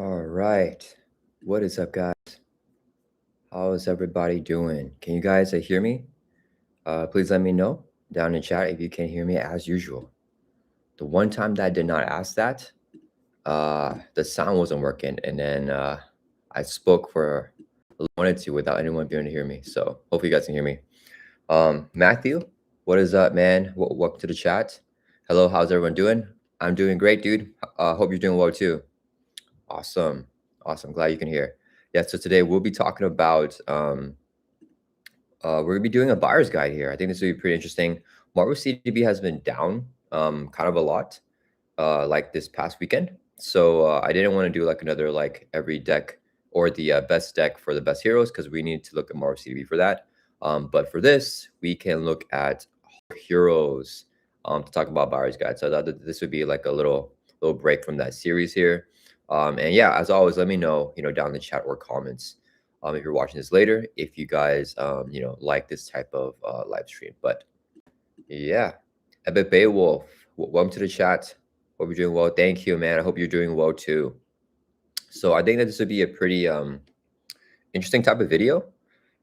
All right. What is up, guys? How is everybody doing? Can you guys hear me? Please let me know down in chat if you can hear me as usual. The one time that I did not ask that, the sound wasn't working, and then I spoke for a minute or two without anyone being able to hear me. So hopefully you guys can hear me. Matthew, what is up, man? Welcome to the chat. Hello, how's everyone doing? I'm doing great, dude. Hope you're doing well too. Awesome. Awesome. Glad you can hear. Yeah, so today we'll be talking about we're gonna be doing a buyer's guide here. I think this will be pretty interesting. Marvel CDB has been down kind of a lot like this past weekend. So I didn't want to do like another like every deck or the best deck for the best heroes because we need to look at Marvel CDB for that. But for this, we can look at heroes to talk about buyer's guide. So I thought that this would be like a little break from that series here. And yeah, as always, let me know, down in the chat or comments if you're watching this later, if you guys, like this type of live stream. But yeah, Ebony Beowulf, welcome to the chat. Hope you're doing well. Thank you, man. I hope you're doing well too. So I think that this would be a pretty interesting type of video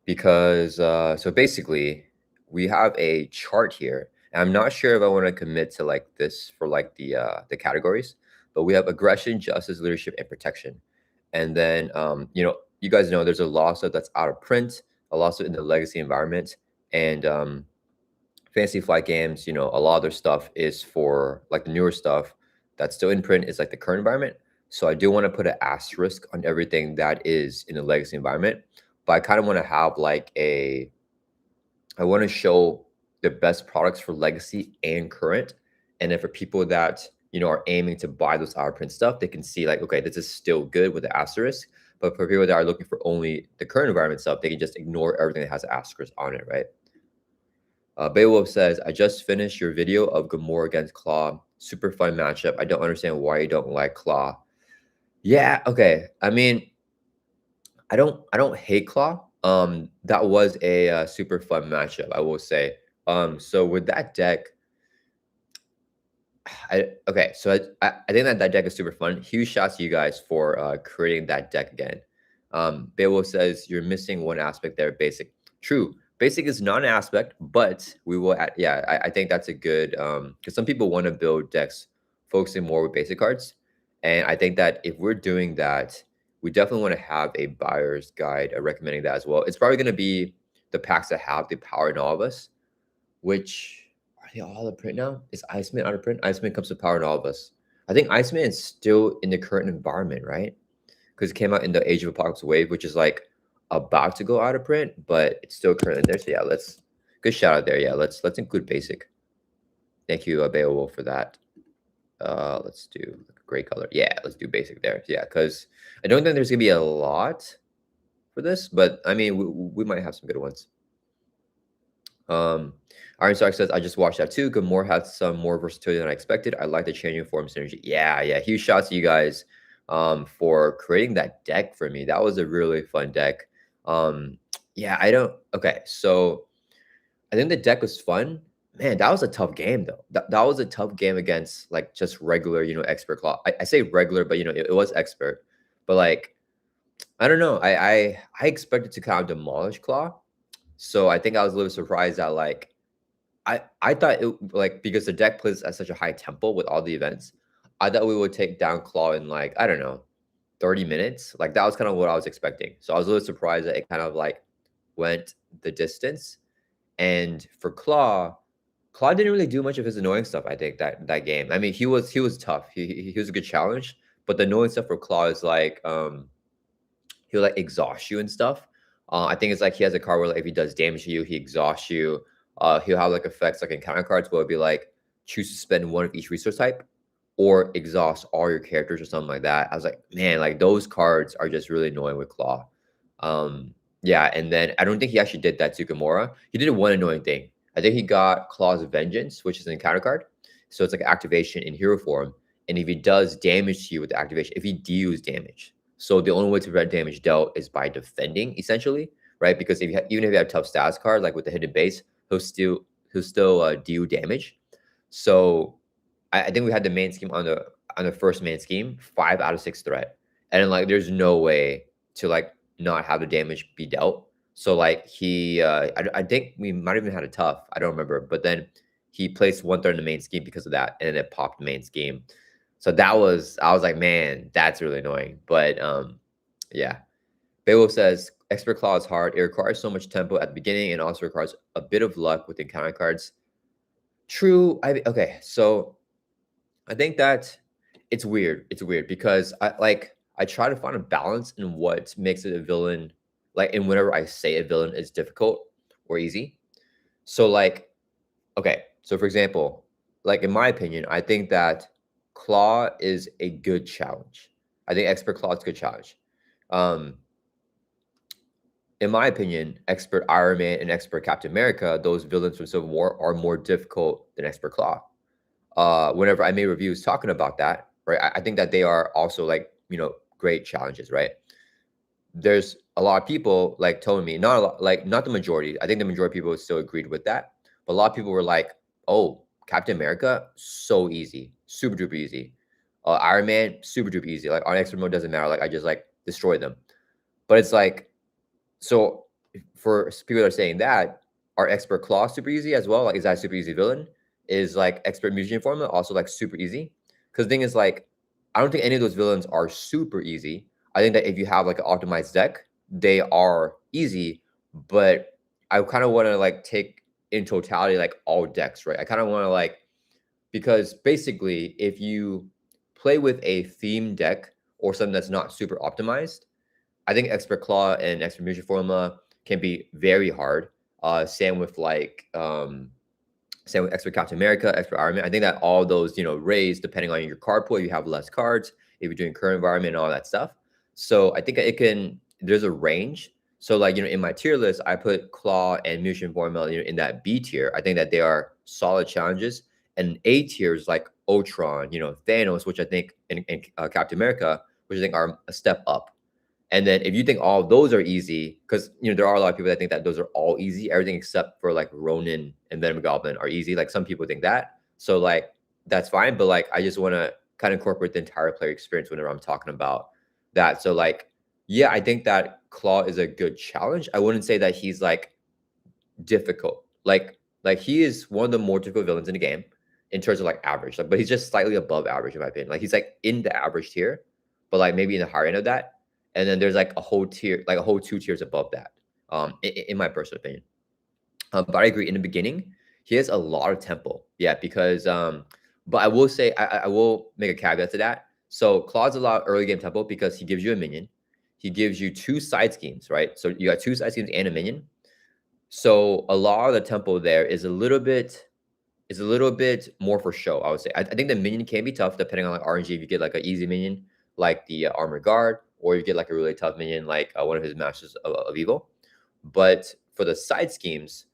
because so basically we have a chart here. And I'm not sure if I want to commit to like this for like the categories, but we have aggression, justice, leadership, and protection. And then you guys know there's a lot of stuff that's out of print, a lot of stuff in the legacy environment, and Fantasy Flight Games, a lot of their stuff is for like the newer stuff that's still in print is like the current environment. So I do want to put an asterisk on everything that is in the legacy environment, but I kind of want to have like I want to show the best products for legacy and current. And then for people that, are aiming to buy those out of print stuff, they can see like, okay, this is still good with the asterisk. But for people that are looking for only the current environment stuff, they can just ignore everything that has an asterisk on it, right? Beowulf says, I just finished your video of Gamora against Claw. Super fun matchup. I don't understand why you don't like Claw. Yeah, okay. I mean, I don't hate Claw. That was a super fun matchup, I will say. So with that deck, so I think that deck is super fun. Huge shouts to you guys for creating that deck again. Beowulf says you're missing one aspect there, basic. True. Basic is not an aspect, but we will add, yeah, I think that's a good because some people want to build decks focusing more with basic cards. And I think that if we're doing that, we definitely want to have a buyer's guide recommending that as well. It's probably going to be the packs that have the power in all of us, which are they all out of print now? Is Iceman out of print? Iceman comes to power in all of us. I think Iceman is still in the current environment, right? Because it came out in the Age of Apocalypse wave, which is like about to go out of print, but it's still currently there. So yeah, good shout out there. Yeah, let's include basic. Thank you, Beowulf, for that. Let's do gray color. Yeah, let's do basic there. Yeah, because I don't think there's gonna be a lot for this, but I mean we might have some good ones. Iron Stark says, I just watched that too. Gamora had some more versatility than I expected. I like the changing form synergy. Yeah. Huge shots to you guys for creating that deck for me. That was a really fun deck. Okay, so I think the deck was fun. Man, that was a tough game though. That was a tough game against like just regular, expert Claw. I say regular, but it was expert. But like, I don't know. I expected to kind of demolish Claw. So I think I was a little surprised that like I thought it like because the deck plays at such a high tempo with all the events, I thought we would take down Claw in like, I don't know, 30 minutes. Like that was kind of what I was expecting. So I was a little surprised that it kind of like went the distance. And for Claw didn't really do much of his annoying stuff, I think, that game. I mean, he was tough. He was a good challenge, but the annoying stuff for Claw is like he'll like exhaust you and stuff. I think it's like he has a card where like if he does damage to you, he exhausts you. He'll have like effects like encounter cards where it'll be like choose to spend one of each resource type or exhaust all your characters or something like that. I was like, man, like those cards are just really annoying with Claw. Yeah, and then I don't think he actually did that to Gamora. He did one annoying thing. I think he got Claw's Vengeance, which is an encounter card. So it's like activation in hero form. And if he does damage to you with the activation, if he deals damage, so the only way to prevent damage dealt is by defending, essentially, right? Because if even if you have a tough stats card, like with the hidden base, he'll still deal damage. So I think we had the main scheme on the first main scheme, 5 out of 6 threat. and like there's no way to like not have the damage be dealt. So like he, I think we might have even had a tough. I don't remember, but then he placed 1/3 in the main scheme because of that, and it popped the main scheme. So that was, I was like, man, that's really annoying. But yeah. Beowulf says Expert Claw is hard. It requires so much tempo at the beginning and also requires a bit of luck with encounter cards. True. Okay. So I think that it's weird. It's weird because I try to find a balance in what makes it a villain. Like, and whenever I say a villain is difficult or easy. So like, okay. So for example, like in my opinion, I think that Claw is a good challenge. I think Expert Claw is a good challenge. In my opinion, Expert Iron Man and Expert Captain America, those villains from Civil War, are more difficult than Expert Claw. Whenever I made reviews talking about that, right, I think that they are also like, great challenges, right? There's a lot of people like telling me, not a lot, like not the majority. I think the majority of people still agreed with that, but a lot of people were like, "Oh, Captain America, so easy, super duper easy. Iron Man, super duper easy. Like on expert mode doesn't matter. Like I just like destroy them." But it's like, so for people that are saying that, are Expert Claw super easy as well? Like, is that a super easy villain? Is like Expert Mutation Formula also like super easy? Because the thing is, like, I don't think any of those villains are super easy. I think that if you have like an optimized deck, they are easy. But I kind of want to like take in totality like all decks, right? I kind of want to like, because basically, if you play with a theme deck or something that's not super optimized, I think Expert Claw and Expert Mutation Formula can be very hard. Same with same with Expert Captain America, Expert Iron Man. I think that all those, raise depending on your card pool. You have less cards if you're doing current environment and all that stuff. So I think it can. There's a range. So like in my tier list, I put Claw and Mutation Formula in that B tier. I think that they are solid challenges. And A tier is like Ultron, Thanos, which I think and Captain America, which I think are a step up. And then if you think all those are easy, because there are a lot of people that think that those are all easy, everything except for like Ronan and Venom Goblin are easy. Like some people think that. So like that's fine. But like I just want to kind of incorporate the entire player experience whenever I'm talking about that. So like, yeah, I think that Claw is a good challenge. I wouldn't say that he's like difficult. Like he is one of the more difficult villains in the game in terms of like average. Like, but he's just slightly above average in my opinion. Like he's like in the average tier, but like maybe in the higher end of that. And then there's like a whole tier, like a whole 2 tiers above that, in my personal opinion. But I agree. In the beginning, he has a lot of tempo. Yeah, because but I will say I will make a caveat to that. So Claw's a lot of early game tempo because he gives you a minion. He gives you 2 side schemes, right? So you got 2 side schemes and a minion. So a lot of the tempo there is a little bit more for show, I would say. I think the minion can be tough depending on like RNG. If you get like an easy minion like the Armor Guard, or you get like a really tough minion like one of his Masters of Evil. But for the side schemes,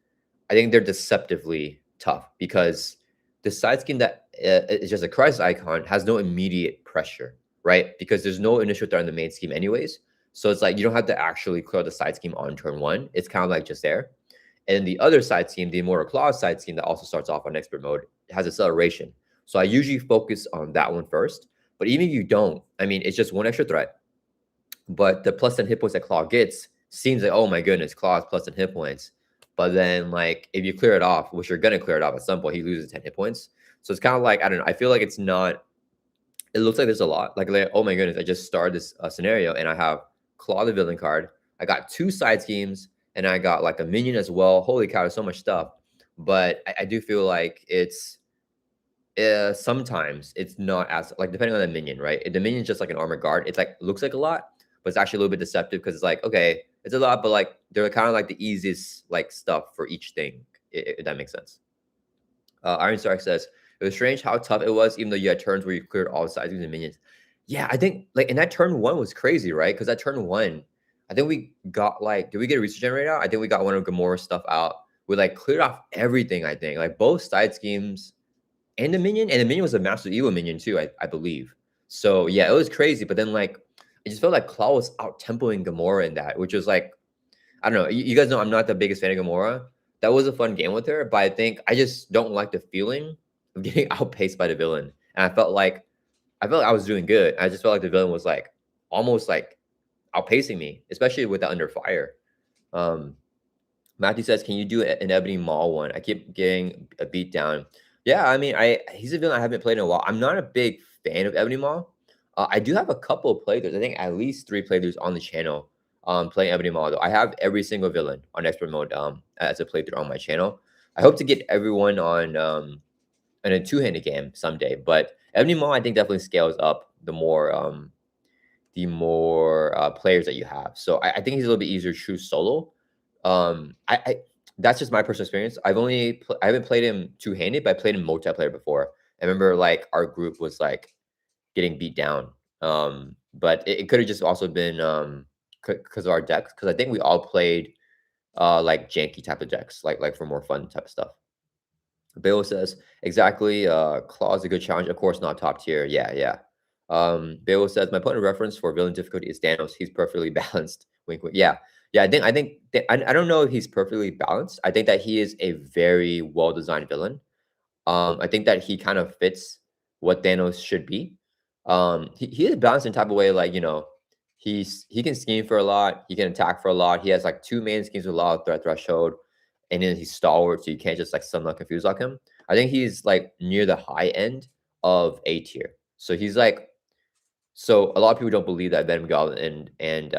I think they're deceptively tough because the side scheme that is just a crisis icon has no immediate pressure, right? Because there's no initial threat in the main scheme anyways. So it's like you don't have to actually clear the side scheme on turn 1. It's kind of like just there. And then the other side scheme, the Immortal Claw side scheme that also starts off on expert mode, has acceleration. So I usually focus on that one first. But even if you don't, I mean, it's just one extra threat. But the plus 10 hit points that Claw gets seems like, oh my goodness, Claw has plus 10 hit points. But then, like, if you clear it off, which you're going to clear it off at some point, he loses 10 hit points. So it's kind of like, I don't know. I feel like it's not, it looks like there's a lot. Like oh my goodness, I just started this scenario and I have Claw the villain card. I got 2 side schemes and I got like a minion as well. Holy cow, there's so much stuff. But I do feel like it's, sometimes it's not as, like, depending on the minion, right? If the minion's just like an Armor Guard, it's like, looks like a lot, but it's actually a little bit deceptive because it's like, okay, it's a lot, but like they're kind of like the easiest like stuff for each thing, if that makes sense. Iron Stark says it was strange how tough it was, even though you had turns where you cleared all sides using minions. Yeah, I think like in that turn 1 was crazy, right? Because that turn 1, I think we got like, did we get a research generator out? I think we got one of Gamora's stuff out. We like cleared off everything. I think like both side schemes and the minion was a Master Evil minion too, I believe. So yeah, it was crazy. But then like it just felt like Claw was out tempoing Gamora in that, which was like, I don't know. You guys know I'm not the biggest fan of Gamora. That was a fun game with her, but I think I just don't like the feeling of getting outpaced by the villain. And I felt like I was doing good. I just felt like the villain was like almost like outpacing me, especially with the under fire. Um, Matthew says, "Can you do an Ebony Maw one? I keep getting a beat down." Yeah, I mean, he's a villain I haven't played in a while. I'm not a big fan of Ebony Maw. I do have a couple of playthroughs. I think at least 3 playthroughs on the channel. Playing Ebony Maw though. I have every single villain on expert mode. As a playthrough on my channel. I hope to get everyone on in a two-handed game someday. But Ebony Maw, I think definitely scales up the more players that you have. So I think he's a little bit easier to choose solo. I that's just my personal experience. I haven't played him two-handed, but I played him multiplayer before. I remember like our group was like getting beat down. But it could have just also been because of our decks. Because I think we all played like janky type of decks, like for more fun type of stuff. Bill says, exactly. Claw is a good challenge. Of course, not top tier. Yeah, yeah. Bill says, my point of reference for villain difficulty is Thanos. He's perfectly balanced. Wink, wink. Yeah, yeah. I don't know if he's perfectly balanced. I think that he is a very well designed villain. I think that he kind of fits what Thanos should be. He is balanced in type of way, like he can scheme for a lot, he can attack for a lot. He has like 2 main schemes with a lot of threat threshold, and then he's stalwart, so you can't just like suddenly confuse like him. I think he's like near the high end of A tier. So he's like, so a lot of people don't believe that Venom Goblin and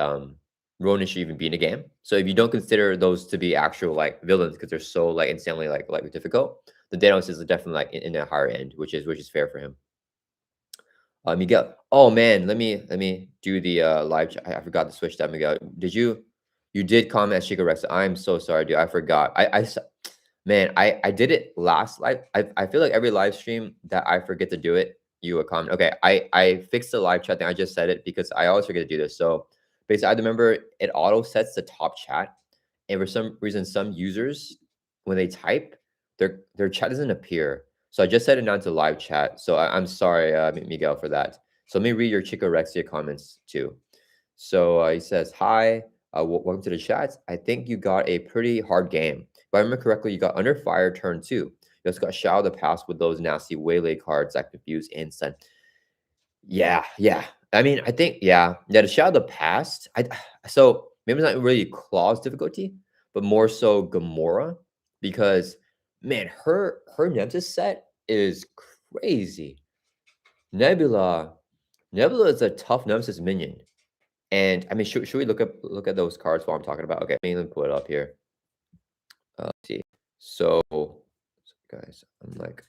Ronan should even be in a game. So if you don't consider those to be actual like villains because they're so like insanely like difficult, the Thanos is definitely like in a higher end, which is fair for him. Miguel. Oh man, let me do the live chat. I forgot to switch that, Miguel. You did comment as Chico Rex. I'm so sorry, dude. I forgot. Man, I did it last live. I feel like every live stream that I forget to do it, you would comment. Okay, I fixed the live chat thing. I just said it because I always forget to do this. So basically, I remember it auto sets the top chat, and for some reason, some users when they type, their chat doesn't appear. So I just set it down to live chat. So I'm sorry, Miguel, for that. So let me read your Chicorexia comments too. So he says, "Hi, welcome to the chat. I think you got a pretty hard game. If I remember correctly, you got under fire turn 2. You also got Shadow of the Past with those nasty waylay cards that confuse instant." Yeah, yeah. I mean, I think yeah. The Shadow of the Past. So maybe it's not really Claw's difficulty, but more so Gamora, because man, her Nemesis set is crazy. Nebula, Nebula is a tough Nemesis minion, and I mean, should we look at those cards while I'm talking about? Okay, let me put it up here. Let's see. So, guys, I'm like,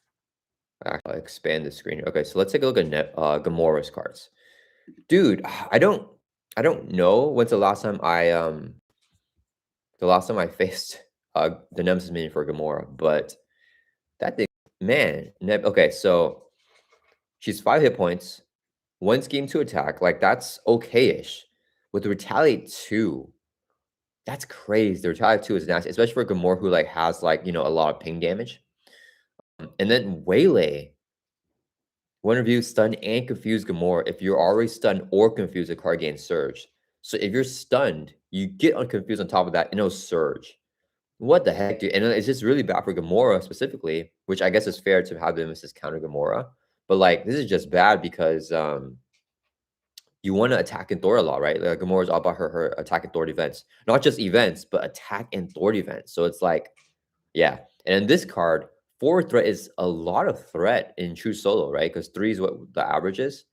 I'll expand the screen. Okay, so let's take a look at Gamora's cards. Dude, I don't know when's the last time I faced the Nemesis minion for Gamora, but that thing, man, okay, so she's 5 hit points, 1 scheme to attack, like that's okay-ish. With the Retaliate 2, that's crazy. The Retaliate 2 is nasty, especially for Gamora who like has like a lot of ping damage. And then Waylay. One review, stun and confuse Gamora. If you're already stunned or confused, the card gains surge. So if you're stunned, you get unconfused on top of that, and it'll surge. What the heck, dude? And it's just really bad for Gamora specifically, which I guess is fair to have the Nemesis counter Gamora. But like, this is just bad because you want to attack and Thor a lot, right? Like Gamora is all about her attack and Thor events, not just events, but attack and Thor events. So it's like, yeah. And in this card, 4 threat is a lot of threat in true solo, right? Because 3 is what the average is,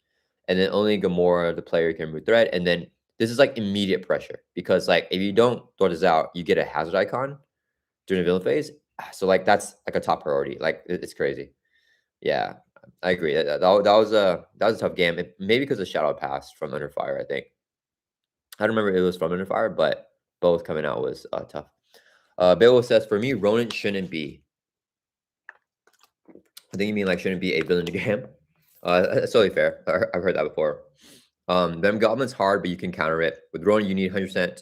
and then only Gamora, the player, can remove threat. And then this is like immediate pressure because like if you don't throw this out, you get a hazard icon during the villain phase. So like that's like a top priority. Like it's crazy. Yeah, I agree. That was a tough game. Maybe because of Shadow Pass from Under Fire. I think I don't remember if it was from Under Fire, but both coming out was tough. Bill says, for me, Ronan shouldn't be. I think you mean like shouldn't be a villain in the game. That's totally fair. I've heard that before. Them Goblin's hard, but you can counter it. With Ronan, you need 100%.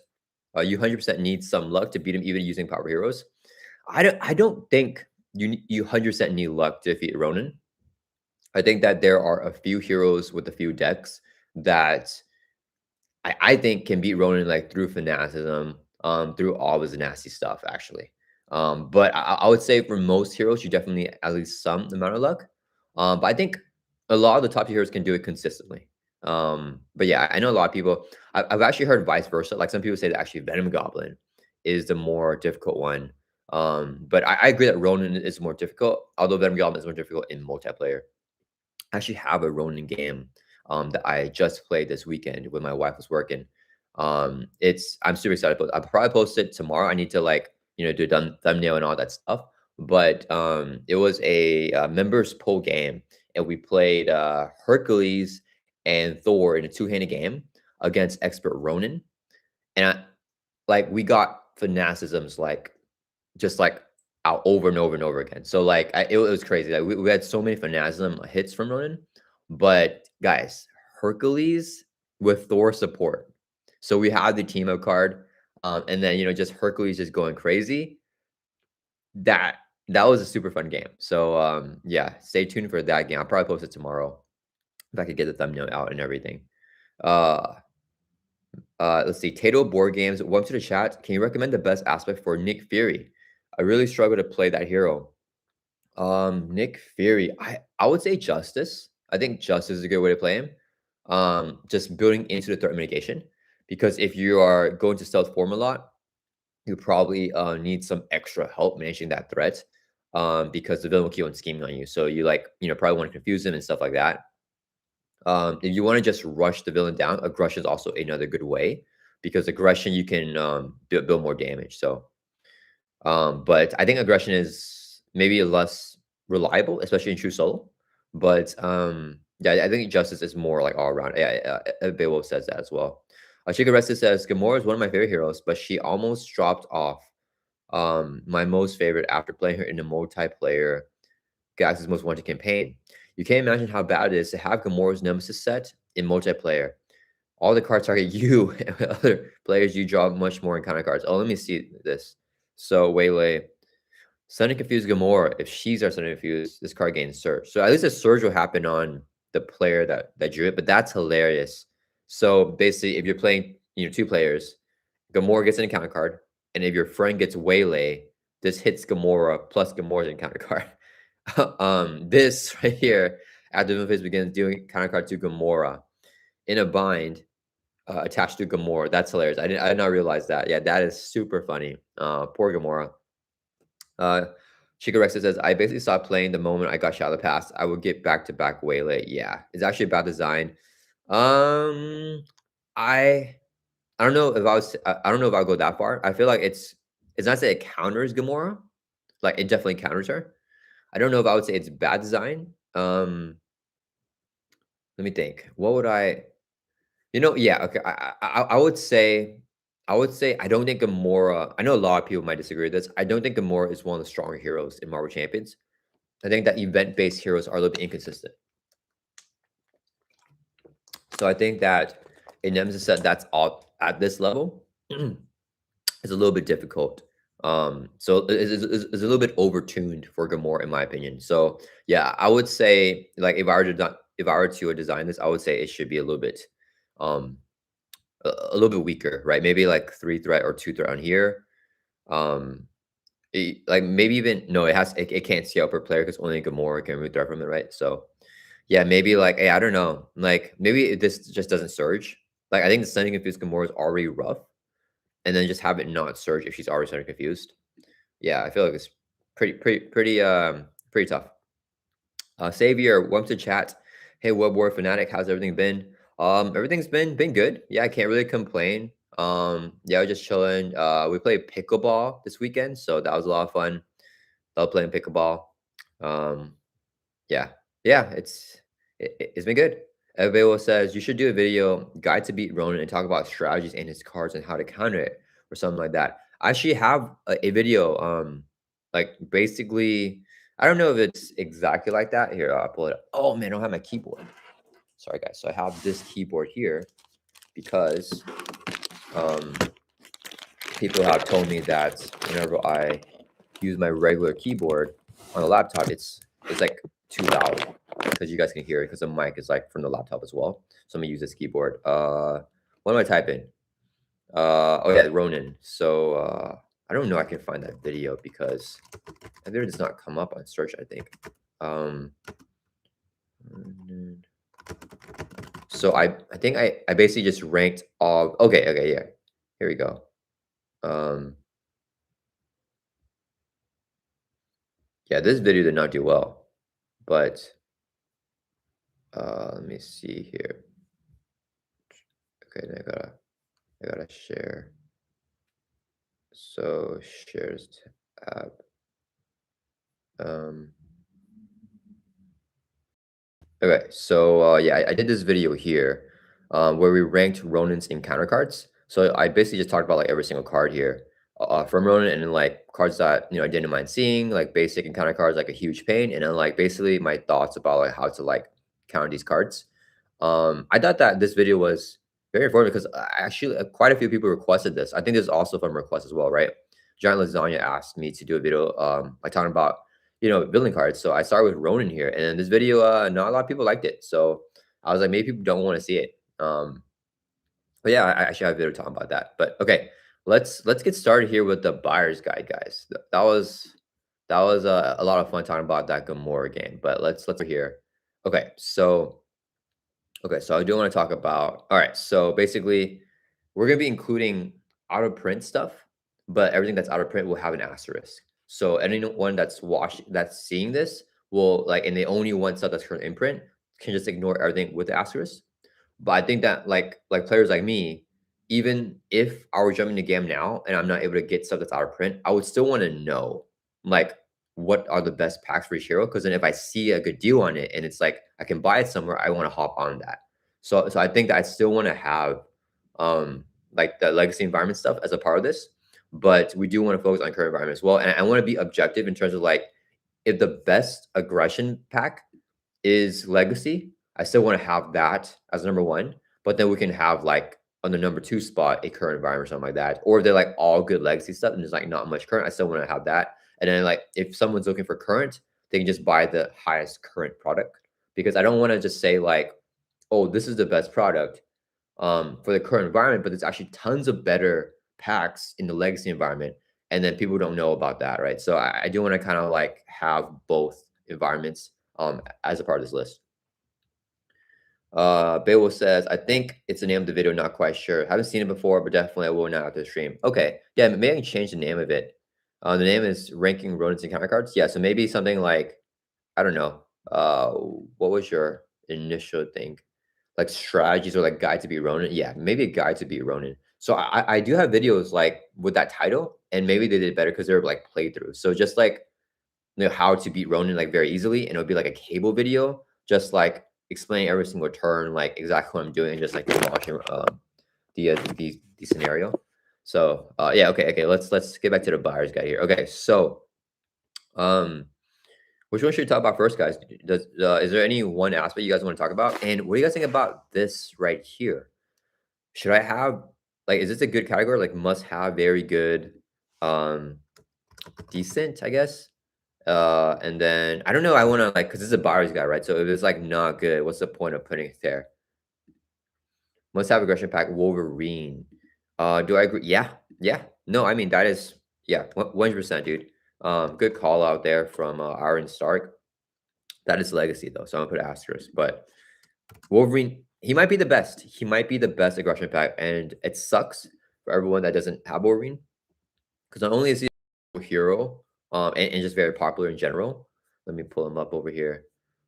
You 100% need some luck to beat him, even using power heroes. I don't think you 100% need luck to defeat Ronan. I think that there are a few heroes with a few decks that I think can beat Ronan like through fanaticism, through all of his nasty stuff, actually. But I would say for most heroes, you definitely at least some amount of luck. But I think a lot of the top heroes can do it consistently. But yeah, I know a lot of people. I've actually heard vice versa. Like some people say that actually Venom Goblin is the more difficult one. But I agree that Ronan is more difficult, although Venom Goblin is more difficult in multiplayer. I actually have a Ronin game that I just played this weekend when my wife was working. I'm super excited. But I'll probably post it tomorrow. I need to do thumbnail and all that stuff. But it was a members poll game, and we played Hercules and Thor in a two-handed game against expert Ronin, and we got fanaticisms just like out over and over and over again. So it was crazy. Like we had so many fanaticism hits from Ronan, but guys, Hercules with Thor support. So we had the team up card, and then just Hercules just going crazy. That that was a super fun game. So yeah, stay tuned for that game. I'll probably post it tomorrow if I could get the thumbnail out and everything. Uh, let's see. Tato Board Games. Welcome to the chat. Can you recommend the best aspect for Nick Fury? I really struggle to play that hero. Nick Fury. I would say Justice. I think Justice is a good way to play him. Just building into the threat mitigation, because if you are going to stealth form a lot, you probably need some extra help managing that threat. Because the villain will keep on scheming on you. So you probably want to confuse him and stuff like that. If you want to just rush the villain down, aggression is also another good way, because aggression you can build more damage. So, but I think aggression is maybe less reliable, especially in true solo. But yeah, I think justice is more like all around. Yeah, Beowulf says that as well. Chica Rested says Gamora is one of my favorite heroes, but she almost dropped off my most favorite after playing her in a multiplayer Galaxy's Most Wanted campaign. You can't imagine how bad it is to have Gamora's nemesis set in multiplayer. All the cards target you and other players. You draw much more encounter cards. Oh, let me see this. So Waylay, Sudden Confuse Gamora. If she's our Sudden Confuse, this card gains Surge. So at least a Surge will happen on the player that drew it, but that's hilarious. So basically, if you're playing, two players, Gamora gets an encounter card, and if your friend gets Waylay, this hits Gamora plus Gamora's encounter card. This right here, after the phase begins, doing counter card to Gamora in a bind attached to Gamora. That's hilarious. I did not realize that. Yeah, that is super funny. Poor Gamora. Chica Rex says, I basically stopped playing the moment I got Shadow Pass. I would get back to back Waylay. Yeah, it's actually about design. I don't know if I don't know if I'll go that far. I feel like it's not that it counters Gamora, like it definitely counters her. I don't know if I would say it's bad design. Let me think. What would I? Yeah. Okay. I would say I don't think Gamora. I know a lot of people might disagree with this. I don't think Gamora is one of the stronger heroes in Marvel Champions. I think that event-based heroes are a little bit inconsistent. So I think that a Nemesis set that's all at this level is a little bit difficult. So it's a little bit overtuned for Gamora, in my opinion. So yeah, I would say like if I were to design this, I would say it should be a little bit a little bit weaker, right? Maybe like 3 threat or 2 threat on here. Like maybe even no, it can't scale per player because only Gamora can remove threat from it, right? So yeah, maybe like hey, I don't know, like maybe this just doesn't surge. Like I think the Stunning Confused Gamora is already rough, and then just have it not surge if she's already Stunning Confused. Yeah, I feel like it's pretty tough. Savior, welcome to chat. Hey, Web-Warrior Fanatic, how's everything been? Everything's been good. Yeah, I can't really complain. Yeah, we're just chilling. We played pickleball this weekend, so that was a lot of fun. Love playing pickleball. Um, yeah, yeah, it's been good. Eveo says you should do a video guide to beat Ronan and talk about strategies and his cards and how to counter it or something like that. I actually have a video. Like basically, I don't know if it's exactly like that. Here, I'll pull it up. Oh man, I don't have my keyboard. Sorry guys. So I have this keyboard here because people have told me that whenever I use my regular keyboard on a laptop, it's like too loud because you guys can hear it because the mic is like from the laptop as well. So I'm gonna use this keyboard. What am I typing? Oh yeah, Ronan. So I don't know. I can find that video because that video does not come up on search. I think. so I think I basically just ranked all. Okay, yeah. Here we go. Um, yeah, this video did not do well, but let me see here. Okay, then I gotta share. So shares tab. Um, okay, so yeah, I did this video here where we ranked Ronan's encounter cards. So I basically just talked about like every single card here from Ronan, and then like cards that I didn't mind seeing, like basic encounter cards, like a huge pain, and then like basically my thoughts about like how to like counter these cards. I thought that this video was very informative because actually quite a few people requested this. I think this is also from request as well, right? Giant Lasagna asked me to do a video like talking about building cards. So I started with Ronan here, and this video, not a lot of people liked it. So I was like, maybe people don't want to see it. But yeah, I actually have a video talking about that. But okay, let's get started here with the buyer's guide, guys. That was a lot of fun talking about that Gamora game. But let's here. Okay, so I do want to talk about. All right, so basically, we're gonna be including out of print stuff, but everything that's out of print will have an asterisk. So anyone that's seeing this will like, and they only want stuff that's currently in print can just ignore everything with the asterisk. But I think that like players like me, even if I were jumping the game now and I'm not able to get stuff that's out of print, I would still want to know like what are the best packs for each hero. Because then if I see a good deal on it and it's like I can buy it somewhere, I want to hop on that. So I think that I still want to have like the legacy environment stuff as a part of this. But we do want to focus on current environment as well. And I want to be objective in terms of like if the best aggression pack is legacy, I still want to have that as number one, but then we can have like on the number two spot a current environment or something like that. Or if they're like all good legacy stuff and there's like not much current, I still want to have that. And then like if someone's looking for current, they can just buy the highest current product because I don't want to just say like, oh, this is the best product for the current environment, but there's actually tons of better packs in the legacy environment. And then people don't know about that, right? So I do want to kind of like have both environments as a part of this list. Beowulf says, I think it's the name of the video, not quite sure. Haven't seen it before, but definitely I will now after the stream. Okay. Yeah, maybe I can change the name of it. The name is Ranking Rodents and Counter Cards. Yeah, so maybe something like, I don't know. What was your initial thing? Like strategies or like guide to beat Ronan? Yeah, maybe a guide to beat Ronan. So I do have videos like with that title, and maybe they did better because they're like playthroughs. So just like how to beat Ronan like very easily, and it would be like a cable video, just like explaining every single turn, like exactly what I'm doing, and just like launching the scenario. So yeah, okay, let's get back to the buyer's guide here. Okay, so which one should we talk about first, guys? Is there any one aspect you guys want to talk about? And what do you guys think about this right here? Should I have like, is this a good category? Like must have, very good, decent, I guess. And then I don't know. I want to like because this is a buyer's guide, right? So if it's like not good, what's the point of putting it there? Must have aggression pack Wolverine. Do I agree? Yeah. No, I mean that is 100%, dude. Good call out there from Iron Stark. That is legacy though, so I'm gonna put asterisk. But Wolverine, he might be the best. He might be the best aggression pack, and it sucks for everyone that doesn't have Wolverine because not only is he a hero, and just very popular in general. Let me pull him up over here.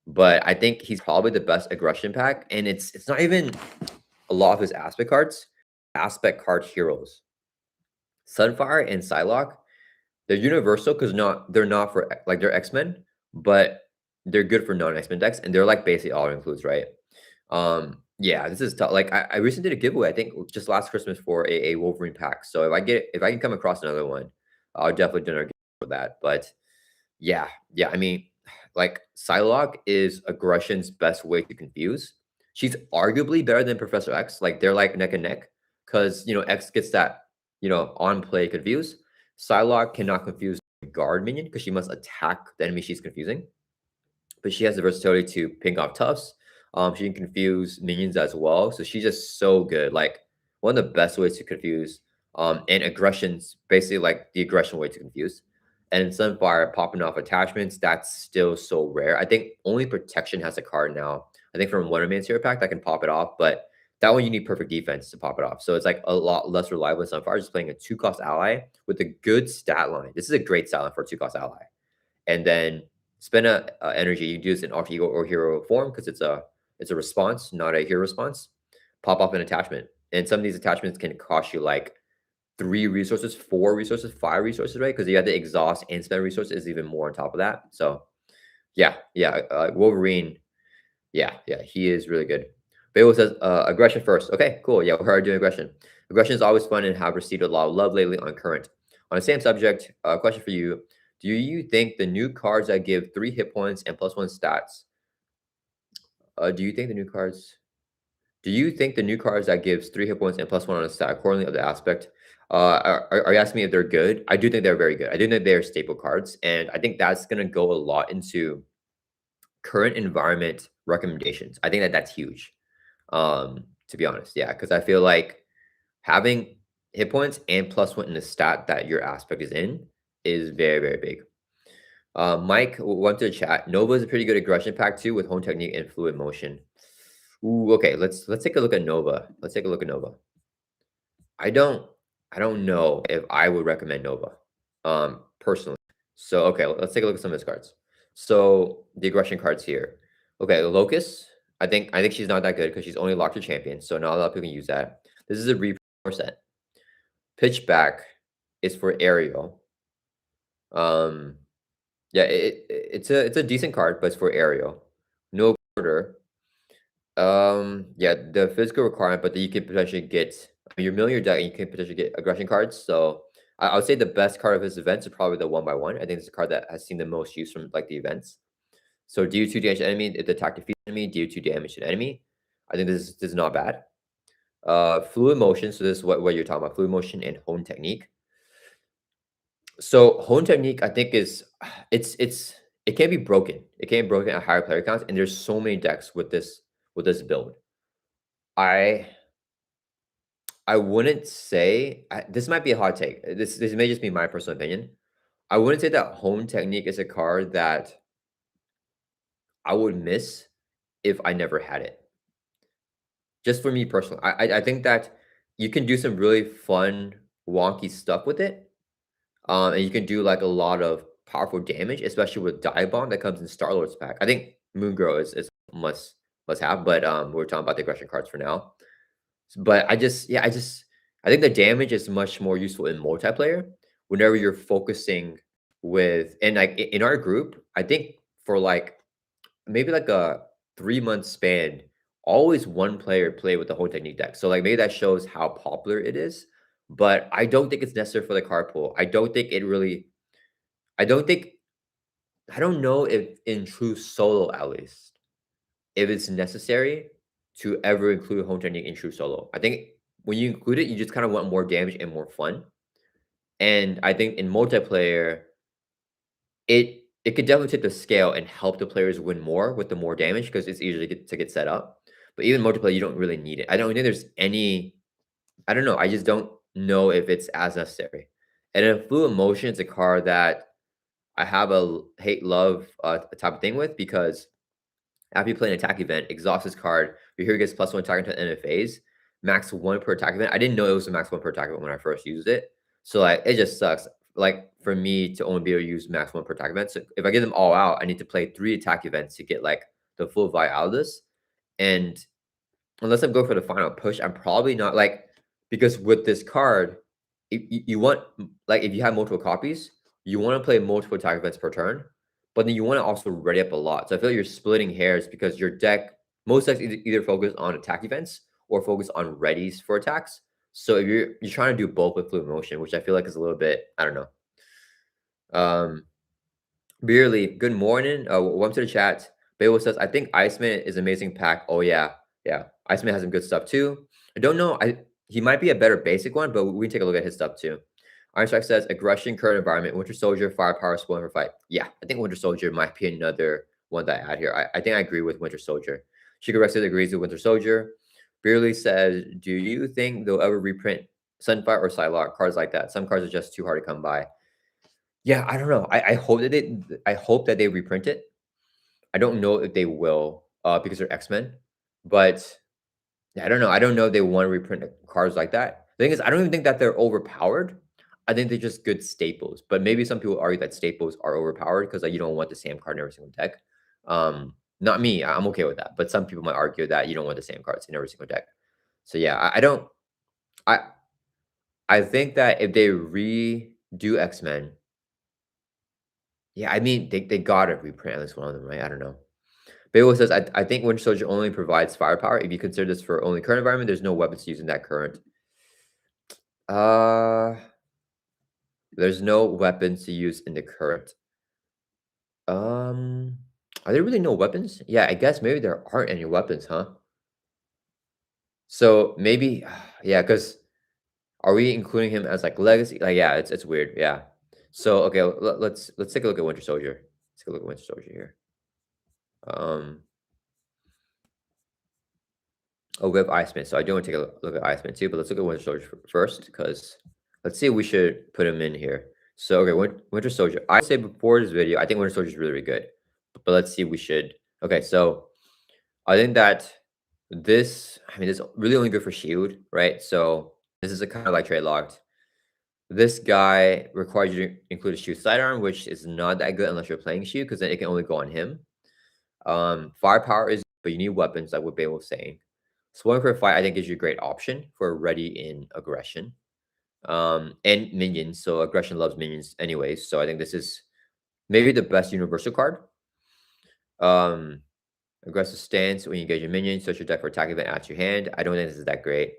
But I think he's probably the best aggression pack, and it's not even a lot of his aspect cards. Aspect card heroes, Sunfire and Psylocke, they're universal because they're not for like they're X-Men, but they're good for non-X-Men decks, and they're like basically all includes, right? Yeah, this is tough. Like I recently did a giveaway, I think just last Christmas for a Wolverine pack. So if I can come across another one, I'll definitely do another giveaway for that. But yeah, I mean, like Psylocke is aggression's best way to confuse. She's arguably better than Professor X. Like they're like neck and neck because X gets that on play confuse. Psylocke cannot confuse the guard minion because she must attack the enemy she's confusing. But she has the versatility to ping off toughs. She can confuse minions as well. So she's just so good. Like one of the best ways to confuse. And aggression's basically like the aggression way to confuse. And Sunfire popping off attachments, that's still so rare. I think only protection has a card now I think from one main hero pack that can pop it off, but that one you need perfect defense to pop it off. So it's like a lot less reliable than Sunfire, just playing a 2-cost ally with a good stat line. This is a great stat line for a 2-cost ally. And then spend a energy. You can do this in alter ego or hero form because it's a response, not a hero response. Pop off an attachment. And some of these attachments can cost you like 3 resources, 4 resources, 5 resources, right? Because you have to exhaust and spend resources even more on top of that. So yeah, Wolverine, yeah, he is really good. Bayo says aggression first. Okay, cool. Yeah, we're already doing aggression. Aggression is always fun and have received a lot of love lately on current. On the same subject, question for you: do you think the new cards that give 3 hit points and +1 stats? Do you think the new cards? Do you think the new cards that gives 3 hit points and +1 on a stat accordingly of the aspect? Are you asking me if they're good? I do think they're very good. I do think they're staple cards, and I think that's gonna go a lot into current environment recommendations. I think that that's huge. To be honest, yeah, because I feel like having hit points and +1 in the stat that your aspect is in is very, very big. Mike went to the chat. Nova is a pretty good aggression pack too with home technique and fluid motion. Ooh, okay, let's take a look at Nova. Let's take a look at Nova. I don't know if I would recommend Nova, personally. So okay, let's take a look at some of his cards. So the aggression cards here. Okay, Locust. I think she's not that good because she's only locked to champion, so not a lot of people can use that. This is a replay set. Pitchback is for Ariel. Yeah, it's a decent card, but it's for Ariel. No quarter. Yeah, the physical requirement, but then you can potentially get. I mean, you're milling your deck, and you can potentially get aggression cards. So I would say the best card of his events is probably the 1x1. I think it's a card that has seen the most use from like the events. So deal 2 damage to enemy, if the attack defeats enemy, deal 2 damage to enemy. I think this is not bad. Fluid motion. So this is what you're talking about: fluid motion and hone technique. So hone technique, I think is it can be broken. It can be broken at higher player counts, and there's so many decks with this build. I wouldn't say this might be a hot take. This may just be my personal opinion. I wouldn't say that hone technique is a card that I would miss if I never had it. Just for me personally, I think that you can do some really fun, wonky stuff with it. And you can do like a lot of powerful damage, especially with Dive Bomb that comes in Star Lord's pack. I think Moon Girl is must have, but we're talking about the aggression cards for now. But I think the damage is much more useful in multiplayer whenever you're focusing with and like in our group, I think for like maybe like a 3-month span, always one player play with the whole technique deck. So like maybe that shows how popular it is. But I don't think it's necessary for the card pool. I don't think it really. I don't think. I don't know if in true solo at least if it's necessary to ever include home technique in true solo. I think when you include it, you just kind of want more damage and more fun. And I think in multiplayer, it could definitely tip the scale and help the players win more with the more damage because it's easier to get set up. But even multiplayer, you don't really need it. I don't think there's any. I don't know. I just don't know if it's as necessary. And then Fluid Motion is a card that I have a hate love type of thing with because after you play an attack event, exhaust this card, your hero gets +1 attack until the end of phase, max 1 per attack event. I didn't know it was a max 1 per attack event when I first used it. So like it just sucks. Like for me to only be able to use max 1 per attack event. So if I get them all out, I need to play 3 attack events to get like the full value out of this. And unless I'm going for the final push, I'm probably not like because with this card, you want like if you have multiple copies, you want to play multiple attack events per turn, but then you want to also ready up a lot. So I feel like you're splitting hairs because your deck most decks either focus on attack events or focus on readies for attacks. So if you're trying to do both with fluid motion, which I feel like is a little bit I don't know. Beerly, good morning. Welcome to the chat. Bayo says, I think Iceman is amazing pack. Oh yeah. Iceman has some good stuff too. I don't know. He might be a better basic one, but we can take a look at his stuff too. Iron Strike says aggression, current environment, Winter Soldier, firepower, spoiling for fight. Yeah, I think Winter Soldier might be another one that I add here. I think I agree with Winter Soldier. Shigarexis agrees with Winter Soldier. Beerly says, do you think they'll ever reprint Sunfire or Psylocke cards like that? Some cards are just too hard to come by. Yeah, I don't know. I hope that they reprint it. I don't know if they will. because they're X-Men. But yeah, I don't know. I don't know if they want to reprint cards like that. The thing is, I don't even think that they're overpowered. I think they're just good staples. But maybe some people argue that staples are overpowered because like, you don't want the same card in every single deck. Not me. I'm okay with that. But some people might argue that you don't want the same cards in every single deck. So yeah, I don't. I I think that if they redo X-Men, yeah, I mean they gotta reprint at least one of them, right? I don't know. Bayo says, I think Winter Soldier only provides firepower. If you consider this for only current environment, there's no weapons used in that current. Uh, there's no weapons to use in the current. Um, are there really no weapons? Yeah, I guess maybe there aren't any weapons, huh? So maybe, yeah, because are we including him as like legacy? Like, yeah, it's weird. Yeah. So okay, let's take a look at Winter Soldier. Let's take a look at Winter Soldier here. Um, Oh, we have Iceman. So I do want to take a look at Iceman too, but let's look at Winter Soldier first because let's see if we should put him in here. So okay, Winter Soldier. I say before this video, I think Winter Soldier is really, really good. But let's see if we should. Okay, so I think that I mean, this is really only good for Shield, right? So this is a kind of like trade locked. This guy requires you to include a Shield sidearm, which is not that good unless you're playing Shield, because then it can only go on him. Firepower is, but you need weapons, like what Bay was saying. Spoiling for a fight, I think, gives you a great option for ready in aggression. And minions. So aggression loves minions anyways. So I think this is maybe the best universal card. Um, aggressive stance when you engage a minion, search your deck for attack event at your hand. I don't think this is that great.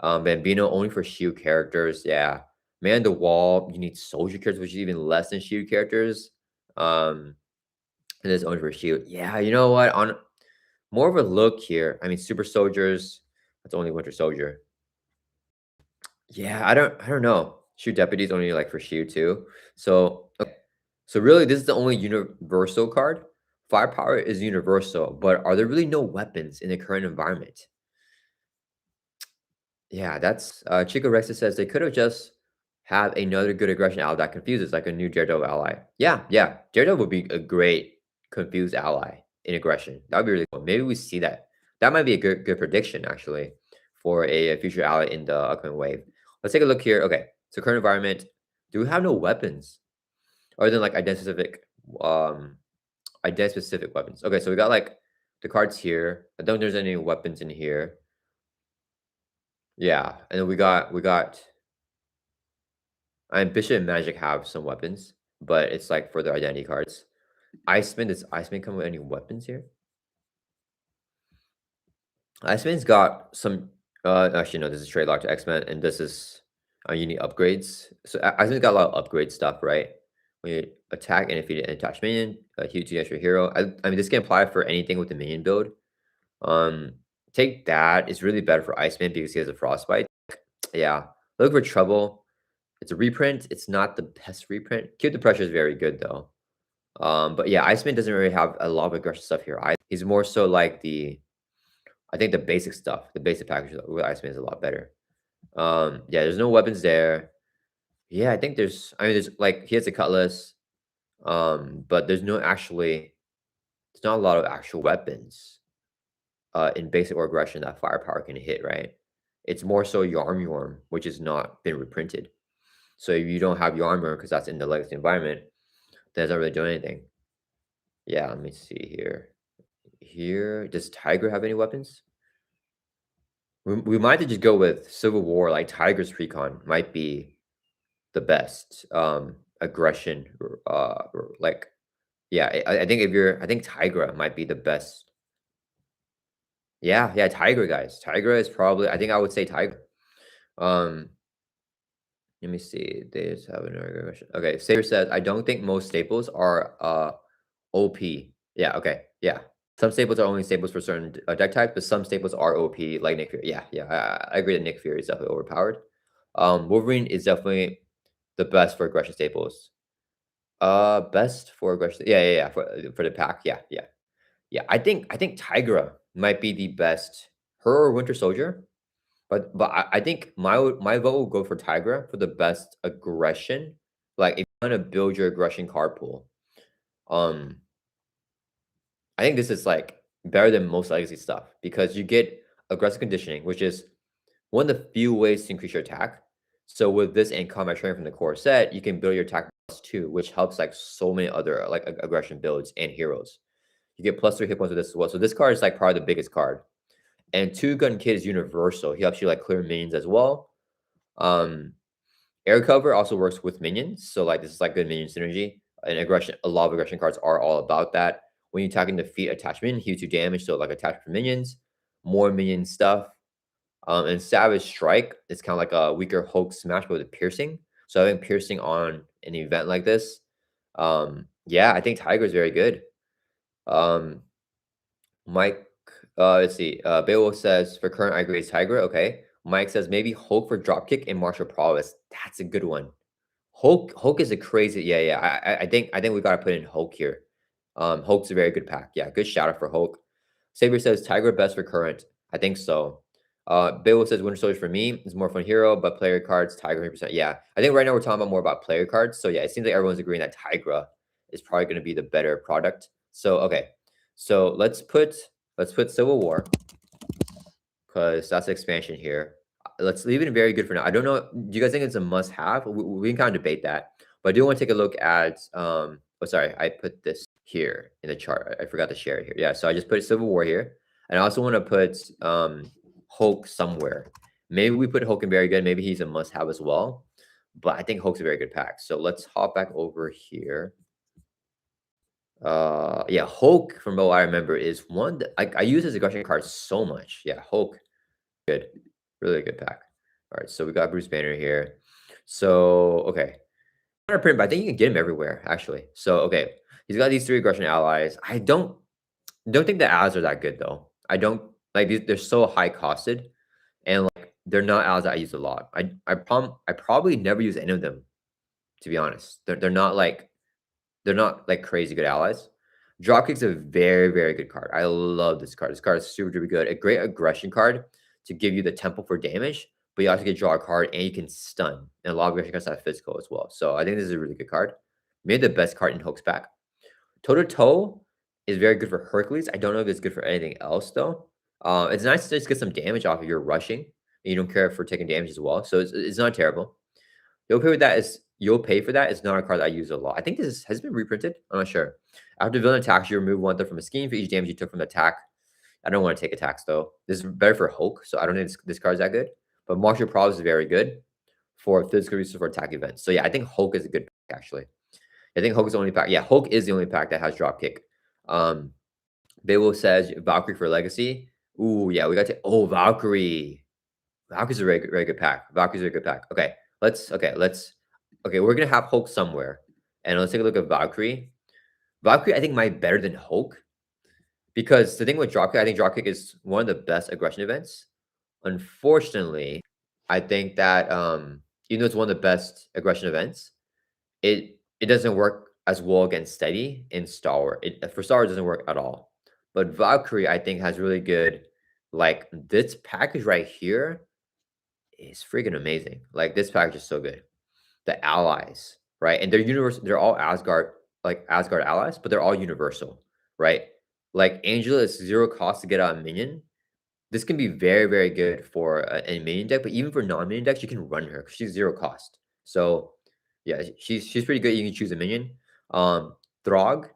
Bambino only for shield characters. Yeah. Man the wall, you need soldier characters, which is even less than shield characters. And it's only for shield. Yeah, you know what? On more of a look here. I mean, super soldiers. That's only Winter Soldier. Yeah, I don't know. Shoot deputies only like for shield too. So okay. So really this is the only universal card. Firepower is universal, but are there really no weapons in the current environment? Yeah, that's Chico Rexa says they could have just have another good aggression ally that confuses like a new Daredevil ally. Yeah, yeah. Daredevil would be a great confused ally in aggression. That would be really cool. Maybe we see that. That might be a good prediction actually for a future ally in the upcoming wave. Let's take a look here. Okay, so current environment. Do we have no weapons other than like um identity specific weapons? Okay, so we got like the cards here. I don't think there's any weapons in here. Yeah, and then we got Bishop and Magic have some weapons, but it's like for their identity cards. Iceman, does Iceman come with any weapons here? Iceman's got some actually no, this is trade lock to X-Men, and this is you need upgrades. So Iceman's got a lot of upgrade stuff, right? When you attack and defeat an attached minion, a huge extra hero. I mean this can apply for anything with the minion build. Um take that. It's really better for Iceman because he has a frostbite. Yeah. Look for trouble. It's a reprint. It's not the best reprint. Keep the Pressure is very good though. But yeah, Iceman doesn't really have a lot of aggressive stuff here. He's more so like I think the basic stuff, the basic package with Iceman is a lot better. Yeah, there's no weapons there. Yeah, I think there's like he has a cutlass, but there's not a lot of actual weapons in basic or aggression that firepower can hit, right? It's more so Yarm, which has not been reprinted. So if you don't have Yarm because that's in the legacy environment, then it's not really doing anything. Yeah, let me see here. Here, does Tiger have any weapons? We might have to just go with Civil War, like Tiger's Precon might be the best aggression. Like, yeah, I think I think Tigra might be the best. Yeah, yeah, Tiger guys. Tigra is probably. I think I would say Tiger. Um, let me see. They just have an aggression. Okay, Saber says I don't think most staples are OP. Yeah. Okay. Yeah. Some staples are only staples for certain deck types, but some staples are OP, like Nick Fury. Yeah, yeah, I agree that Nick Fury is definitely overpowered. Wolverine is definitely the best for aggression staples. Best for aggression. Yeah, yeah, yeah. For the pack. Yeah, yeah, yeah. I think Tigra might be the best. Her or Winter Soldier, but I think my vote will go for Tigra for the best aggression. Like if you want to build your aggression card pool, um, I think this is like better than most legacy stuff because you get aggressive conditioning, which is one of the few ways to increase your attack. So with this and combat training from the core set, you can build your attack +2, which helps like so many other like aggression builds and heroes. You get +3 hit points with this as well. So this card is like probably the biggest card. And Two Gun Kid is universal. He helps you like clear minions as well. Air cover also works with minions. So like this is like good minion synergy. And aggression, a lot of aggression cards are all about that. When you attack in defeat attachment, heal 2 damage. So like attachment for minions, more minion stuff. And Savage Strike is kind of like a weaker Hulk smash, but with a piercing. So having piercing on an event like this, yeah, I think Tiger is very good. Mike, let's see. Beowulf says for current I grade Tiger. Okay. Mike says maybe Hulk for dropkick and martial prowess. That's a good one. Hulk is a crazy. Yeah. I think we gotta put in Hulk here. Hulk's a very good pack. Yeah, good shout out for Hulk. Saber says Tiger best for current. I think so. Beowulf says Winter Soldier for me is more fun hero, but player cards Tiger 100%. Yeah, I think right now we're talking about more about player cards. So yeah, it seems like everyone's agreeing that Tigra is probably going to be the better product. So okay, so let's put Civil War because that's the expansion here. Let's leave it very good for now. I don't know. Do you guys think it's a must-have? We can kind of debate that, but I do want to take a look at. Oh, sorry, I put this here in the chart. I forgot to share it here. Yeah, so I just put Civil War here, and I also want to put Hulk somewhere. Maybe we put Hulk in very good. Maybe he's a must-have as well. But I think Hulk's a very good pack. So let's hop back over here. Yeah, Hulk, from what I remember, is one that I use his aggression card so much. Yeah, Hulk, good, really good pack. All right, so we got Bruce Banner here. So okay, print, but I think you can get him everywhere actually. So okay, he's got these 3 aggression allies. I don't think the allies are that good though. I don't like these. They're so high costed, and like they're not allies that I use a lot. I probably never use any of them, to be honest. They're not like crazy good allies. Dropkick's a very, very good card. I love this card. This card is super, super good. A great aggression card to give you the tempo for damage, but you also get draw a card and you can stun. And a lot of aggression cards have physical as well. So I think this is a really good card. Maybe the best card in Hulk's pack. Toe to toe is very good for Hercules. I don't know if it's good for anything else though. It's nice to just get some damage off if you're rushing and you don't care for taking damage as well. So it's not terrible. You'll pay for that is not a card that I use a lot. I think this has been reprinted. I'm not sure. After villain attacks, you remove 1 threat from a scheme for each damage you took from the attack. I don't want to take attacks though. This is better for Hulk, so I don't think this card is that good. But martial prowess is very good for physical resources for attack events. So yeah, I think Hulk is a good pack actually. I think Hulk is the only pack. Yeah, Hulk is the only pack that has dropkick. Beowulf says Valkyrie for legacy. Ooh, yeah, we got to. Oh, Valkyrie. Valkyrie's a very good pack. Valkyrie's a good pack. Okay, we're gonna have Hulk somewhere, and let's take a look at Valkyrie. Valkyrie, I think, might be better than Hulk because the thing with dropkick, I think dropkick is one of the best aggression events. Unfortunately, I think that even though it's one of the best aggression events, it doesn't work as well against steady and stalwart. For stalwart, it doesn't work at all. But Valkyrie, I think, has really good. Like this package right here is freaking amazing. Like this package is so good. The allies, right? And they're universal. They're all Asgard, like Asgard allies, but they're all universal, right? Like Angela is 0 cost to get out a minion. This can be very, very good for a minion deck, but even for non-minion decks, you can run her because she's 0 cost. So yeah, she's pretty good. You can choose a minion. Throg.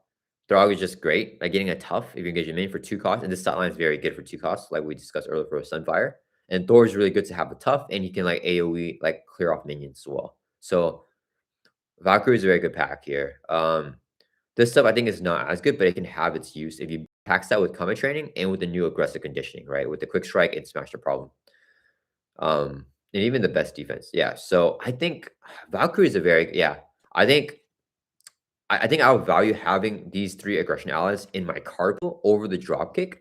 Throg is just great. Like getting a tough if you engage a minion for 2 costs. And this stat line is very good for 2 costs, like we discussed earlier for Sunfire. And Thor is really good to have a tough, and you can like AoE like clear off minions as well. So Valkyrie is a very good pack here. This stuff I think is not as good, but it can have its use if you pack that with combat training and with the new aggressive conditioning, right? With the quick strike and smash the problem. And even the best defense. Yeah. So I think Valkyrie is a very I think I would value having these 3 aggression allies in my card pool over the dropkick.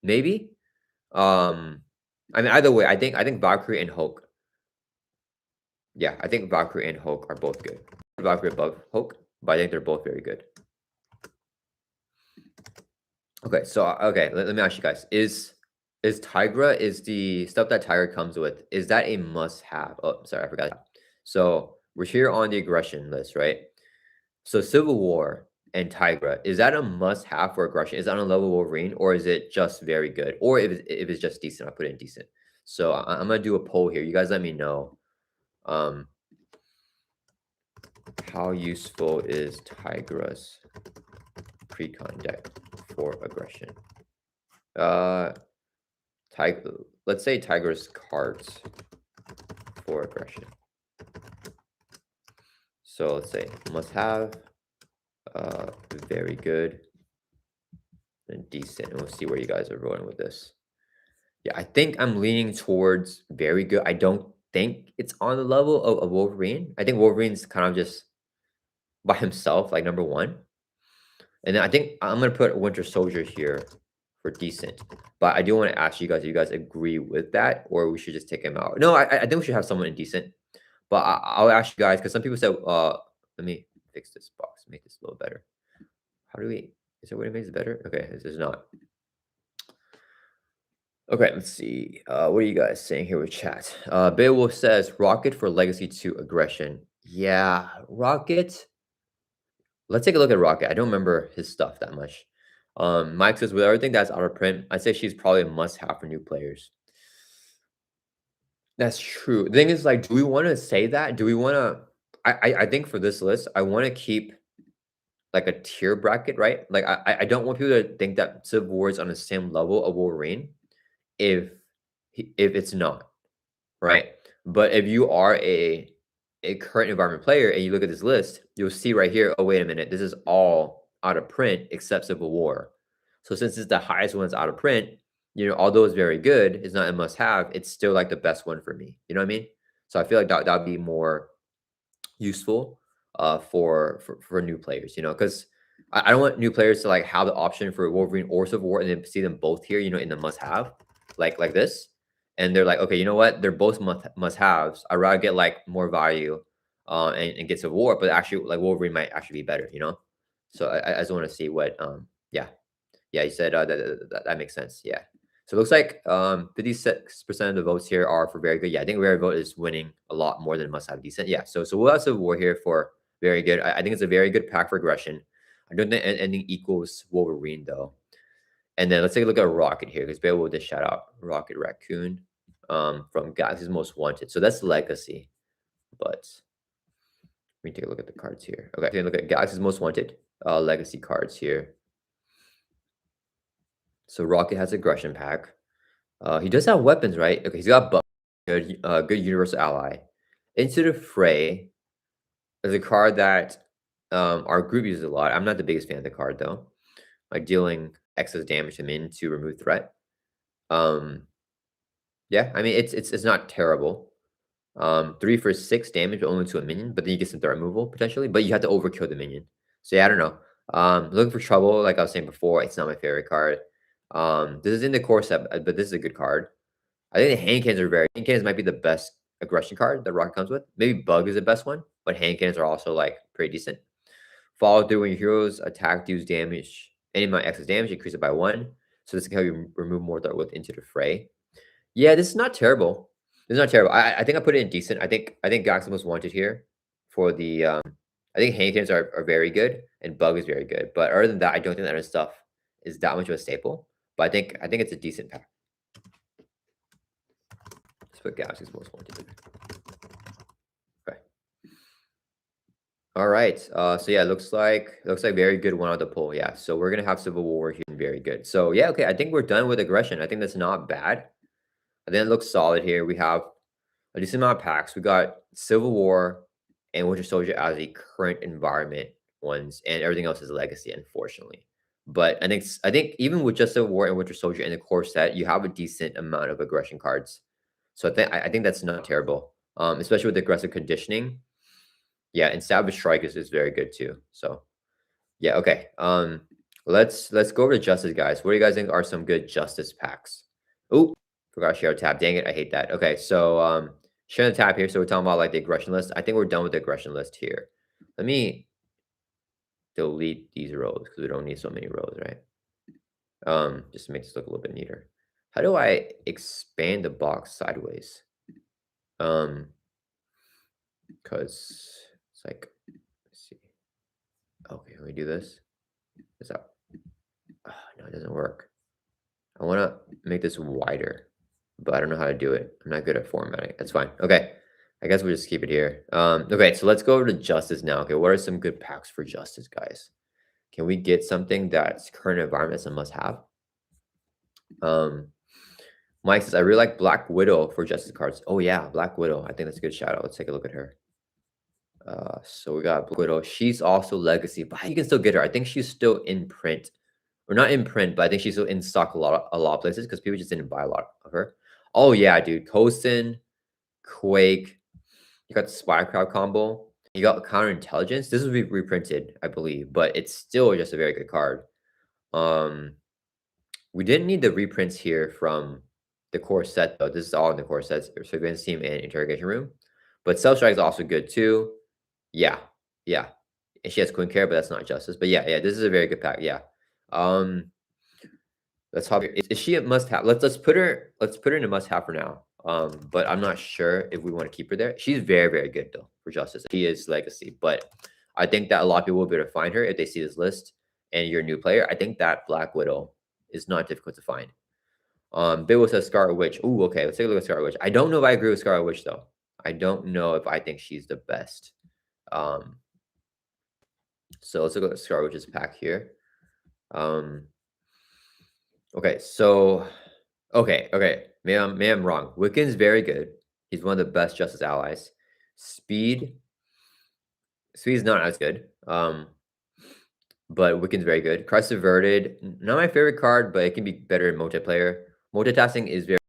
Maybe. I mean either way, I think Valkyrie and Hulk. Yeah, I think Valkyrie and Hulk are both good. Valkyrie above Hulk, but I think they're both very good. Okay, so let me ask you guys: Is Tigra the stuff that Tigra comes with? Is that a must-have? Oh, sorry, I forgot. So we're here on the aggression list, right? So Civil War and Tigra, is that a must-have for aggression? Is that on a level Wolverine, or is it just very good? Or if it's just decent, I put it in decent. So I'm gonna do a poll here. You guys let me know. How useful is Tigra's precon deck for aggression? Let's say Tigra's cards for aggression. So let's say must have, very good, and decent. And we'll see where you guys are going with this. Yeah, I think I'm leaning towards very good. I don't think it's on the level of Wolverine. I think Wolverine's kind of just by himself, like number one. And then I think I'm gonna put Winter Soldier here for decent. But I do want to ask you guys if you guys agree with that, or we should just take him out. No, I think we should have someone in decent. But I'll ask you guys because some people said, let me fix this box, make this a little better. How do we? Is there a way to make this better? Okay, this is not. Okay, let's see. What are you guys saying here with chat? Beowulf says Rocket for Legacy 2 aggression. Yeah, Rocket. Let's take a look at Rocket. I don't remember his stuff that much. Mike says with everything that's out of print, I'd say she's probably a must-have for new players. That's true. The thing is, like, do we want to say that? Do we want to? I think for this list, I want to keep like a tier bracket, right? Like, I don't want people to think that Civil War is on the same level of Wolverine if if it's not, right? But if you are a current environment player and you look at this list, you'll see right here, oh, wait a minute, this is all out of print except Civil War. So since it's the highest one that's out of print, although it's very good, it's not a must have, it's still like the best one for me. You know what I mean? So I feel like that'd be more useful for new players, because I don't want new players to like have the option for Wolverine or Civil War and then see them both here, in the must have, like this. And they're like, okay, you know what? They're both must haves. I'd rather get like more value and get Civil War, but actually like Wolverine might actually be better, So I just want to see what yeah. Yeah, you said that makes sense. Yeah. So it looks like 56% of the votes here are for very good. Yeah, I think very vote is winning a lot more than must have decent. Yeah. So we'll have Civil War here for very good. I think it's a very good pack for aggression. I don't think anything equals Wolverine though. And then let's take a look at Rocket here because Bear will just shout out Rocket Raccoon from Galaxy's Most Wanted. So that's Legacy. But let me take a look at the cards here. Okay, take a look at Galaxy's Most Wanted Legacy cards here. So Rocket has aggression pack. He does have weapons, right? Okay, he's got good universal ally. Into the Fray is a card that our group uses a lot. I'm not the biggest fan of the card though. Like dealing excess damage to min to remove threat. Yeah, I mean it's not terrible. 3 for 6 damage, but only to a minion. But then you get some threat removal potentially. But you have to overkill the minion. So yeah, I don't know. Looking for trouble, like I was saying before, it's not my favorite card. This is in the core set, but this is a good card. I think the hand cannons are hand cannons might be the best aggression card that Rocket comes with. Maybe Bug is the best one, but hand cannons are also like pretty decent. Follow through when your heroes attack, deals damage, any amount of excess damage, increase it by 1. So this can help you remove more threat with Into the Fray. Yeah, this is not terrible. This is not terrible. I think I put it in decent. I think Galaxy Most Wanted here for the I think hand cannons are very good and Bug is very good. But other than that, I don't think that other stuff is that much of a staple. But I think it's a decent pack. Let's put Galaxy's Most Wanted in. Okay. All right. So yeah, it looks like very good one out of the poll. Yeah. So we're gonna have Civil War here and very good. So yeah, okay. I think we're done with aggression. I think that's not bad. I think it looks solid here. We have a decent amount of packs. We got Civil War and Winter Soldier as the current environment ones, and everything else is legacy, unfortunately. But I think even with just Civil War and Winter Soldier in the core set, you have a decent amount of aggression cards. So I think that's not terrible. Especially with aggressive conditioning. Yeah, and Savage Strike is very good too. So yeah, okay. Let's go over to Justice, guys. What do you guys think are some good Justice packs? Oh, forgot to share a tab. Dang it, I hate that. Okay, so share the tab here. So we're talking about like the aggression list. I think we're done with the aggression list here. Let me delete these rows because we don't need so many rows, right? Just to make this look a little bit neater. How do I expand the box sideways? Because it's like, let's see. Okay, let me do this. Is that? Oh, no, it doesn't work. I want to make this wider, but I don't know how to do it. I'm not good at formatting. That's fine. Okay. I guess we'll just keep it here. Okay, so let's go over to Justice now. Okay, what are some good packs for Justice, guys? Can we get something that's current environment is a must-have? Mike says, I really like Black Widow for Justice cards. Oh, yeah, Black Widow. I think that's a good shout out. Let's take a look at her. So we got Black Widow. She's also Legacy, but you can still get her. I think she's still in print. Or not in print, but I think she's still in stock a lot of places because people just didn't buy a lot of her. Oh, yeah, dude. Coulson, Quake. You got the Spycraft combo. You got Counterintelligence. This will be reprinted, I believe, but it's still just a very good card. We didn't need the reprints here from the core set, though. This is all in the core sets. Surveillance Team and Interrogation Room. But Self-Strike is also good, too. Yeah. And she has Queen Care, but that's not Justice. But yeah, this is a very good pack. Yeah. Let's hop. Is she a must-have? Let's put her in a must-have for now. But I'm not sure if we want to keep her there. She's very, very good though for Justice. She is Legacy, but I think that a lot of people will be able to find her if they see this list and you're a new player. I think that Black Widow is not difficult to find. Bill says Scarlet Witch. Ooh, okay. Let's take a look at Scarlet Witch. I don't know if I agree with Scarlet Witch though. I don't know if I think she's the best. So let's look at Scarlet Witch's pack here. Okay, so okay. Maybe I'm wrong. Wiccan's very good. He's one of the best Justice allies. Speed's not as good. But Wiccan's very good. Christ Averted, not my favorite card, but it can be better in multiplayer. Multitasking is very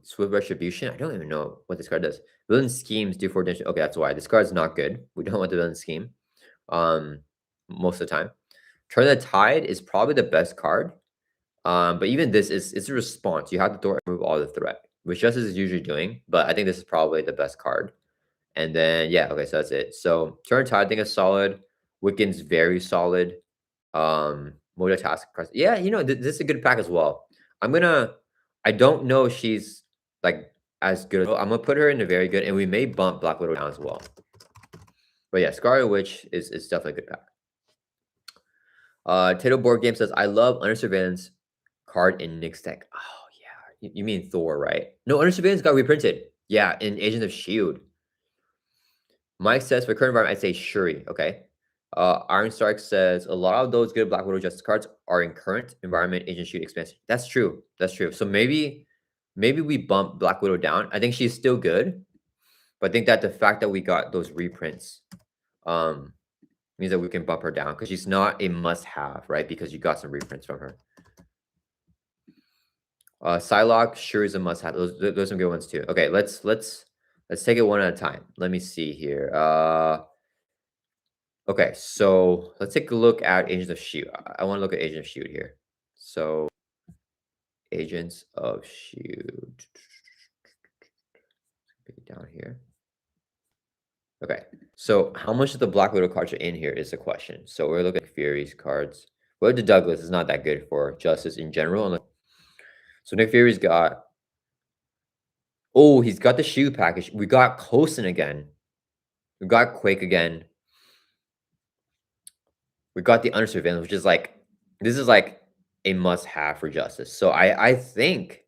Swift Retribution. I don't even know what this card does. Villain Schemes do 4 damage. Okay, that's why. This card's not good. We don't want the Villain Scheme. Most of the time. Turn the Tide is probably the best card. But even this it's a response. You have to throw remove all the threat, which Justice is usually doing, but I think this is probably the best card. And then yeah, okay, so that's it. So Turn Tide I think is solid. Wiccan's very solid. Multitask. Yeah, this is a good pack as well. I don't know if she's like as good. I'm gonna put her in a very good, and we may bump Black Widow down as well. But yeah, Scarlet Witch is definitely a good pack. Tato Board Game says, I love Under Surveillance card in Nick's deck. Oh yeah, you mean Thor, right? No, Under Surveillance got reprinted. Yeah, in Agents of Shield. Mike says for current environment, I'd say Shuri. Okay. Iron Stark says a lot of those good Black Widow Justice cards are in current environment Agent Shield expansion. That's true. So maybe we bump Black Widow down. I think she's still good, but I think that the fact that we got those reprints means that we can bump her down because she's not a must-have, right? Because you got some reprints from her. Psylocke sure is a must-have. Those are some good ones too. Okay, let's take it one at a time. Let me see here. Okay, so let's take a look at Agents of Shield. I want to look at Agents of Shield here. So Agents of Shield. Pick it down here. Okay, so how much of the Black Widow cards are in here is the question. So we're looking at Fury's cards. Well, the Douglas is not that good for Justice in general. So Nick Fury's got. Oh, he's got the Shield package. We got Coulson again. We got Quake again. We got the Under Surveillance, which is like, this is like a must-have for Justice. So I think,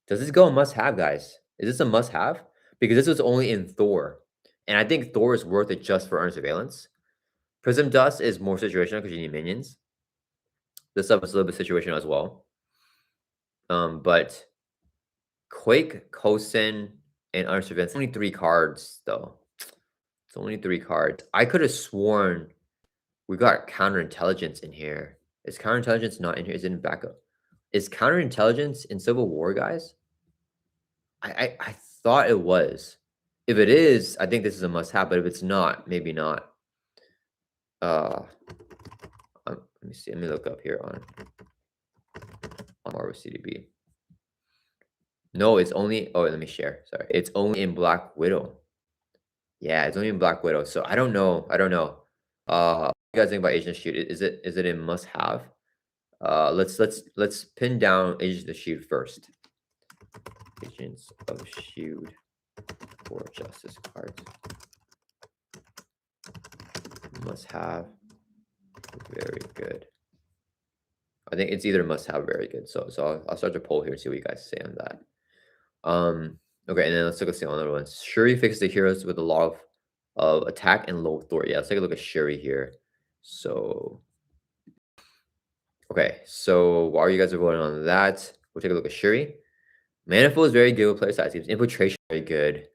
does this go a must-have, guys? Is this a must-have? Because this was only in Thor. And I think Thor is worth it just for Under Surveillance. Prism Dust is more situational because you need minions. This stuff is a little bit situational as well. But Quake, Coulson, and Under Surveillance, only 3 cards, though. It's only 3 cards. I could have sworn we got Counterintelligence in here. Is Counterintelligence not in here? Is it in backup? Is Counterintelligence in Civil War, guys? I thought it was. If it is, I think this is a must-have. But if it's not, maybe not. Let me see. Let me look up here on Marvel CDB. No, it's only. Oh, let me share. Sorry, it's only in Black Widow. Yeah, it's only in Black Widow. So I don't know. What do you guys think about Agent of Shield? Is it a must-have? Let's pin down Agents of Shield first. Agents of Shield for Justice cards. Must have. very good. I think it's either must have, very good. So I'll start the poll here and see what you guys say on that. Okay, and then let's look at some other ones. Shuri fixes the heroes with a lot of attack and low authority. Yeah, let's take a look at Shuri here. So, okay, so while you guys are voting on that, we'll take a look at Shuri. Manifold is very good with player side teams. Infiltration is very good.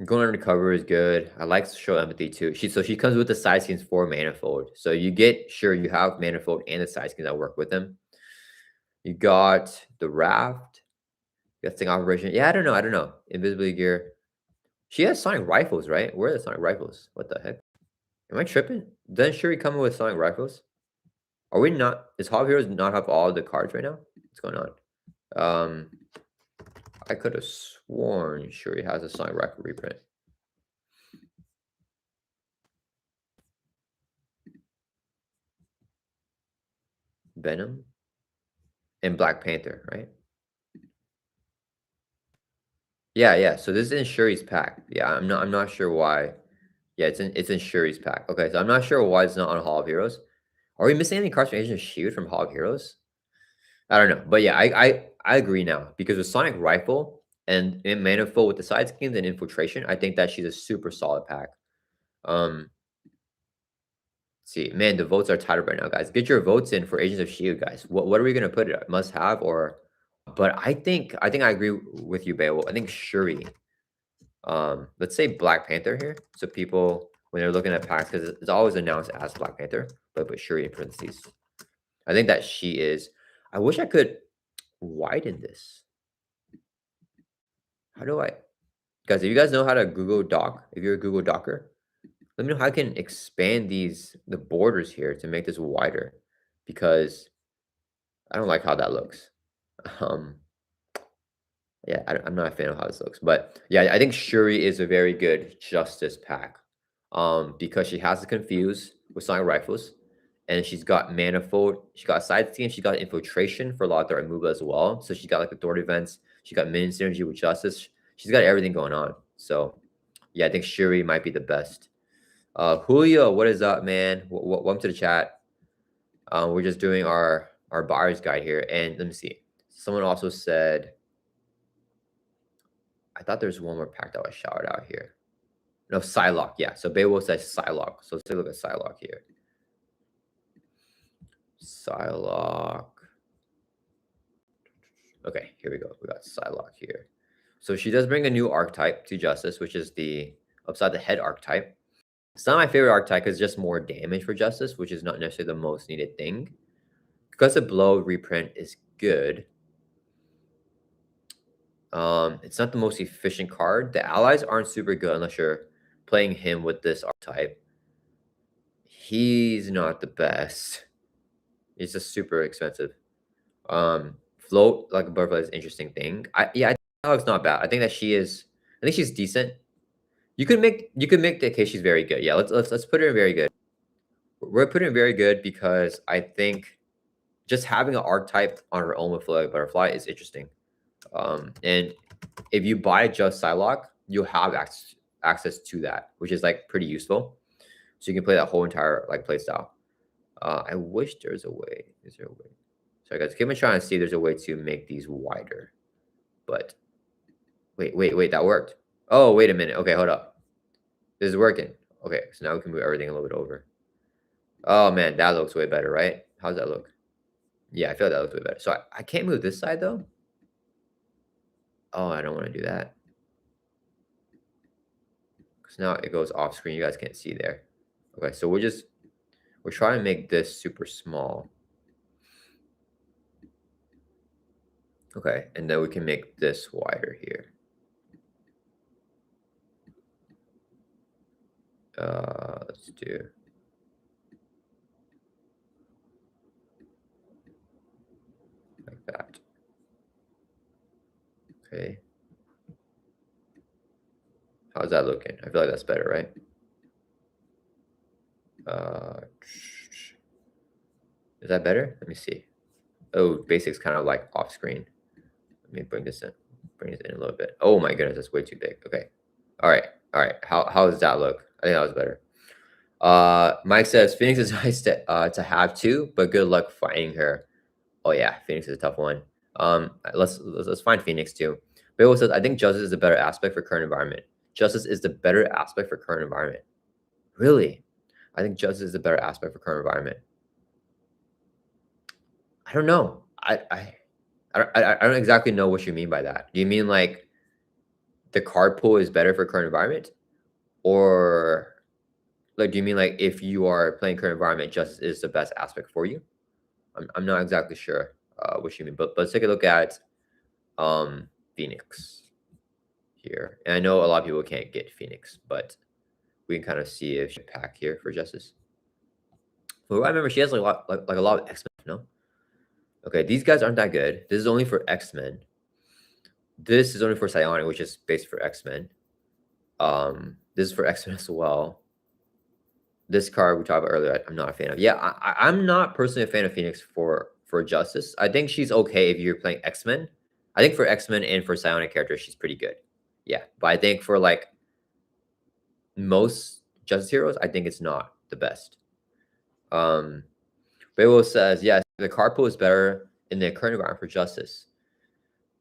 Going undercover is good. I like to show empathy too. She comes with the side skins for Manifold. So you get you have Manifold and the side skins that work with them. You got the Raft. You got Sting Operation. Yeah, I don't know. Invisibility gear. She has Sonic Rifles, right? Where are the Sonic Rifles? What the heck? Am I tripping? Doesn't Shuri come with Sonic Rifles? Are we not? Is Hog Heroes not have all the cards right now? What's going on? I could have sworn Shuri has a Sonic Rifle reprint. Venom and Black Panther, right? Yeah. So this is in Shuri's pack. Yeah, I'm not sure why. Yeah, it's in Shuri's pack. Okay, so I'm not sure why it's not on Hall of Heroes. Are we missing any cards from Agent of Shield from Hall of Heroes? I don't know, but yeah, I agree now because with Sonic Rifle and in Manifold with the side skins and Infiltration, I think that she's a super solid pack. See, man, the votes are tighter right now, guys. Get your votes in for Agents of Shield, guys. What are we gonna put it? Must have or? But I think I agree with you, Beowulf. I think Shuri. Let's say Black Panther here, so people when they're looking at packs, because it's always announced as Black Panther, but Shuri in parentheses. I think that she is. I wish I could widen this. How do I, guys? If you guys know how to Google Doc, if you're a Google Docker, let me know how I can expand the borders here to make this wider, because I don't like how that looks. Yeah, I'm not a fan of how this looks, but yeah, I think Shuri is a very good Justice pack, because she has to confuse with Sonic Rifles, and she's got Manifold, she got Side Team, she got Infiltration for a lot of their removal as well. So she's got like Authority events, she got Minion Synergy with Justice. She's got everything going on. So yeah, I think Shuri might be the best. Julio, what is up, man? Welcome to the chat. We're just doing our buyer's guide here, and let me see. Someone also said, I thought there's one more pack that was shouted out here. No, Psylocke. Yeah. So Beowulf says Psylocke. So let's take a look at Psylocke here. Psylocke. Okay, here we go. We got Psylocke here. So she does bring a new archetype to Justice, which is the upside the head archetype. It's not my favorite archetype because it's just more damage for Justice, which is not necessarily the most needed thing. Because the blow reprint is good. It's not the most efficient card. The allies aren't super good unless you're playing him with this archetype. He's not the best. He's just super expensive. Float like a butterfly is an interesting thing. I think Alex not bad. I think that she is. I think she's decent. You could make the case she's very good. Yeah, let's put her in very good. We're putting her in very good because I think just having an archetype on her own with Float like a butterfly is interesting. And if you buy just Psylocke, you'll have access to that, which is like pretty useful. So you can play that whole entire like play style. I wish there's a way. Is there a way? Sorry guys, keep on trying to see if there's a way to make these wider. But wait, that worked. Oh, wait a minute. Okay, hold up. This is working. Okay, so now we can move everything a little bit over. Oh man, that looks way better, right? How's that look? Yeah, I feel like that looks way better. So I can't move this side though. Oh, I don't want to do that. Because now it goes off screen. You guys can't see there. Okay, so we're trying to make this super small. Okay, and then we can make this wider here. Let's do like that. Okay. How's that looking? I feel like that's better, right? Is that better? Let me see. Oh, basic's kind of like off screen. Let me bring this in a little bit. Oh my goodness, that's way too big. Okay. All right. How does that look? I think that was better. Mike says Phoenix is nice to have too, but good luck finding her. Oh yeah, Phoenix is a tough one. Let's find Phoenix too. Bill says I think justice is a better aspect for current environment. Justice is the better aspect for current environment. Really? I think justice is a better aspect for current environment. I don't know. I don't exactly know what you mean by that. Do you mean like the card pool is better for current environment, or like do you mean like if you are playing current environment, justice is the best aspect for you? I'm not exactly sure what you mean, but let's take a look at Phoenix here. And I know a lot of people can't get Phoenix, but we can kind of see if she pack here for justice. Well, I remember she has like a lot of X-Men, no? Okay, these guys aren't that good. This is only for X-Men. This is only for Psionic, which is based for X-Men. This is for X-Men as well. This card we talked about earlier, I'm not a fan of. Yeah, I'm not personally a fan of Phoenix for Justice. I think she's okay if you're playing X-Men. I think for X-Men and for Psionic characters, she's pretty good. Yeah, but I think for like most Justice heroes, I think it's not the best. Beowulf says, yes, the card pool is better in the current environment for Justice.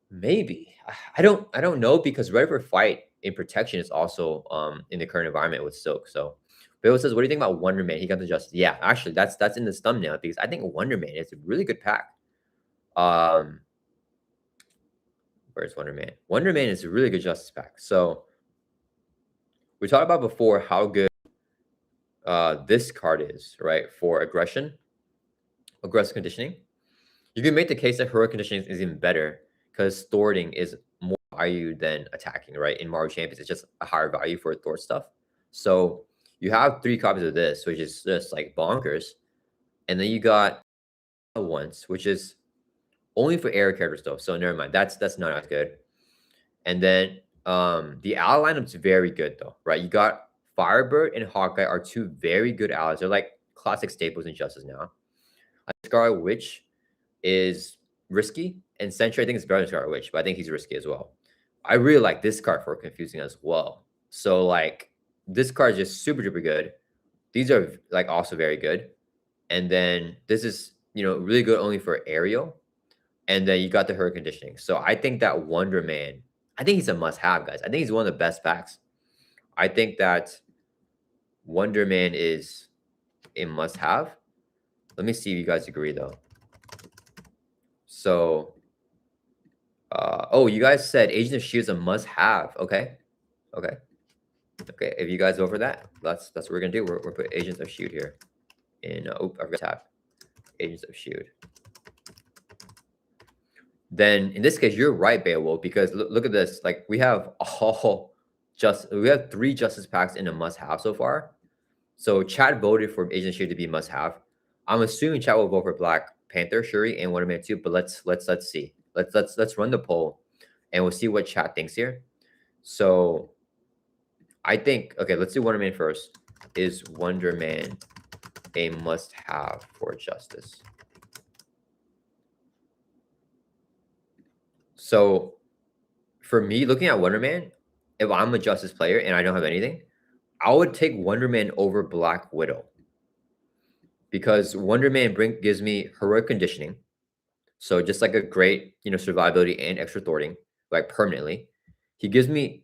Maybe. I don't know because Ready for Fight in protection is also in the current environment with Silk. So Bill says, what do you think about Wonder Man? He got the Justice. Yeah, actually that's in this thumbnail because I think Wonder Man is a really good pack. Where's Wonder Man? Wonder Man is a really good Justice pack. So we talked about before how good this card is, right? For aggressive conditioning. You can make the case that heroic conditioning is even better because thwarting is more value than attacking, right? In Marvel Champions, it's just a higher value for thwart stuff. So you have 3 copies of this, which is just like bonkers. And then you got once, which is only for air characters though. So never mind. That's not as good. And then the ally lineup's very good though, right? You got Firebird and Hawkeye are 2 very good allies. They're like classic staples in Justice now. Scarlet Witch is risky, and Sentry I think is better than Scarlet Witch, but I think he's risky as well. I really like this card for confusing as well. So like this card is just super duper good. These are like also very good. And then this is, really good only for aerial. And then you got the her conditioning. So I think that Wonder Man, I think he's a must-have, guys. I think he's one of the best packs. I think that Wonder Man is a must-have. Let me see if you guys agree though. So, oh, you guys said Agent of Shield is a must-have. Okay. If you guys over that, that's what we're gonna do. We're put Agents of Shield here. In I forgot tab. Agents of Shield. Then in this case, you're right, Beowulf, because look at this. Like we have 3 Justice packs in a must-have so far. So Chad voted for Agent of Shield to be must-have. I'm assuming Chad will vote for Black Panther, Shuri, and Wonder Man too. But let's see. Let's run the poll, and we'll see what Chad thinks here. So I think let's do Wonder Man first. Is Wonder Man a must-have for Justice? So for me, looking at Wonder Man, if I'm a Justice player and I don't have anything, I would take Wonder Man over Black Widow. Because Wonder Man gives me heroic conditioning. So just like a great, survivability and extra thwarting, like permanently. He gives me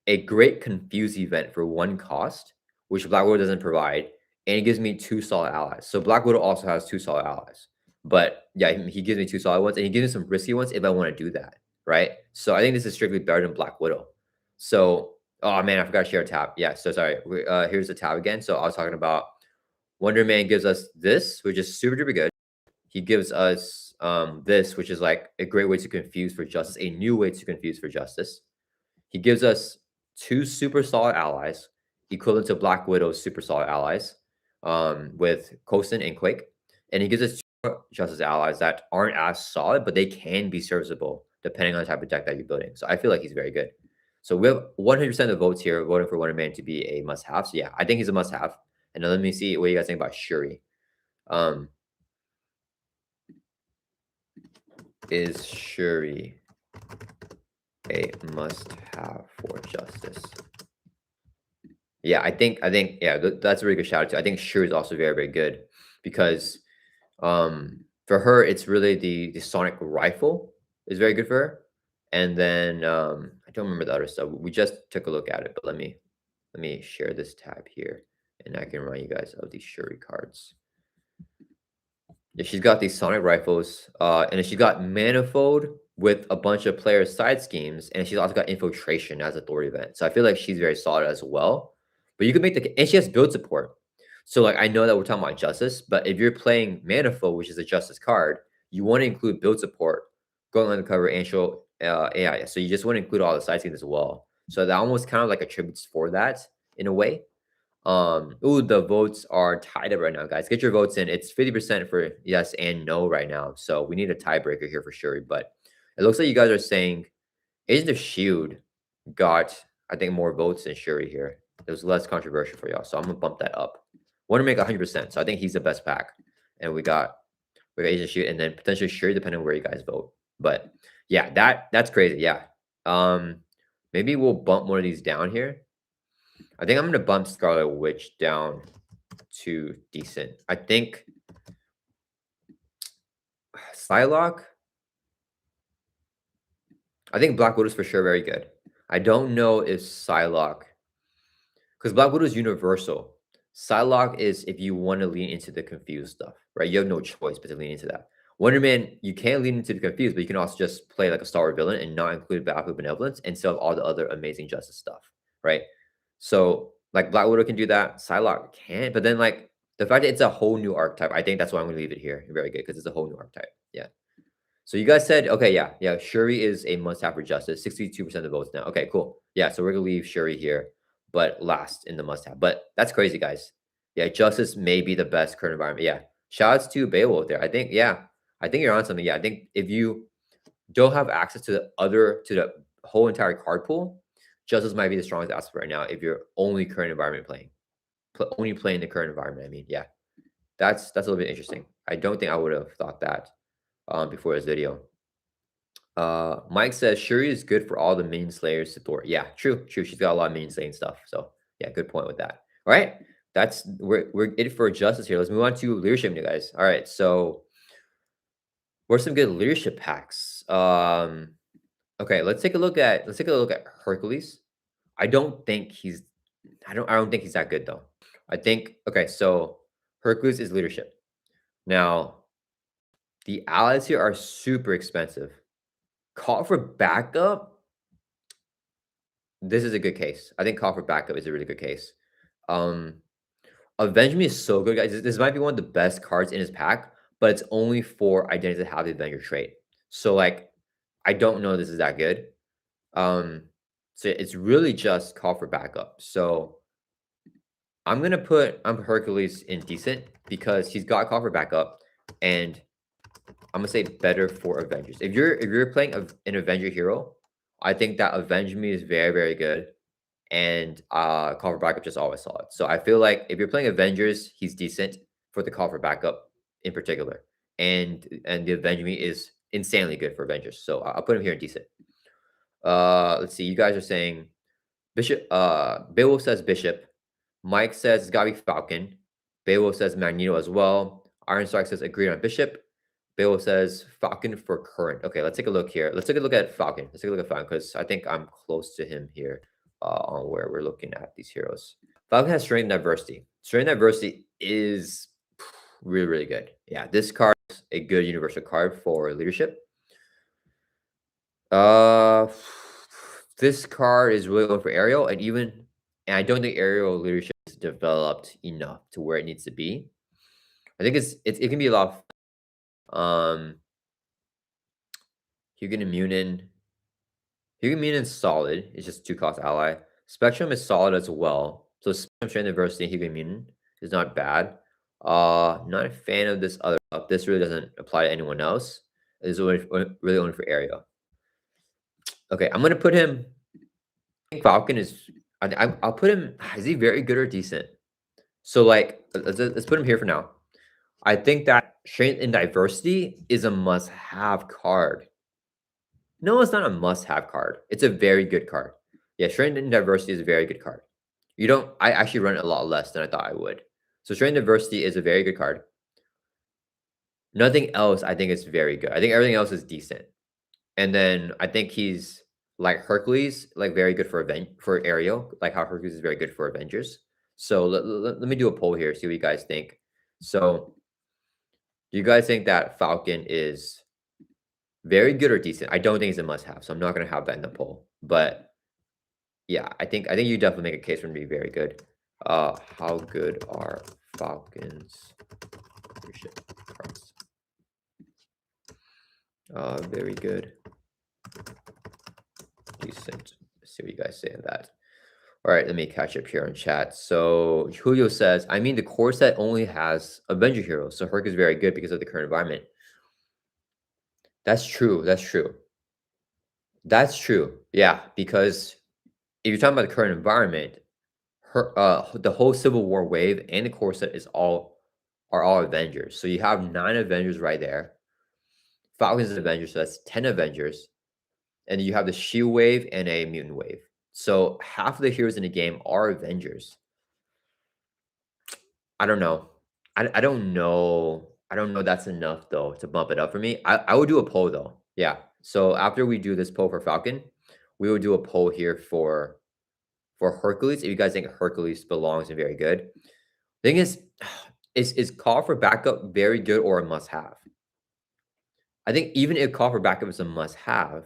a great confuse event for 1 cost, which Black Widow doesn't provide, and he gives me 2 solid allies. So Black Widow also has 2 solid allies. But yeah, he gives me 2 solid ones, and he gives me some risky ones if I want to do that, right? So I think this is strictly better than Black Widow. So, oh man, I forgot to share a tab. Yeah, so sorry. Here's the tab again. So I was talking about Wonder Man gives us this, which is super duper good. He gives us this, which is like a great way to confuse for Justice, a new way to confuse for Justice. He gives us 2 super solid allies, equivalent to Black Widow's super solid allies, with Coulson and Quake. And he gives us 2 Justice allies that aren't as solid, but they can be serviceable depending on the type of deck that you're building. So I feel like he's very good. So we have 100% of the votes here voting for Wonder Man to be a must-have. So yeah, I think he's a must-have. And now let me see what you guys think about Shuri. Is Shuri a must-have for Justice? Yeah, yeah, that's a really good shout out too. I think Shuri is also very, very good because for her, it's really the sonic rifle is very good for her. And then I don't remember the other stuff. We just took a look at it, but let me share this tab here, and I can remind you guys of these Shuri cards. Yeah, she's got these sonic rifles, and then she's got manifold with a bunch of player side schemes, and she's also got infiltration as a authority event. So I feel like she's very solid as well. But you can make and she has build support. So like I know that we're talking about justice, but if you're playing manifold, which is a justice card, you want to include build support, going undercover, and show AI. So you just want to include all the side schemes as well. So that almost kind of like attributes for that in a way. Ooh, the votes are tied up right now, guys. Get your votes in. It's 50% for yes and no right now. So we need a tiebreaker here for sure. But it looks like you guys are saying Agent of Shield got, I think, more votes than Shuri here. It was less controversial for y'all. So I'm gonna bump that up. Want to make 100%. So I think he's the best pack. And we got Agent of Shield and then potentially Shuri, depending on where you guys vote. But yeah, that's crazy. Yeah. Maybe we'll bump one of these down here. I think I'm gonna bump Scarlet Witch down to decent. I think Psylocke. I think Black Widow's for sure very good. I don't know if Psylocke, because Black Widow is universal. Psylocke is if you want to lean into the confused stuff, right? You have no choice but to lean into that. Wonder Man, you can lean into the confused, but you can also just play like a Star Wars villain and not include Battlefield Benevolence and still have all the other amazing justice stuff, right? So like Black Widow can do that, Psylocke can, but then like the fact that it's a whole new archetype, I think that's why I'm gonna leave it here. Very good, because it's a whole new archetype. Yeah. So you guys said, okay, yeah, Shuri is a must-have for justice. 62% of the votes now. Okay, cool. Yeah, so we're gonna leave Shuri here, but last in the must-have. But that's crazy, guys. Yeah, justice may be the best current environment. Yeah. Shout outs to Beowulf there. I think you're on something. Yeah, I think if you don't have access to the whole entire card pool, justice might be the strongest aspect right now if you're only current environment playing. Only playing the current environment. I mean, yeah. That's a little bit interesting. I don't think I would have thought that before this video. Mike says Shuri is good for all the minion slayers to Thor. Yeah, true. She's got a lot of minion slaying stuff. So yeah, good point with that. All right, we're it for justice here. Let's move on to leadership, you guys. All right, so what's some good leadership packs? Okay, let's take a look at Hercules. I don't think he's I don't think he's that good though. I think okay, so Hercules is leadership. Now the allies here are super expensive. Call for backup. This is a good case. I think call for backup is a really good case. Avenge Me is so good, guys. This might be one of the best cards in his pack, but it's only for identities that have the Avenger trait. So like, I don't know this is that good. So it's really just call for backup. So I'm gonna put Hercules in decent because he's got call for backup, and I'm gonna say better for Avengers. If you're playing an Avenger hero, I think that Avenge Me is very, very good. And call for backup just always solid. So I feel like if you're playing Avengers, he's decent for the call for backup in particular. And the Avenge Me is insanely good for Avengers. So I'll put him here in decent. Let's see. You guys are saying Bishop. Beowulf says Bishop. Mike says it's gotta be Falcon. Beowulf says Magneto as well. Iron Strike says agreed on Bishop. Beowulf says Falcon for current. Okay, let's take a look here. Let's take a look at Falcon. Let's take a look at Falcon because I think I'm close to him here on where we're looking at these heroes. Falcon has strength and diversity. Strength and diversity is really, really good. Yeah, this card is a good universal card for leadership. This card is really good for Ariel, and I don't think Ariel leadership is developed enough to where it needs to be. I think it can be a lot of Hugan and Munin. Hugan Munин's solid. It's just 2-cost ally. Spectrum is solid as well. So Spectrum, Strength, Diversity, and Hugan Munin is not bad. Not a fan of this other stuff. This really doesn't apply to anyone else. This is really only for Ariel. Okay, I'm gonna put him. I think Falcon is. I'll put him. Is he very good or decent? So like, let's put him here for now. I think that Strength and Diversity is a must-have card. No, it's not a must-have card. It's a very good card. Yeah, Strength and Diversity is a very good card. You don't. I actually run it a lot less than I thought I would. So Strength Diversity is a very good card. Nothing else I think is very good. I think everything else is decent. And then I think he's like Hercules, like very good for Ariel, like how Hercules is very good for Avengers. So let me do a poll here, see what you guys think. So do you guys think that Falcon is very good or decent? I don't think it's a must-have, so I'm not gonna have that in the poll. But yeah, I think you definitely make a case for him to be very good. How good are Falcons leadership cards? Very good. Decent. Let's see what you guys say on that. All right, let me catch up here on chat. So Julio says, I mean, the core set only has Avenger heroes, so Herc is very good because of the current environment. That's true. That's true. That's true. Yeah, because if you're talking about the current environment, the whole Civil War wave and the core set are all Avengers. So you have 9 Avengers right there. Falcons is Avengers, so that's 10 Avengers. And you have the Shield wave and a Mutant wave. So half of the heroes in the game are Avengers. I don't know. I don't know. I don't know that's enough though to bump it up for me. I would do a poll though. Yeah. So after we do this poll for Falcon, we will do a poll here for Hercules. If you guys think Hercules belongs and very good. Thing is call for backup very good or a must-have? I think even if call for backup is a must-have,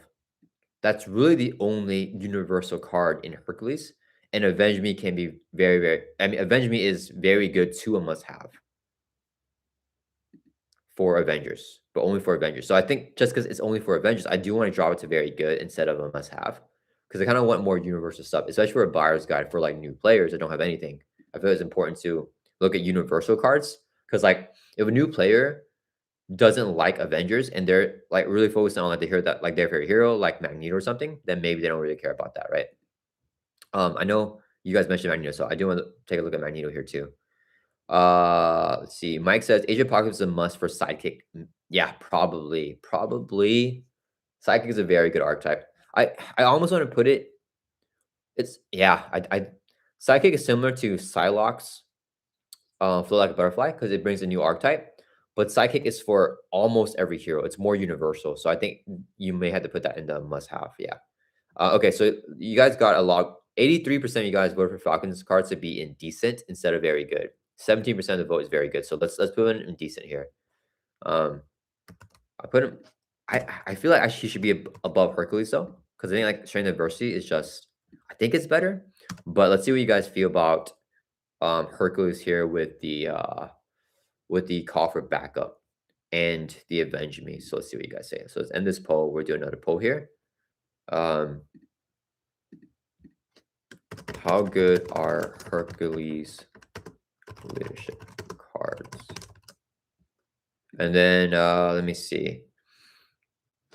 that's really the only universal card in Hercules. And Avenge Me can be very, very. I mean, Avenge Me is very good to a must-have for Avengers, but only for Avengers. So I think just because it's only for Avengers, I do want to drop it to very good instead of a must-have because I kind of want more universal stuff, especially for a buyer's guide for like new players that don't have anything. I feel it's important to look at universal cards because like if a new player doesn't like Avengers and they're like really focused on like they hear that like their favorite hero like Magneto or something, then maybe they don't really care about that, right? I know you guys mentioned Magneto, so I do want to take a look at Magneto here too. Let's see. Mike says Age of Apocalypse is a must for sidekick. Yeah, probably. Sidekick is a very good archetype. I almost want to put it. It's yeah. I sidekick is similar to Psylocke's Flow Like a Butterfly because it brings a new archetype. But sidekick is for almost every hero. It's more universal. So I think you may have to put that in the must-have. Yeah. Okay, so you guys got a lot. 83% of you guys voted for Falcons cards to be in decent instead of very good. 17% of the vote is very good. So let's put him in decent here. I put him. I feel like he should be above Hercules though, because I think like Strength Adversity is just. I think it's better, but let's see what you guys feel about Hercules here with the call for backup and the Avenge Me. So let's see what you guys say. So let's end this poll. We're doing another poll here. How good are Hercules leadership cards? And then let me see.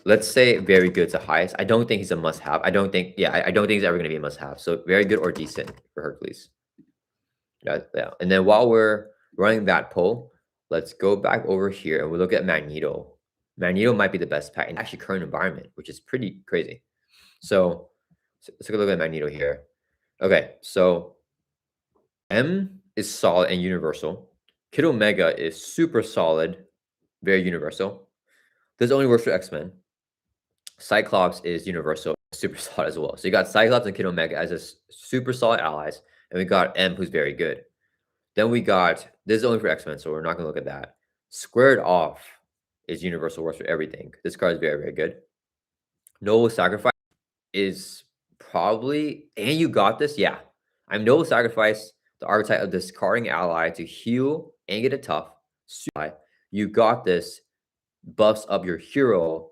Let's say very good to highest. I don't think he's a must-have. I don't think he's ever going to be a must-have. So very good or decent for Hercules. Yeah. And then while we're running that poll, let's go back over here and we'll look at Magneto. Magneto might be the best pack in actually current environment, which is pretty crazy. So let's take a look at Magneto here. Okay, so M is solid and universal. Kid Omega is super solid, very universal. This only works for X-Men. Cyclops is universal, super solid as well. So you got Cyclops and Kid Omega as a super solid allies, and we got M, who's very good. Then we got, this is only for X-Men, so we're not going to look at that. Squared Off is universal, works for everything. This card is very, very good. Noble Sacrifice is probably, and you got this, yeah. I'm Noble Sacrifice, the archetype of discarding ally to heal and get a tough. You got this, buffs up your hero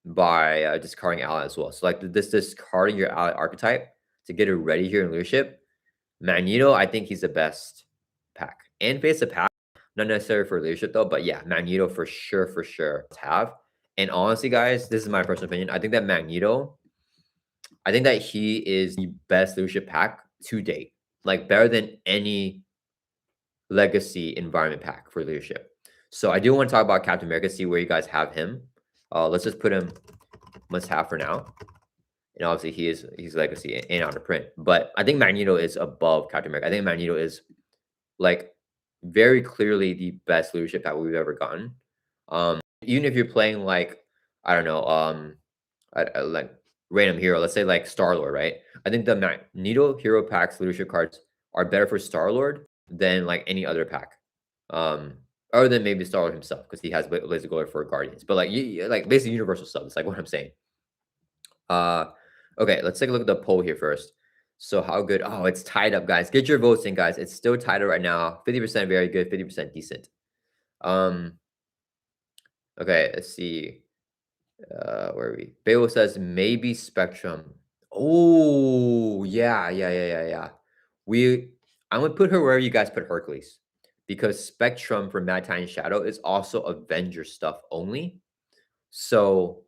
by discarding ally as well. So like this discarding your ally archetype to get it ready here in leadership. Magneto, I think he's the best pack. And face a pack, not necessarily for leadership though, but yeah, Magneto for sure have. And honestly, guys, this is my personal opinion. I think that Magneto, I think that he is the best leadership pack to date. Like better than any legacy environment pack for leadership. So I do want to talk about Captain America, see where you guys have him. Let's just put him must have for now. and obviously he's legacy and out of print. But I think Magneto is above Captain America. I think Magneto is like very clearly the best leadership pack we've ever gotten. Even if you're playing like I don't know, like random hero, let's say like Star Lord, right? I think the Magneto hero packs leadership cards are better for Star Lord than like any other pack. Um, other than maybe Star Lord himself because he has Blazer Glory for Guardians. But like like basically universal stuff. It's like what I'm saying. Uh, okay, let's take a look at the poll here first. So how good? Oh, it's tied up, guys. Get your votes in, guys. It's still tied up right now. 50% very good, 50% decent. Um, okay, let's see. Where are we? Bayo says maybe Spectrum. Oh, yeah. I'm gonna put her wherever you guys put Hercules, because Spectrum for Mad Titan Shadow is also Avenger stuff only. So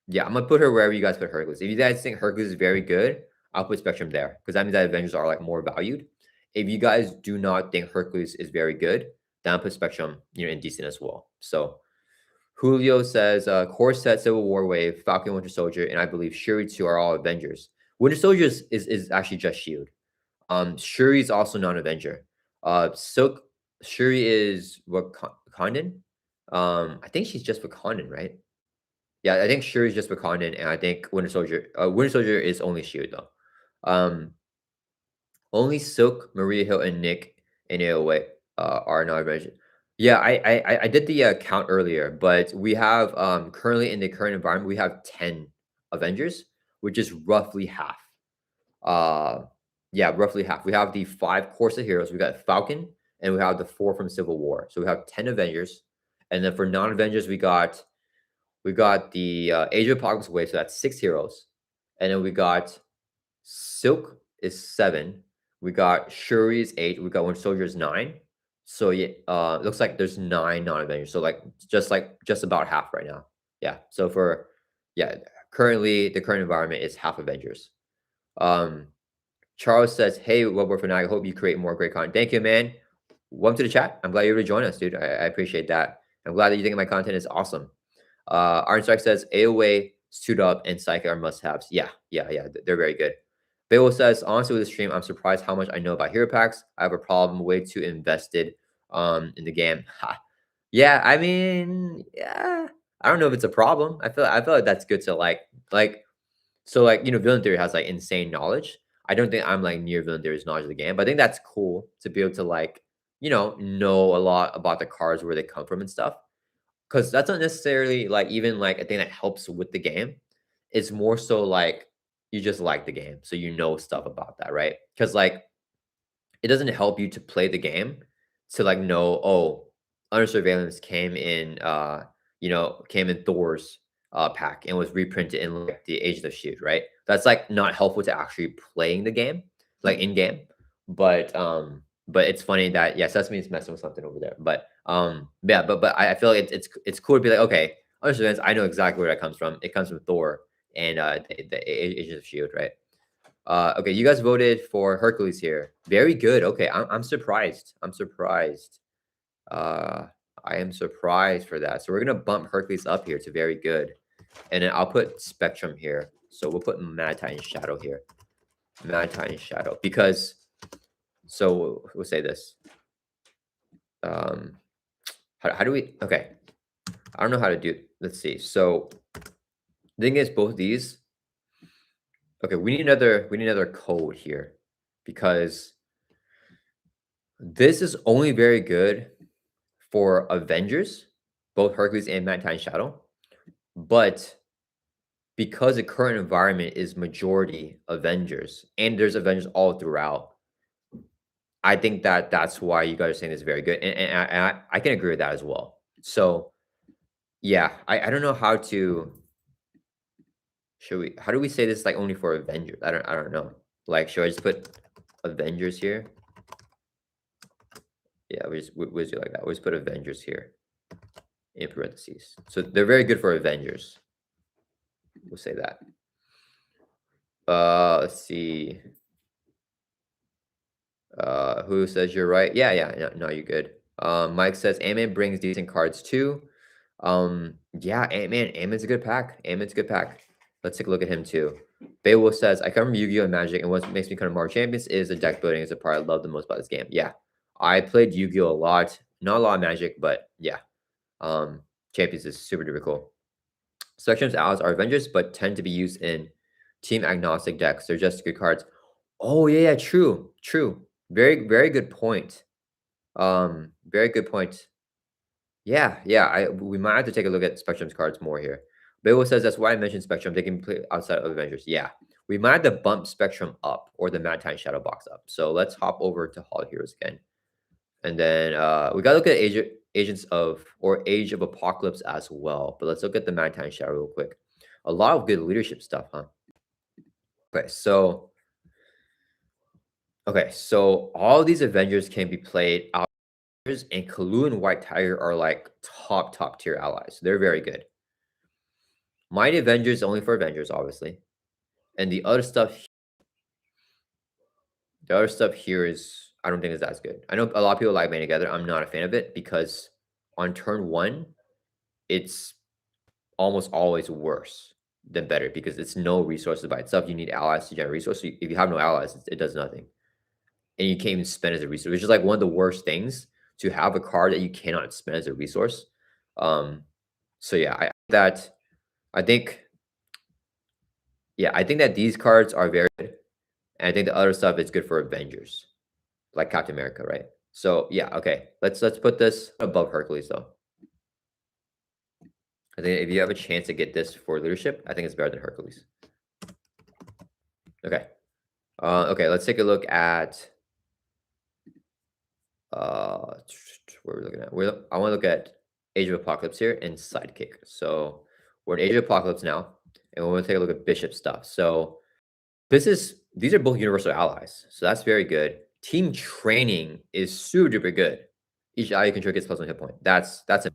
yeah, I'm gonna put her wherever you guys put Hercules. If you guys think Hercules is very good, I'll put Spectrum there because that means that Avengers are like more valued. If you guys do not think Hercules is very good, then I'll put Spectrum, indecent as well. So Julio says, Corset, Civil War Wave, Falcon, Winter Soldier, and I believe Shuri 2 are all Avengers. Winter Soldier is actually just Shield. Shuri is also non-Avenger. Silk, Shuri is Wakandan. I think she's just Wakandan, right? Yeah, I think Shuri's just Wakandan, and I think Winter Soldier is only Shield though. Only Silk, Maria Hill, and Nick and AOA are not Avenger. Yeah, I did the count earlier, but we have currently in the current environment we have 10 Avengers, which is roughly half. Uh, yeah, roughly half. We have the 5 Corsa heroes. We got Falcon, and we have the 4 from Civil War. So we have 10 Avengers, and then for non-Avengers we got the Age of Apocalypse wave, so that's 6 heroes, and then we got Silk is 7. We got Shuri is 8. We got Winter Soldier is 9. So yeah, it looks like there's 9 non-Avengers. So just about half right now. Yeah. So currently the current environment is half Avengers. Charles says, "Hey, Web-Warrior Fanatic, I hope you create more great content." Thank you, man. Welcome to the chat. I'm glad you're able to join us, dude. I appreciate that. I'm glad that you think my content is awesome. Iron Strike says AOA, Suit Up, and Psychic are must-haves. Yeah. They're very good. Bayo says, honestly, with the stream, I'm surprised how much I know about hero packs. I have a problem way too invested in the game. Ha. Yeah, I mean, yeah. I don't know if it's a problem. I feel like that's good to Villain Theory has like insane knowledge. I don't think I'm like near Villain Theory's knowledge of the game, but I think that's cool to be able to know a lot about the cards, where they come from and stuff. Because that's not necessarily like even like a thing that helps with the game. It's more so like you just like the game, so you know stuff about that, right? Because like it doesn't help you to play the game to like know, oh, Under Surveillance came in Thor's pack and was reprinted in like the Age of the Shield, right? That's like not helpful to actually playing the game, like in game. But it's funny that Sesame's messing with something over there. But I feel like it's cool to be like, okay, Under Surveillance, I know exactly where that comes from. It comes from Thor and the Age of Shield, right? Okay, you guys voted for Hercules here. Very good. Okay, I'm surprised. I am surprised for that. So we're gonna bump Hercules up here to very good, and then I'll put Spectrum here. So we'll put Mad Titan Shadow here. Mad Titan Shadow because. So we'll say this. How do we? Okay, I don't know how to do. Let's see. So the thing is, both these. Okay, we need another code here because this is only very good for Avengers, both Hercules and Mad Titan Shadow. But because the current environment is majority Avengers, and there's Avengers all throughout, I think that's why you guys are saying this is very good, and I can agree with that as well. So, yeah, I don't know how to. How do we say this like only for Avengers? I don't know. Like, should I just put Avengers here? Yeah, we'll do like that. We'll just put Avengers here in parentheses. So they're very good for Avengers. We'll say that. Let's see. Who says you're right? Yeah. No, you're good. Mike says Ant-Man brings decent cards too. Yeah, Ant-Man's a good pack. Let's take a look at him too. Beowulf says, I come from Yu-Gi-Oh! And Magic, and what makes me kind of more champions is the deck building is the part I love the most about this game. Yeah, I played Yu-Gi-Oh! A lot, not a lot of Magic, but yeah, champions is super duper cool. Spectrum's allies are Avengers, but tend to be used in team agnostic decks. They're just good cards. Oh yeah, true. Very, very good point. Very good point. Yeah. We might have to take a look at Spectrum's cards more here. Beowulf says that's why I mentioned Spectrum. They can play outside of Avengers. Yeah, we might have to bump Spectrum up or the Mad Time Shadow box up. So let's hop over to Hall Heroes again, and then we gotta look at Agents of or Age of Apocalypse as well. But let's look at the Mad Time Shadow real quick. A lot of good leadership stuff, huh? So all these Avengers can be played out, and Kalu and White Tiger are like top tier allies. They're very good. Mighty Avengers only for Avengers, obviously. And the other stuff here is I don't think is as good. I know a lot of people like playing together. I'm not a fan of it because on turn 1, it's almost always worse than better because it's no resources by itself. You need allies to generate resources. If you have no allies, it does nothing. And you can't even spend as a resource, which is like one of the worst things to have a card that you cannot spend as a resource. So yeah, I think that these cards are very good. And I think the other stuff is good for Avengers, like Captain America, right? So yeah, okay. Let's put this above Hercules though. I think if you have a chance to get this for leadership, I think it's better than Hercules. Okay. Okay, let's take a look at what are we looking at? I want to look at Age of Apocalypse here and Sidekick. So we're in Age of Apocalypse now, and we want to take a look at Bishop stuff. So these are both universal allies, so that's very good. Team training is super duper good. Each ally you control gets +1 hit point. That's a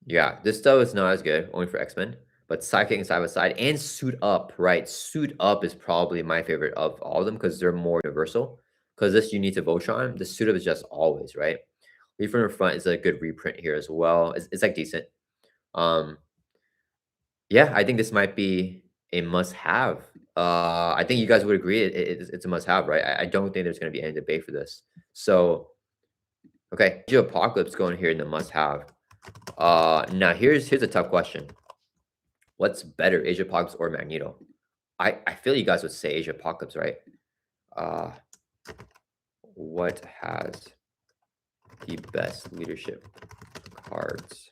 yeah. This stuff is not as good, only for X-Men. But Sidekick and Side by Side and Suit Up, right? Suit Up is probably my favorite of all of them because they're more universal. Because this you need to Voltron. The Suit Up is just always right. Lead from the front is a good reprint here as well. It's like decent. Yeah, I think this might be a must-have. I think you guys would agree it's a must-have, right? I don't think there's going to be any debate for this. So, okay, Age of Apocalypse going here in the must-have. Now here's a tough question. What's better, Age of Apocalypse or Magneto? I feel you guys would say Age of Apocalypse, right? What has the best leadership cards?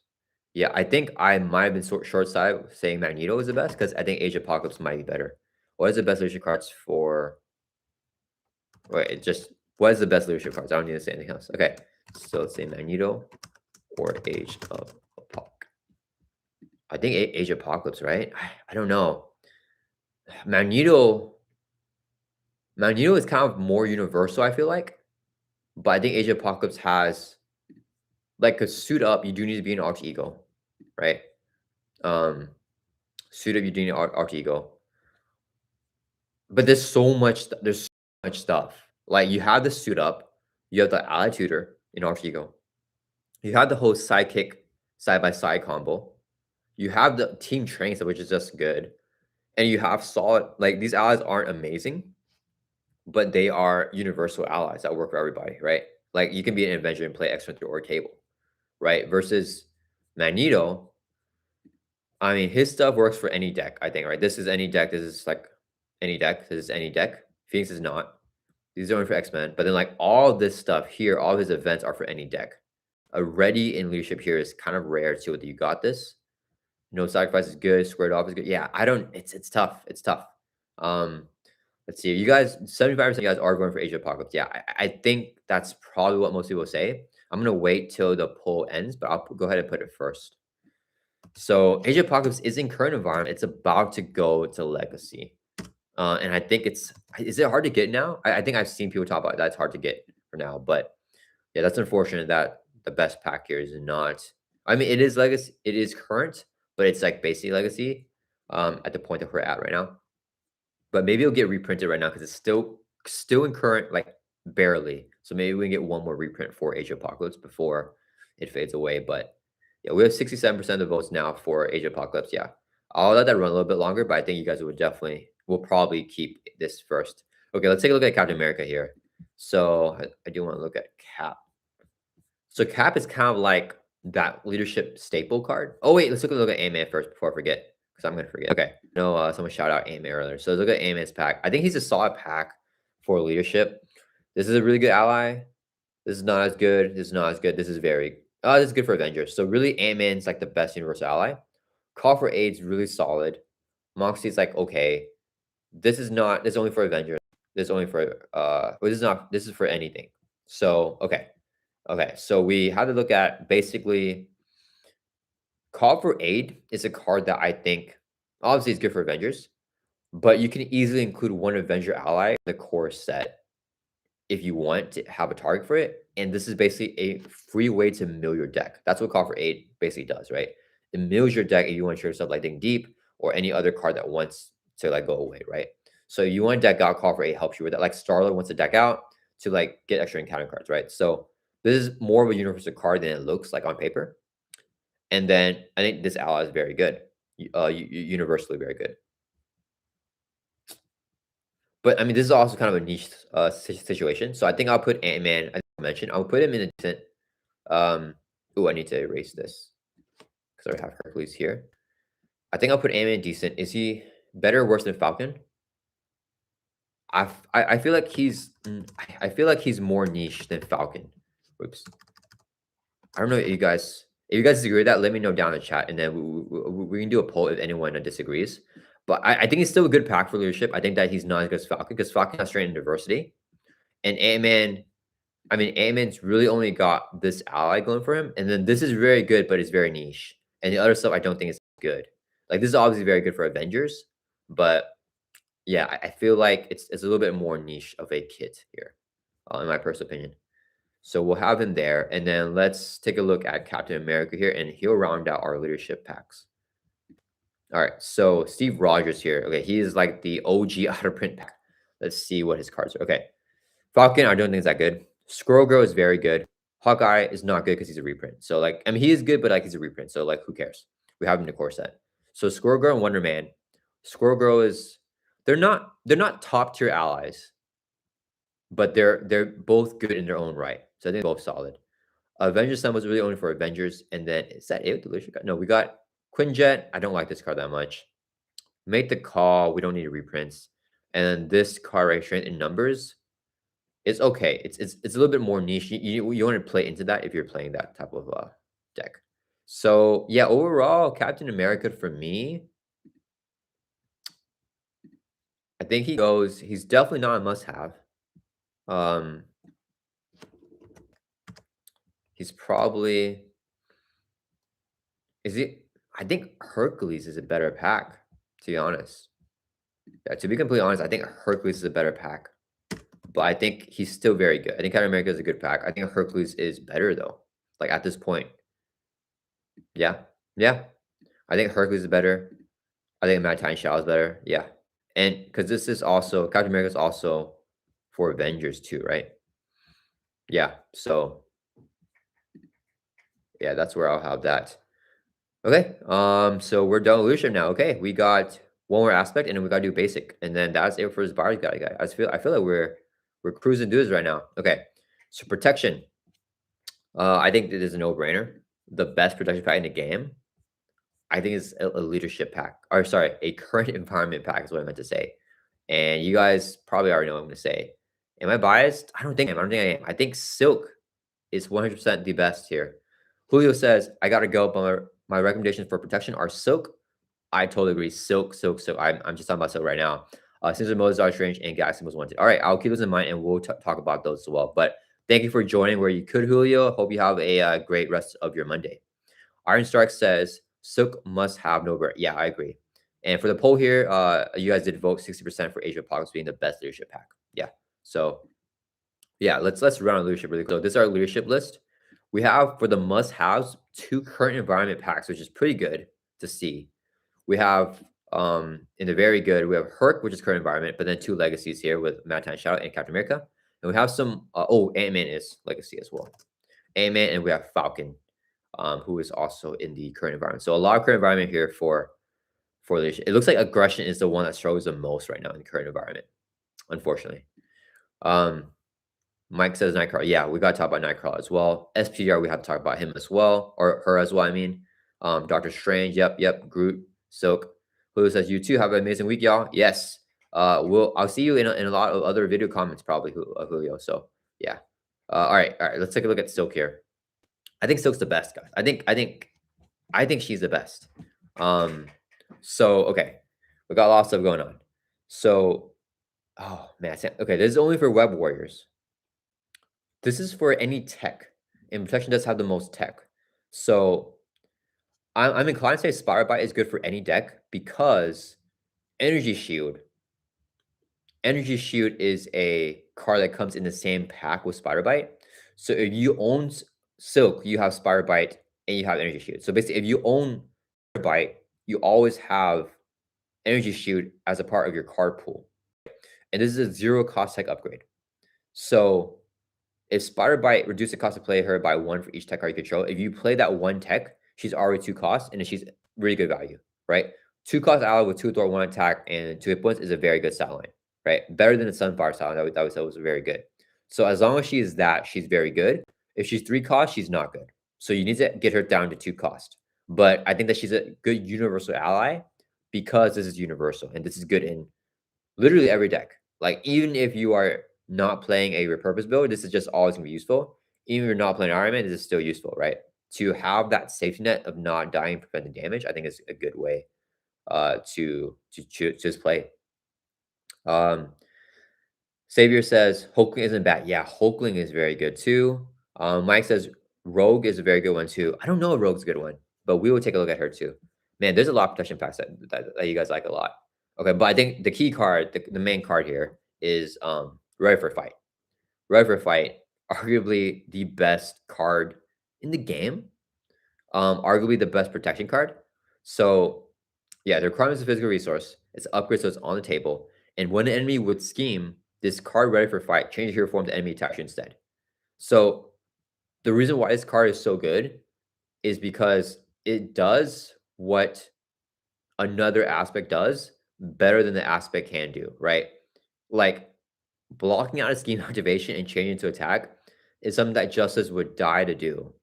Yeah, I think I might have been short side saying Magneto is the best because I think Age of Apocalypse might be better. What is the best leadership cards for? Wait, what is the best leadership cards? I don't need to say anything else. Okay, so let's say Magneto or Age of Apocalypse. I think Age of Apocalypse, right? I don't know. Magneto is kind of more universal, I feel like. But I think Age of Apocalypse has like a Suit Up, you do need to be an alter ego, right? Suit Up, you do need an alter ego. But there's so much stuff. Like you have the Suit Up, you have the Ally Tutor in alter ego. You have the whole Sidekick side by side combo. You have the team training stuff, which is just good. And you have solid, like these allies aren't amazing, but they are universal allies that work for everybody, right? Like you can be an Avenger and play X-Men through or Cable, right? Versus Magneto, I mean, his stuff works for any deck, I think, right? This is any deck. This is like any deck. This is any deck. Phoenix is not. These are only for X-Men. But then like all this stuff here, all his events are for any deck. A ready in leadership here is kind of rare too. You got this. No sacrifice is good. Squared off is good. Yeah, it's tough. It's tough. Let's see. You guys, 75% of you guys are going for Age of Apocalypse. Yeah, I think that's probably what most people say. I'm gonna wait till the poll ends, but I'll go ahead and put it first. So Age of Apocalypse is in current environment. It's about to go to Legacy. And I think is it hard to get now? I think I've seen people talk about that's hard to get for now, but yeah, that's unfortunate that the best pack here is not. I mean, it is Legacy, it is current, but it's like basically Legacy at the point that we're at right now. But maybe it'll get reprinted right now because it's still in current, like barely. So maybe we can get one more reprint for Age of Apocalypse before it fades away. But yeah, we have 67% of the votes now for Age of Apocalypse. Yeah. I'll let that run a little bit longer, but I think you guys will probably keep this first. Okay, let's take a look at Captain America here. So I do want to look at Cap. So Cap is kind of like that leadership staple card. Oh wait, let's look at Ant-Man first before I forget, because I'm gonna forget. Okay, no, someone shout out Ant-Man earlier. So let's look at Ant-Man's pack. I think he's a solid pack for leadership. This is a really good ally. This is not as good. This is not as good. This is very. This is good for Avengers. So really, Ant-Man's like the best universal ally. Call for Aid's really solid. Moxie's like okay. This is not. This is only for Avengers. This is only for. This is not. This is for anything. So okay. Okay, so we had to look at basically Call for Aid is a card that I think obviously is good for Avengers, but you can easily include one Avenger ally in the core set if you want to have a target for it. And this is basically a free way to mill your deck. That's what Call for Aid basically does, right? It mills your deck if you want to show yourself like Dig Deep or any other card that wants to like go away, right? So you want to deck out, Call for Aid helps you with that. Like Starlord wants to deck out to like get extra encounter cards, right? So this is more of a universal card than it looks like on paper. And then I think this ally is very good, universally very good. But I mean, this is also kind of a niche situation. So I think I'll put Ant-Man. I mentioned I'll put him in a decent. Oh, I need to erase this because I have Hercules here. I think I'll put Ant-Man decent. Is he better or worse than Falcon? I feel like I feel like he's more niche than Falcon. Oops. I don't know if you guys disagree with that, let me know down in the chat, and then we can do a poll if anyone disagrees. But I think he's still a good pack for leadership. I think that he's not as good as Falcon because Falcon has strength and diversity, and Ant-Man. I mean, Ant-Man's really only got this ally going for him, and then this is very good, but it's very niche, and the other stuff I don't think is good. Like this is obviously very good for Avengers, but yeah, I feel like it's a little bit more niche of a kit here, in my personal opinion. So we'll have him there. And then let's take a look at Captain America here, and he'll round out our leadership packs. All right, so Steve Rogers here. Okay, he is like the OG out of print pack. Let's see what his cards are. Okay, Falcon, I don't think is that good. Squirrel Girl is very good. Hawkeye is not good because he's a reprint. So like, I mean, he is good, but like he's a reprint. So like, who cares? We have him in the core set. So Squirrel Girl and Wonder Man. Squirrel Girl is they're not top tier allies, but they're both good in their own right. So I think both solid. Avengers Sun was really only for Avengers, and then is that it? No, we got Quinjet. I don't like this card that much. Make the Call. We don't need reprints. And then this card right, Strength in Numbers. It's okay. It's a little bit more niche. You want to play into that if you're playing that type of deck. So yeah, overall, Captain America for me, I think he's definitely not a must-have. He's probably is he? I think Hercules is a better pack, to be honest. Yeah, to be completely honest, I think Hercules is a better pack. But I think he's still very good. I think Captain America is a good pack. I think Hercules is better though. Like at this point. Yeah. Yeah. I think Hercules is better. I think Mad Time Shadow is better. Yeah. And because this is also Captain America is also for Avengers too, right? Yeah. So yeah, that's where I'll have that. Okay. So we're done with leadership now. Okay, we got one more aspect, and then we gotta do basic, and then that's it for this bars guy. I feel like we're cruising through this right now. Okay. So protection. I think it is a no-brainer. The best protection pack in the game, I think, is a leadership pack. Or sorry, a current environment pack is what I meant to say. And you guys probably already know what I'm gonna say. Am I biased? I don't think I am. I don't think I am. I think Silk is 100% the best here. Julio says, I gotta go, but my recommendations for protection are Silk. I totally agree. Silk, Silk, Silk. I'm just talking about Silk right now. Since Moses are strange and Galaxy was wanted. All right, I'll keep those in mind and we'll talk about those as well. But thank you for joining where you could, Julio. Hope you have a great rest of your Monday. Iron Stark says Silk must have no burn. Yeah, I agree. And for the poll here, you guys did vote 60% for Age of Apocalypse being the best leadership pack. Yeah. So yeah, let's run our leadership really quick. So this is our leadership list. We have for the must-haves 2 current environment packs, which is pretty good to see. We have in the very good, we have Herc, which is current environment, but then 2 legacies here with Mad Time Shadow and Captain America. And we have some Ant-Man is legacy as well. Ant-Man, and we have Falcon, who is also in the current environment. So a lot of current environment here for for leadership. It looks like aggression is the one that struggles the most right now in the current environment, unfortunately. Mike says Nightcrawler. Yeah, we got to talk about Nightcrawler as well. SPR, we have to talk about him as well, or her as well, I mean. Doctor Strange, yep. Groot, Silk. Who says, you too have an amazing week, y'all? Yes. I'll see you in a lot of other video comments, probably, Julio. So, yeah. All right. Let's take a look at Silk here. I think Silk's the best, guys. I think she's the best. So, okay. We got a lot of stuff going on. So, oh, man. Okay, this is only for Web Warriors. This is for any tech, and protection does have the most tech. So I'm inclined to say Spiral Bite is good for any deck because Energy Shield is a card that comes in the same pack with Spiral Bite. So if you own Silk, you have Spiral Bite and you have Energy Shield. So basically, if you own Spiral Bite, you always have Energy Shield as a part of your card pool. And this is a 0 cost tech upgrade. So if Spiral Bite reduces the cost to play her by 1 for each tech card you control, if you play that 1 tech, she's already 2 costs, and she's really good value, right? 2 cost ally with 2 throw, 1 attack, and 2 hit points is a very good style line, right? Better than the Sunfire style line. That was very good. So as long as she is that, she's very good. If she's 3 costs, she's not good. So you need to get her down to 2 cost. But I think that she's a good universal ally because this is universal, and this is good in literally every deck. Like, even if you are not playing a repurpose build, this is just always gonna be useful. Even if you're not playing Iron Man, this is still useful, right? To have that safety net of not dying, preventing damage, I think is a good way to just play. Savior says Hulkling isn't bad. Yeah, Hulkling is very good too. Mike says Rogue is a very good one too. I don't know if Rogue's a good one, but we will take a look at her too. Man, there's a lot of protection packs that you guys like a lot. Okay, but I think the key card, the main card here is Ready for Fight. Ready for Fight, arguably the best card in the game. Arguably the best protection card. So yeah, the requirement is a physical resource. It's an upgrade, so it's on the table. And when an enemy would scheme, this card Ready for Fight changes hero form to enemy attack you instead. So the reason why this card is so good is because it does what another aspect does better than the aspect can do, right? Like, blocking out a scheme activation and changing to attack is something that Justice would die to do.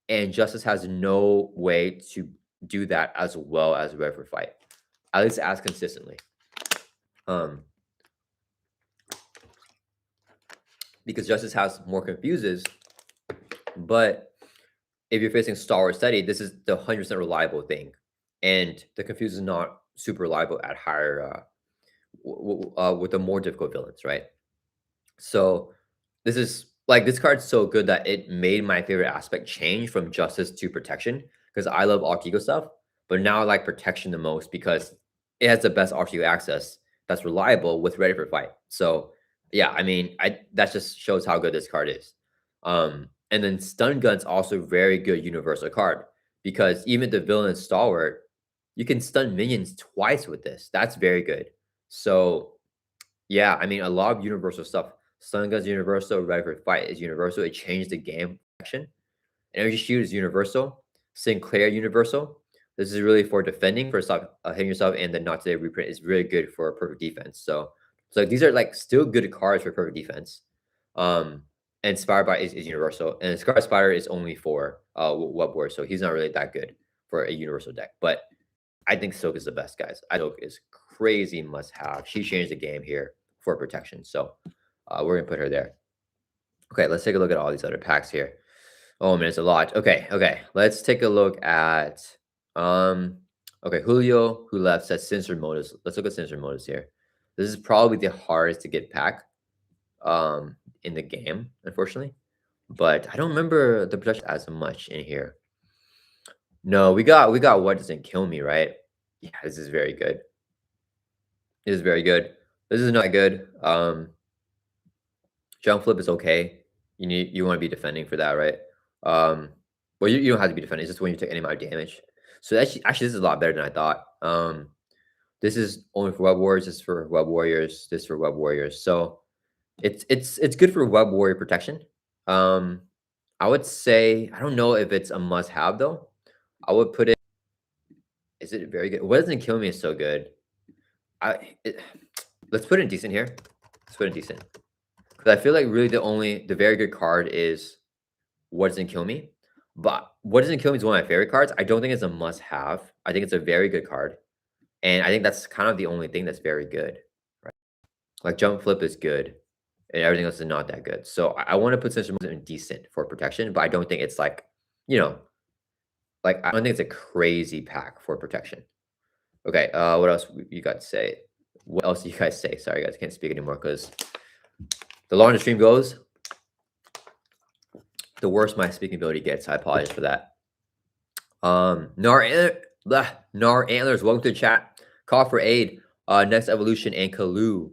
And Justice has no way to do that as well as Ready for Fight, at least as consistently. Because Justice has more confuses, but if you're facing Stalwart Steady, this is the 100% reliable thing. And the confuse is not super reliable at higher, with the more difficult villains, right? So this is like, this card's so good that it made my favorite aspect change from Justice to Protection, because I love Alt-Ego stuff, but now I like Protection the most because it has the best Alt-Ego access that's reliable with Ready for Fight. So yeah, I mean, that just shows how good this card is. And then Stun Gun's also very good universal card, because even the villain is Stalwart, you can stun minions twice with this. That's very good. So yeah, I mean, a lot of universal stuff. Stun Gun's universal, Ready for Fight is universal. It changed the game action. Energy Shield is universal. Sinclair universal. This is really for defending, for hitting yourself, and then Not Today reprint is really good for perfect defense. So these are like still good cards for perfect defense. And Spiral Bite is universal, and Scar Spider is only for Web Warrior, so he's not really that good for a universal deck. But I think Silk is the best, guys. Silk is crazy must have. She changed the game here for protection, so we're gonna put her there. Okay, let's take a look at all these other packs here. Oh man, it's a lot. Okay. Let's take a look at okay, Julio, who left, says Sensor Modus. Let's look at Sensor Modus here. This is probably the hardest to get pack in the game, unfortunately. But I don't remember the protection as much in here. No, we got What Doesn't Kill Me, right? Yeah, this is very good. This is very good. This is not good. Jump Flip is okay. You want to be defending for that, right? Well, you don't have to be defending. It's just when you take any amount of damage. So actually, this is a lot better than I thought. This is only for Web Warriors. This is for Web Warriors. This is for Web Warriors. So it's good for Web Warrior protection. I would say, I don't know if it's a must-have though. I would put it Is it very good? What doesn't kill me is so good. Let's put it in decent here. Let's put it in decent. Because I feel like really the very good card is What Doesn't Kill Me. But What Doesn't Kill Me is one of my favorite cards. I don't think it's a must-have. I think it's a very good card. And I think that's kind of the only thing that's very good. Right? Like Jump Flip is good. And everything else is not that good. So I want to put Sinister in decent for protection, but I don't think it's like, you know, like I don't think it's a crazy pack for protection. Okay, what else you got to say? What else do you guys say? Sorry, guys, I can't speak anymore because the longer the stream goes, the worse my speaking ability gets. I apologize for that. Nar Antlers, welcome to the chat. Call for aid. Next Evolution and Kalu.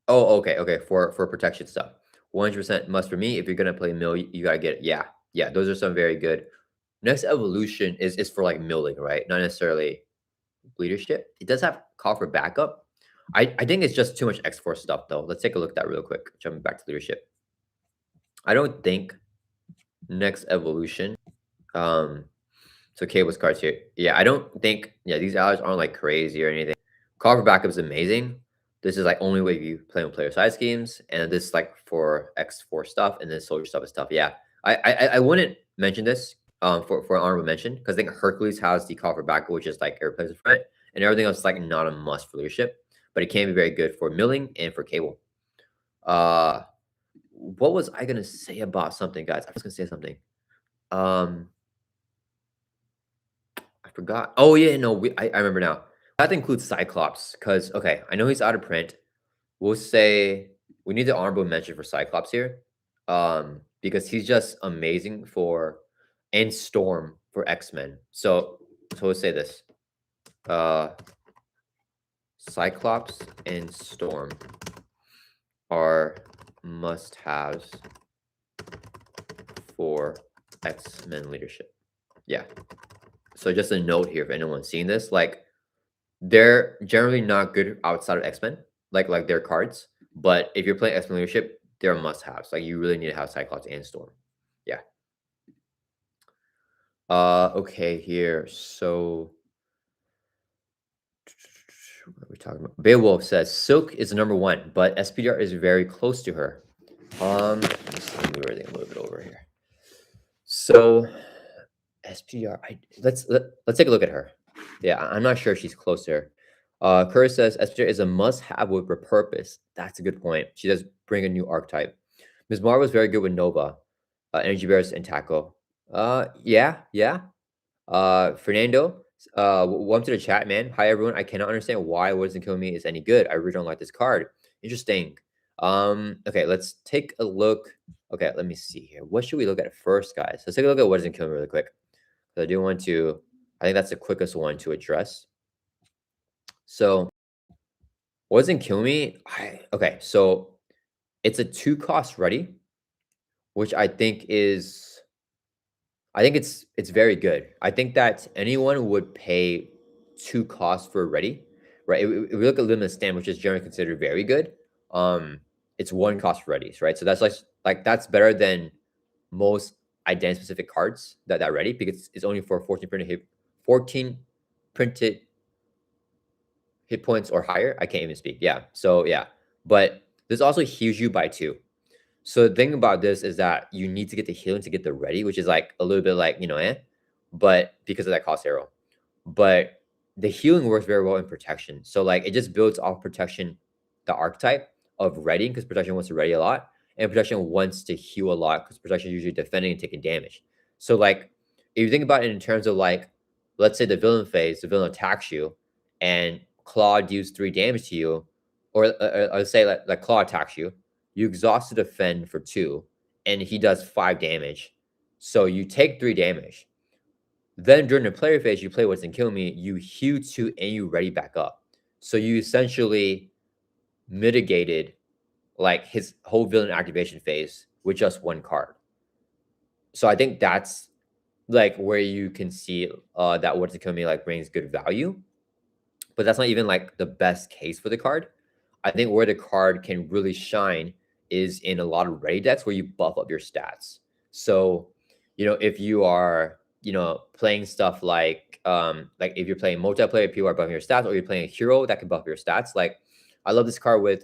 Oh, okay. For protection stuff. 100% must for me. If you're gonna play mill, you gotta get it. Yeah. Those are some very good. Next Evolution is for like milling, right? Not necessarily leadership. It does have call for backup. I think it's just too much X4 stuff though. Let's take a look at that real quick. Jumping back to leadership. I don't think next evolution. So Cable's cards here. Yeah, I don't think these allies aren't like crazy or anything. Call for backup is amazing. This is like only way you play on player side schemes, and this like for X4 stuff, and then soldier stuff is tough. Yeah. I wouldn't mention this for an honorable mention because I think Hercules has the call for backup, which is like irreplaceable for it, and everything else is like not a must for leadership, but it can be very good for milling and for Cable. What was I gonna say about something, guys? I was gonna say something. I forgot. Oh yeah, no, I remember now. I have to include Cyclops because okay, I know he's out of print. We'll say we need the honorable mention for Cyclops here, because he's just amazing for and Storm for X-Men. So we'll say this. Cyclops and Storm are must-haves for X-Men leadership. Yeah. So just a note here, if anyone's seen this, like they're generally not good outside of X-Men, like their cards. But if you're playing X-Men leadership, they're must-haves. Like you really need to have Cyclops and Storm. Yeah. Okay, here. So what are we talking about? Beowulf says Silk is the number 1, but SPDR is very close to her. Let me move everything a little bit over here. So SPDR, let's take a look at her. Yeah, I'm not sure if she's close to her. Curry says SPDR is a must-have with repurpose. That's a good point. She does bring a new archetype. Ms. Marvel is very good with Nova, Energy Bears, and Tackle. Yeah. Fernando, welcome to the chat, man. Hi, everyone. I cannot understand why What Doesn't Kill Me is any good. I really don't like this card. Interesting. Okay, let's take a look. Okay, let me see here. What should we look at first, guys? Let's take a look at What Doesn't Kill Me really quick. I do want to, I think that's the quickest one to address. So, What Doesn't Kill Me? Okay, so it's a 2-cost ready, which I think it's very good. I think that anyone would pay 2 costs for a ready, right? If we look at limited stand, which is generally considered very good, it's 1 cost for readies, right? So that's like that's better than most identity specific cards that ready because it's only for 14 printed hit points or higher. I can't even speak. Yeah. So yeah, but this also heals you by 2. So the thing about this is that you need to get the healing to get the ready, which is like a little bit like, but because of that cost arrow. But the healing works very well in protection. So like it just builds off protection, the archetype of ready, because protection wants to ready a lot, and protection wants to heal a lot because protection is usually defending and taking damage. So like if you think about it in terms of like, let's say the villain phase, the villain attacks you, and Claw deals 3 damage to you, or let's say like Claw attacks you, you exhaust to defend for 2, and he does 5 damage. So you take 3 damage. Then during the player phase, you play What Doesn't Kill Me, you heal 2 and you ready back up. So you essentially mitigated like his whole villain activation phase with just 1 card. So I think that's like where you can see that What Doesn't Kill Me like brings good value. But that's not even like the best case for the card. I think where the card can really shine is in a lot of ready decks where you buff up your stats. So, if you are, you know, playing stuff like if you're playing multiplayer, people are buffing your stats, or you're playing a hero that can buff your stats. Like I love this card with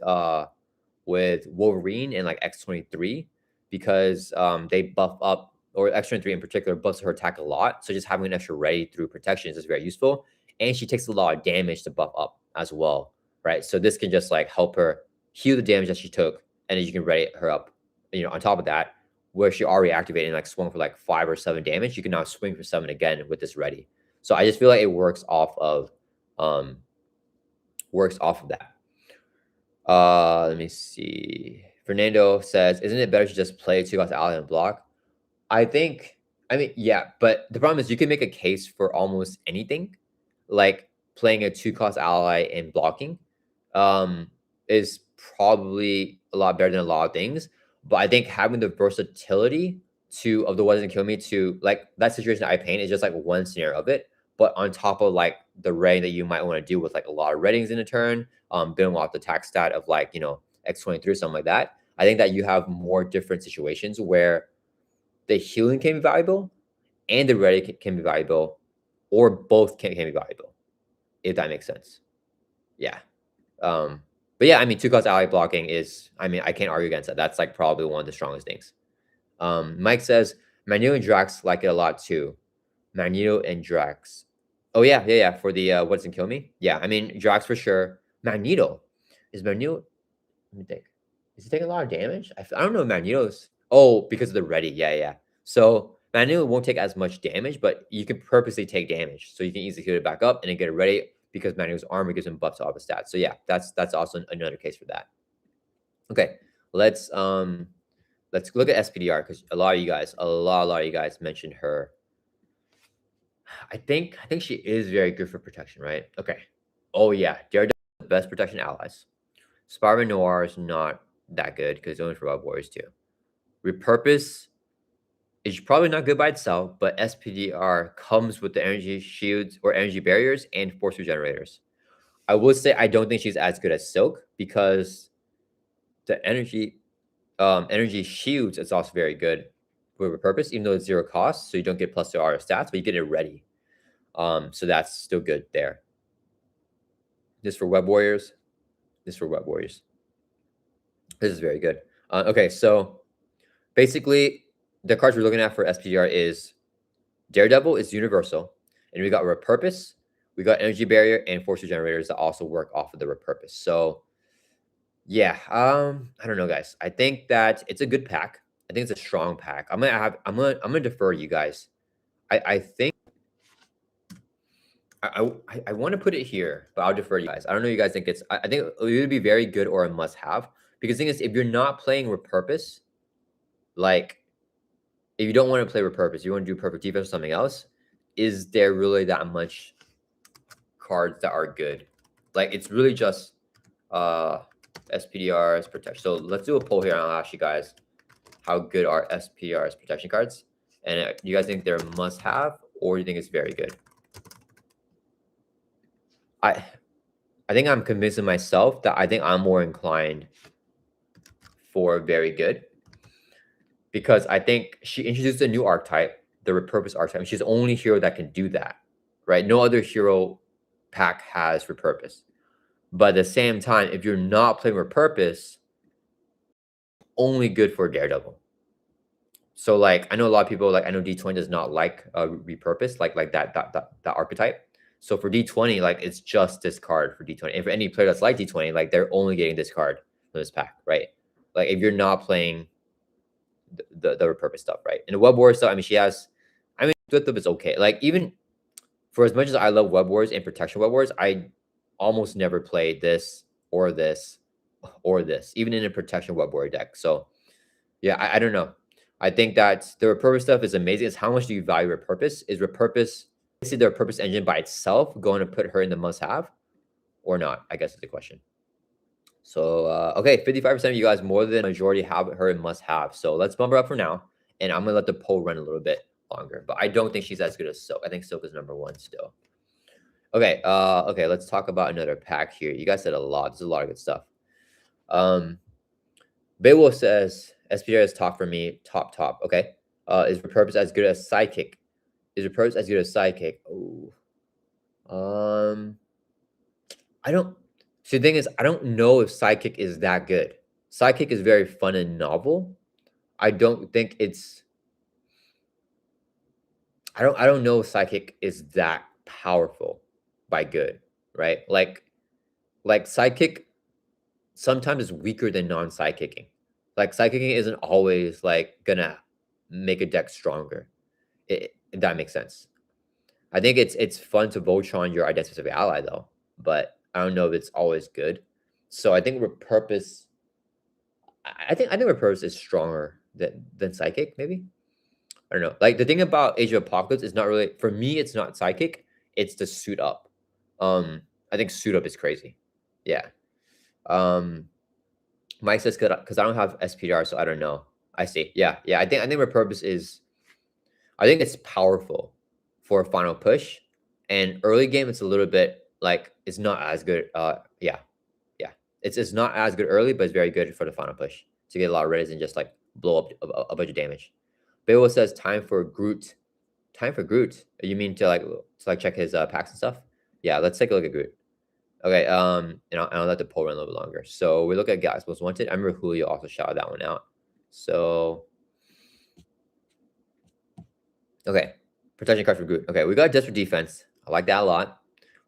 Wolverine and like X-23 because they buff up, or X-23 in particular buffs her attack a lot. So just having an extra ready through protection is just very useful. And she takes a lot of damage to buff up as well, right? So this can just like help her heal the damage that she took, and then you can ready her up. You know, on top of that, where she already activated and like swung for like 5 or 7 damage, you can now swing for 7 again with this ready. So I just feel like it works off of that. Let me see. Fernando says, "Isn't it better to just play 2-cost ally and block?" I think, I mean, yeah, but the problem is you can make a case for almost anything. Like playing a 2-cost ally and blocking is probably a lot better than a lot of things. But I think having the versatility of the what doesn't kill me to like that situation I paint is just like one scenario of it. But on top of like the rating that you might want to do with like a lot of ratings in a turn, building off the attack stat of like, you know, X-23 or something like that, I think that you have more different situations where the healing can be valuable and the ready can be valuable, or both can be valuable, if that makes sense. Yeah. But yeah, I mean, 2-cost ally blocking is, I mean, I can't argue against that. That's like probably one of the strongest things. Mike says, Magneto and Drax like it a lot too. Magneto and Drax. Oh yeah. For the what doesn't kill me. Yeah, I mean Drax for sure. Magneto. Is Magneto? Let me think. Is he taking a lot of damage? I don't know Magneto's. Oh, because of the ready. Yeah. So Magneto won't take as much damage, but you can purposely take damage. So you can easily heal it back up and then get it ready because Magneto's armor gives him buffs to all the stats. So yeah, that's also another case for that. Okay, let's look at SPDR because a lot of you guys mentioned her. I think she is very good for protection, right? Okay. Oh yeah, Daredevil is the best protection allies. Spider-Man Noir is not that good because it's only for Web-Warriors too. Repurpose is probably not good by itself, but SPDR comes with the energy shields or energy barriers and force regenerators. I would say I don't think she's as good as Silk because the energy shields is also very good with Repurpose, even though it's 0 cost, so you don't get plus 2 R stats, but you get it ready. So that's still good there. This for Web Warriors. This for Web Warriors. This is very good. Okay, so basically the cards we're looking at for SPDR is Daredevil is universal, and we got Repurpose, we got Energy Barrier, and Force Regenerators that also work off of the Repurpose. So yeah, I don't know, guys. I think that it's a good pack. I think it's a strong pack. I'm gonna defer you guys. I think I want to put it here, but I'll defer you guys. I don't know. You guys think it's? I think it would be very good or a must-have because the thing is, if you're not playing Repurpose, like if you don't want to play Repurpose, you want to do Perfect Defense or something else. Is there really that much cards that are good? Like it's really just SPDR's protection. So let's do a poll here, and I'll ask you guys how good are SPDR's protection cards, and do you guys think they're must-have or do you think it's very good? I think I'm convincing myself that I think I'm more inclined for very good because I think she introduced a new archetype, the Repurpose archetype, and she's the only hero that can do that, right? No other hero pack has Repurpose. But at the same time, if you're not playing Repurpose, only good for Daredevil. So like I know a lot of people, like I know D20 does not like Repurpose, like that archetype. So for D20, like it's just this card for D20. And for any player that's like D20, like they're only getting this card from this pack, right? Like if you're not playing the Repurpose stuff, right? And the Web Warrior stuff, I mean, she has, I mean, Split Up is okay. Like even for as much as I love Web Warriors and Protection Web Warriors, I almost never play this or this or this, even in a Protection Web Warrior deck. So yeah, I don't know. I think that the Repurpose stuff is amazing. It's how much do you value Repurpose? Is Repurpose, see the Repurpose engine by itself going to put her in the must-have or not? I guess is the question. So, okay, 55% of you guys, more than majority, have her in must-have. So let's bump her up for now, and I'm going to let the poll run a little bit longer. But I don't think she's as good as Silk. I think Silk is number 1 still. Okay, okay, let's talk about another pack here. You guys said a lot. There's a lot of good stuff. Beowulf says, SPDR is top for me, top. Okay. Is Repurpose as good as Sidekick? Is repurpose as good as sidekick? Oh, I don't. See, the thing is, I don't know if sidekick is that good. Sidekick is very fun and novel. I don't think it's. I don't know if sidekick is that powerful by good, right? Like sidekick sometimes is weaker than non-sidekicking. Like sidekicking isn't always like gonna make a deck stronger. If that makes sense. I think it's fun to Voltron your identity specific ally though, but I don't know if it's always good. So I think repurpose. I think repurpose is stronger than psychic. Maybe I don't know. Like the thing about Age of Apocalypse is not really for me. It's not psychic. It's the suit up. I think suit up is crazy. Yeah. Mike says because I don't have SPDR, so I don't know. I see. Yeah, yeah. I think repurpose is. I think it's powerful for a final push, and early game it's a little bit like it's not as good. Yeah, yeah. It's not as good early, but it's very good for the final push to get a lot of reds and just like blow up a bunch of damage. Bayo says time for Groot. Time for Groot. You mean to like check his packs and stuff? Yeah, let's take a look at Groot. Okay, and I'll let the poll run a little bit longer. So we look at guys most wanted. I remember Julio also shouted that one out. So okay, protection card for Groot. Okay, we got Desperate Defense. I like that a lot.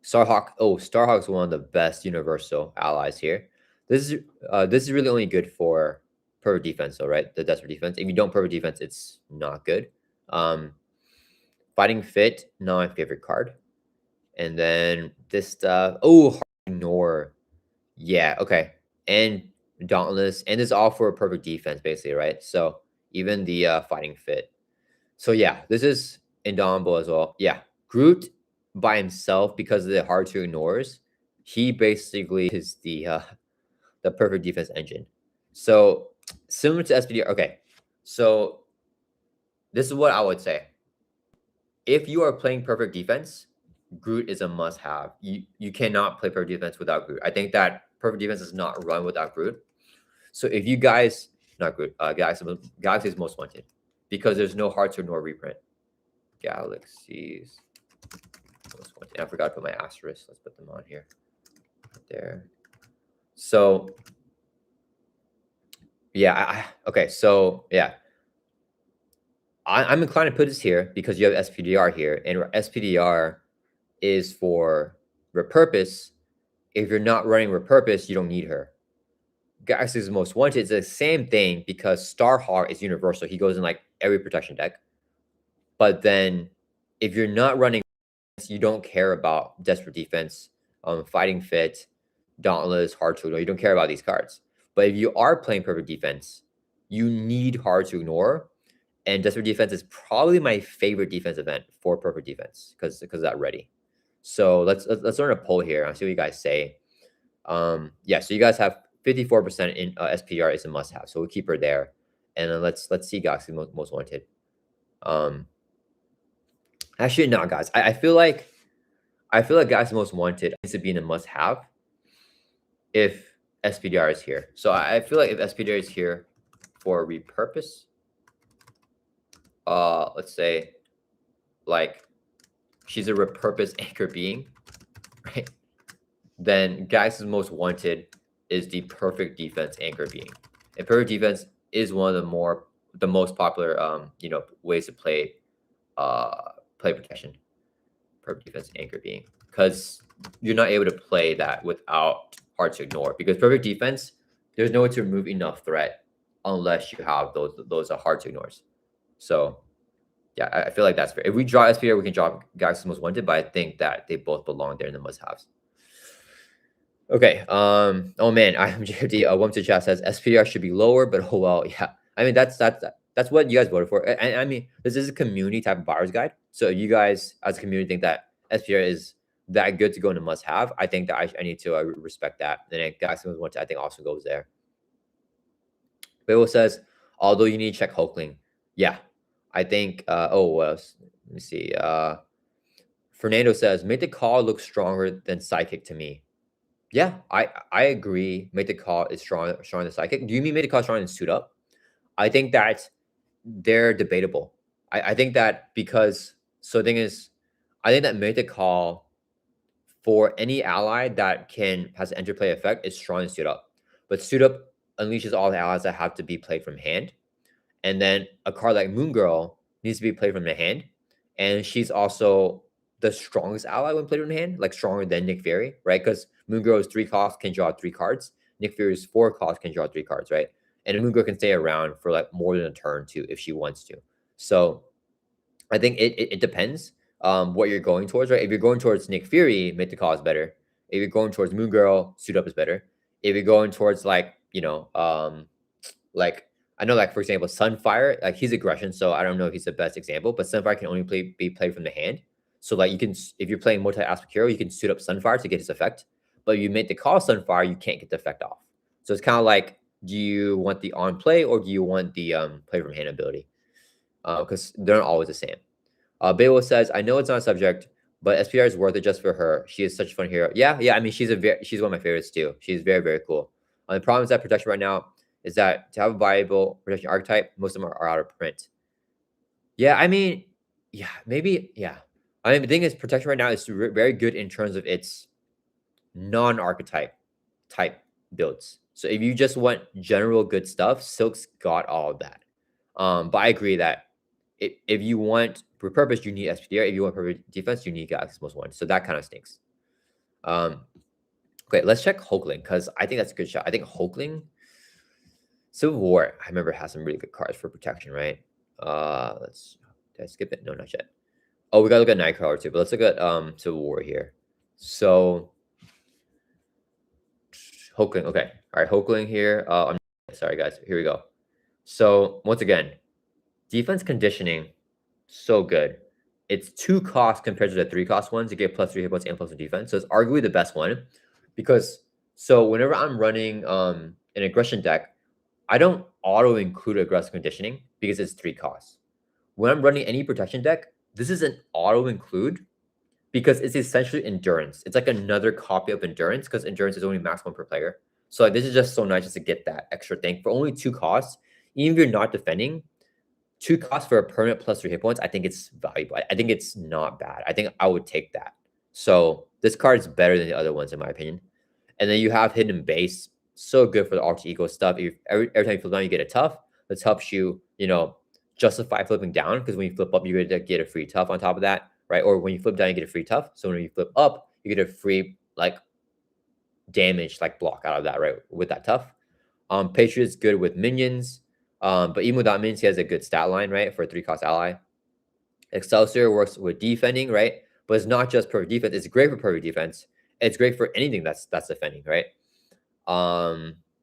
Starhawk. Oh, Starhawk's one of the best universal allies here. This is really only good for perfect defense, though, right? The Desperate Defense. If you don't perfect defense, it's not good. Fighting Fit, not my favorite card. And then this stuff. Oh, Hard Ignore. Yeah, okay. And Dauntless. And it's all for perfect defense, basically, right? So even the Fighting Fit. So yeah, this is Indomitable as well. Yeah. Groot by himself, because of the hard to ignores, he basically is the perfect defense engine. So similar to SPDR. Okay. So this is what I would say. If you are playing perfect defense, Groot is a must-have. You cannot play perfect defense without Groot. I think that perfect defense is not run without Groot. So if you guys, not Groot, Galaxy's most wanted, because there's no hard to ignore reprint. Galaxies most wanted. I forgot to put my asterisk. Let's put them on here. Right there. So yeah, okay. So yeah, I'm inclined to put this here because you have SPDR here, and SPDR is for repurpose. If you're not running repurpose, you don't need her. Galaxy's most wanted is the same thing because Starhawk is universal. He goes in like every protection deck. But then if you're not running, you don't care about Desperate Defense, Fighting Fit, Dauntless, Hard to Ignore. You don't care about these cards. But if you are playing Perfect Defense, you need Hard to Ignore. And Desperate Defense is probably my favorite defense event for Perfect Defense because of that ready. So let's run a poll here. I'll see what you guys say. Yeah, so you guys have 54% in SPR is a must-have. So we'll keep her there. And then let's see Galaxy most wanted. Actually, no, guys. I feel like Galaxy most wanted needs to be in a must-have if SPDR is here. So I feel like if SPDR is here for repurpose, let's say like she's a repurpose anchor being, right? Then Galaxy's most wanted is the perfect defense anchor being. And perfect defense is one of the most popular ways to play protection. Perfect defense anchor being, because you're not able to play that without hard to ignore, because perfect defense, there's no way to remove enough threat unless you have those hard to ignores. So yeah, I feel like that's fair. If we draw SPR, we can draw Galaxy's most wanted, but I think that they both belong there in the must-haves. Okay. Oh man, IMJD welcome to chat says SPDR should be lower, but oh well, yeah. I mean that's what you guys voted for. And I mean, this is a community type of buyer's guide. So if you guys as a community think that SPDR is that good to go into must-have, I think that I need to respect that. And then Galaxy most wanted, I think, also goes there. Bill says, although you need to check Hulkling. Yeah. I think what else? Let me see. Fernando says, make the call look stronger than psychic to me. Yeah, I agree. Make the call is stronger than psychic. Do you mean make the call stronger than suit up? I think that they're debatable. I think that because So the thing is, I think that Mythic Call for any ally that has an interplay effect is strong in Suit Up. But Suit Up unleashes all the allies that have to be played from hand. And then a card like Moon Girl needs to be played from the hand. And she's also the strongest ally when played from the hand, like stronger than Nick Fury, right? Because Moon Girl is 3 costs, can draw 3 cards. Nick Fury is 4 costs, can draw 3 cards, right? And Moon Girl can stay around for like more than a turn too if she wants to. So I think it depends what you're going towards, right? If you're going towards Nick Fury, Make the Call is better. If you're going towards Moon Girl, Suit Up is better. If you're going towards like, like I know, like for example, Sunfire, like he's aggression, so I don't know if he's the best example, but Sunfire can only be played from the hand. So like you can, if you're playing multi-aspect hero, you can Suit Up Sunfire to get his effect. But you make the call Sunfire, you can't get the effect off. So it's kind of like, do you want the on play or do you want the play from hand ability? Because they're not always the same. Bayo says, I know it's not a subject, but SPR is worth it just for her. She is such a fun hero. Yeah. I mean, she's one of my favorites too. She's very, very cool. The problem is that protection right now is that to have a viable protection archetype, most of them are out of print. Yeah, I mean, yeah, maybe, yeah. I mean, the thing is, protection right now is very good in terms of its non-archetype type builds. So if you just want general good stuff, Silk's got all of that. But I agree that if you want repurpose, you need SPDR. If you want perfect defense, you need Galaxy's Most One. So that kind of stinks. Okay, let's check Hulkling because I think that's a good shot. I think Hulkling, Civil War, I remember has some really good cards for protection, right? Did I skip it? No, not yet. Oh, we gotta look at Nightcrawler too, but let's look at Civil War here. So Hulkling, okay. All right, Hulkling here. Sorry guys, here we go. So once again, defense conditioning, so good. It's 2 costs compared to the 3 cost ones. You get +3 hit points and +1 defense. So it's arguably the best one because so whenever I'm running an aggression deck, I don't auto include aggressive conditioning because it's 3 costs. When I'm running any protection deck, this is an auto include because it's essentially endurance. It's like another copy of endurance because endurance is only max 1 per player. So like, this is just so nice just to get that extra thing for only 2 costs. Even if you're not defending, 2 costs for a permanent +3 hit points, I think it's valuable. I think it's not bad. I think I would take that. So this card is better than the other ones in my opinion. And then you have Hidden Base, so good for the alter ego stuff. Every time you flip down, you get a tough. This helps you, justify flipping down because when you flip up, you're gonna get a free tough on top of that, right? Or when you flip down, you get a free tough. So when you flip up, you get a free like damage like block out of that, right? With that tough. Patriot's good with minions. But even without minions, he has a good stat line, right? For a 3-cost ally. Excelsior works with defending, right? But it's not just perfect defense. It's great for perfect defense. It's great for anything that's defending, right?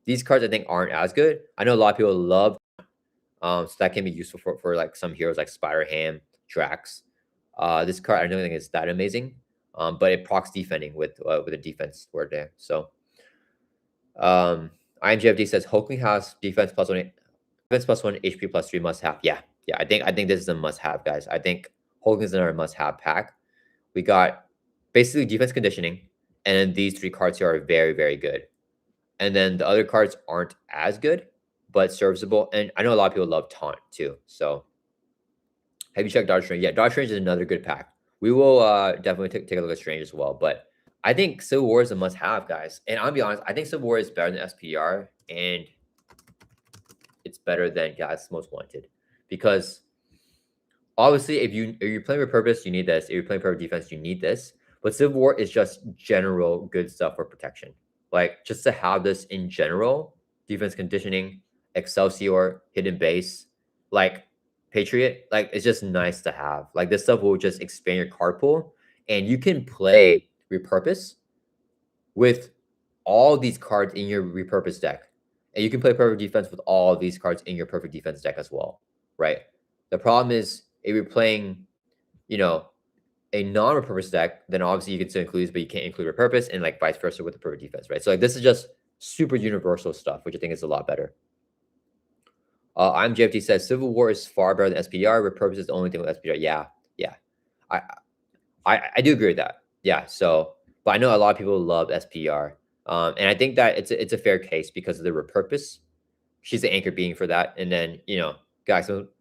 These cards I think aren't as good. I know a lot of people love, so that can be useful for like some heroes like Spider-Ham, Drax. This card I don't think is that amazing, but it procs defending with a defense word there. So, IMGFD says Hulkling has defense +1, defense +1, HP +3 must have. Yeah. I think this is a must have, guys. I think Hulkling's in our must have pack. We got basically defense conditioning, and then these 3 cards here are very, very good. And then the other cards aren't as good, but serviceable. And I know a lot of people love Taunt too. So have you checked Dodge Strange? Yeah, Dodge Strange is another good pack. We will definitely take a look at Strange as well. But I think Civil War is a must-have, guys. And I'll be honest, I think Civil War is better than SPDR, and it's better than Galaxy's Most Wanted. Because obviously, if you're playing with purpose, you need this. If you're playing perfect defense, you need this. But Civil War is just general good stuff for protection. Like, just to have this in general, defense conditioning, Excelsior, Hidden Base, like Patriot, like it's just nice to have. Like this stuff will just expand your card pool, and you can play repurpose with all these cards in your repurpose deck. And you can play perfect defense with all these cards in your perfect defense deck as well, right? The problem is if you're playing, a non-repurpose deck, then obviously you can still include these, but you can't include repurpose, and like vice versa with the perfect defense, right? So like this is just super universal stuff, which I think is a lot better. IMJFT says Civil War is far better than SPDR. Repurpose is the only thing with SPDR. Yeah. I do agree with that. Yeah. So, but I know a lot of people love SPDR, and I think that it's a fair case because of the repurpose. She's the anchor being for that, and then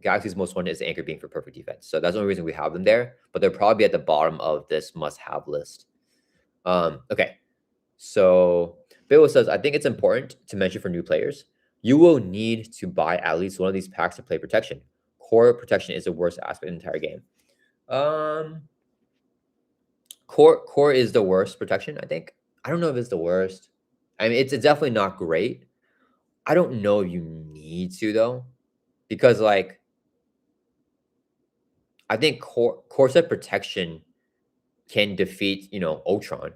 Galaxy's Most Wanted is the anchor being for perfect defense. So that's the only reason we have them there. But they're probably at the bottom of this must-have list. Okay. So Bill says, I think it's important to mention for new players, you will need to buy at least one of these packs to play protection. Core protection is the worst aspect of the entire game. Core is the worst protection, I think. I don't know if it's the worst. I mean, it's definitely not great. I don't know if you need to though, because like I think core set protection can defeat, you know, Ultron,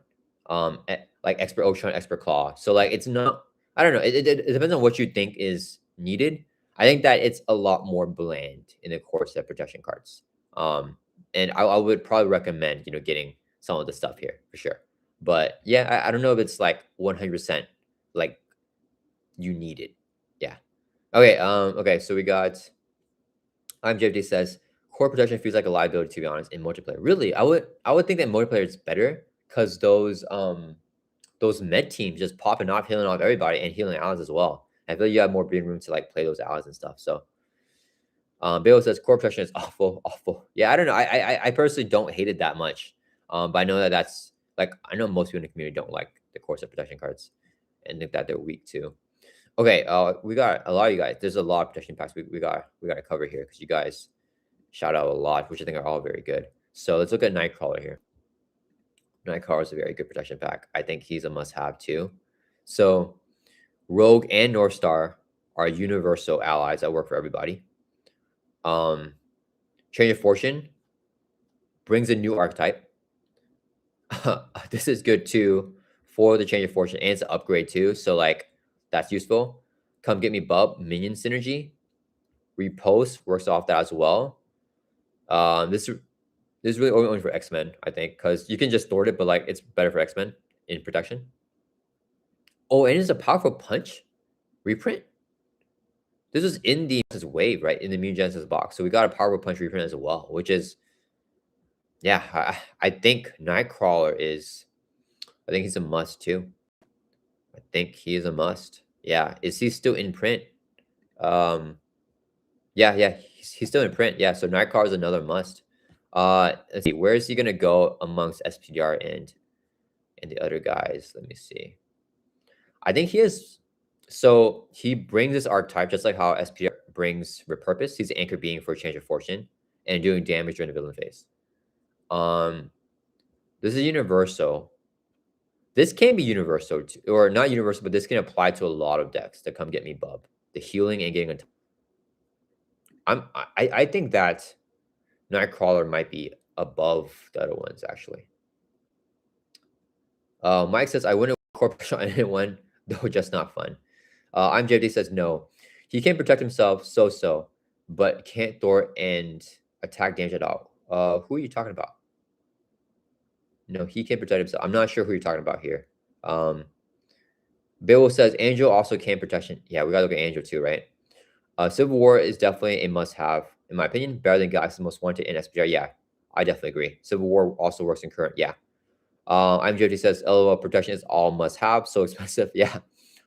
like expert Ultron, expert Claw. So like it's not. I don't know. It depends on what you think is needed. I think that it's a lot more bland in the core set protection cards. And I would probably recommend, you know, getting some of the stuff here for sure. But yeah, I don't know if it's like 100% like you need it. Yeah. Okay. Okay. So we got. I'm JFD says core protection feels like a liability, to be honest, in multiplayer. Really, I would think that multiplayer is better because those med teams just popping off, healing off everybody and healing allies as well. I feel like you have more breathing room to like play those allies and stuff. So Bill says core protection is awful, awful. Yeah, I don't know. I personally don't hate it that much. But I know that that's like I know most people in the community don't like the core set protection cards and think that they're weak too. Okay, we got a lot of you guys. There's a lot of protection packs we got to cover here because you guys shout out a lot, which I think are all very good. So let's look at Nightcrawler here. Nightcrawler is a very good protection pack. I think he's a must-have too. So Rogue and North Star are universal allies that work for everybody. Change of Fortune brings a new archetype. This is good too for the Change of Fortune, and it's an upgrade too. So like that's useful. Come Get Me Bub, minion synergy. Repost works off that as well. This is really only for X-Men, I think, because you can just store it, but like it's better for X-Men in protection. Oh, and it's a powerful punch reprint. This is in the wave, right? In the Immune Genesis box. So we got a powerful punch reprint as well, which is, yeah, I think Nightcrawler is, I think he's a must too. I think he is a must. Yeah. Is he still in print? Yeah, he's still in print. Yeah, so Nightcrawler is another must. Let's see, where is he gonna go amongst SPDR and the other guys? Let me see. I think he is. So he brings this archetype just like how SPDR brings Repurpose. He's an anchor being for Change of Fortune and doing damage during the villain phase. This is universal. This can be universal too, or not universal, but this can apply to a lot of decks that Come Get Me Bub. The healing and getting I think that Nightcrawler might be above the other ones actually. Mike says I wouldn't corporate on anyone, though just not fun. I'm JD says no. He can protect himself so, but can't thwart and attack damage at all. Who are you talking about? No, he can protect himself. I'm not sure who you're talking about here. Bill says Angel also can protection. Yeah, we gotta look at Angel too, right? Civil War is definitely a must-have, in my opinion, better than Galaxy's Most Wanted in SPR. Yeah, I definitely agree. Civil War also works in current. Yeah. I'm JT says LOL protection is all must-have, so expensive. Yeah,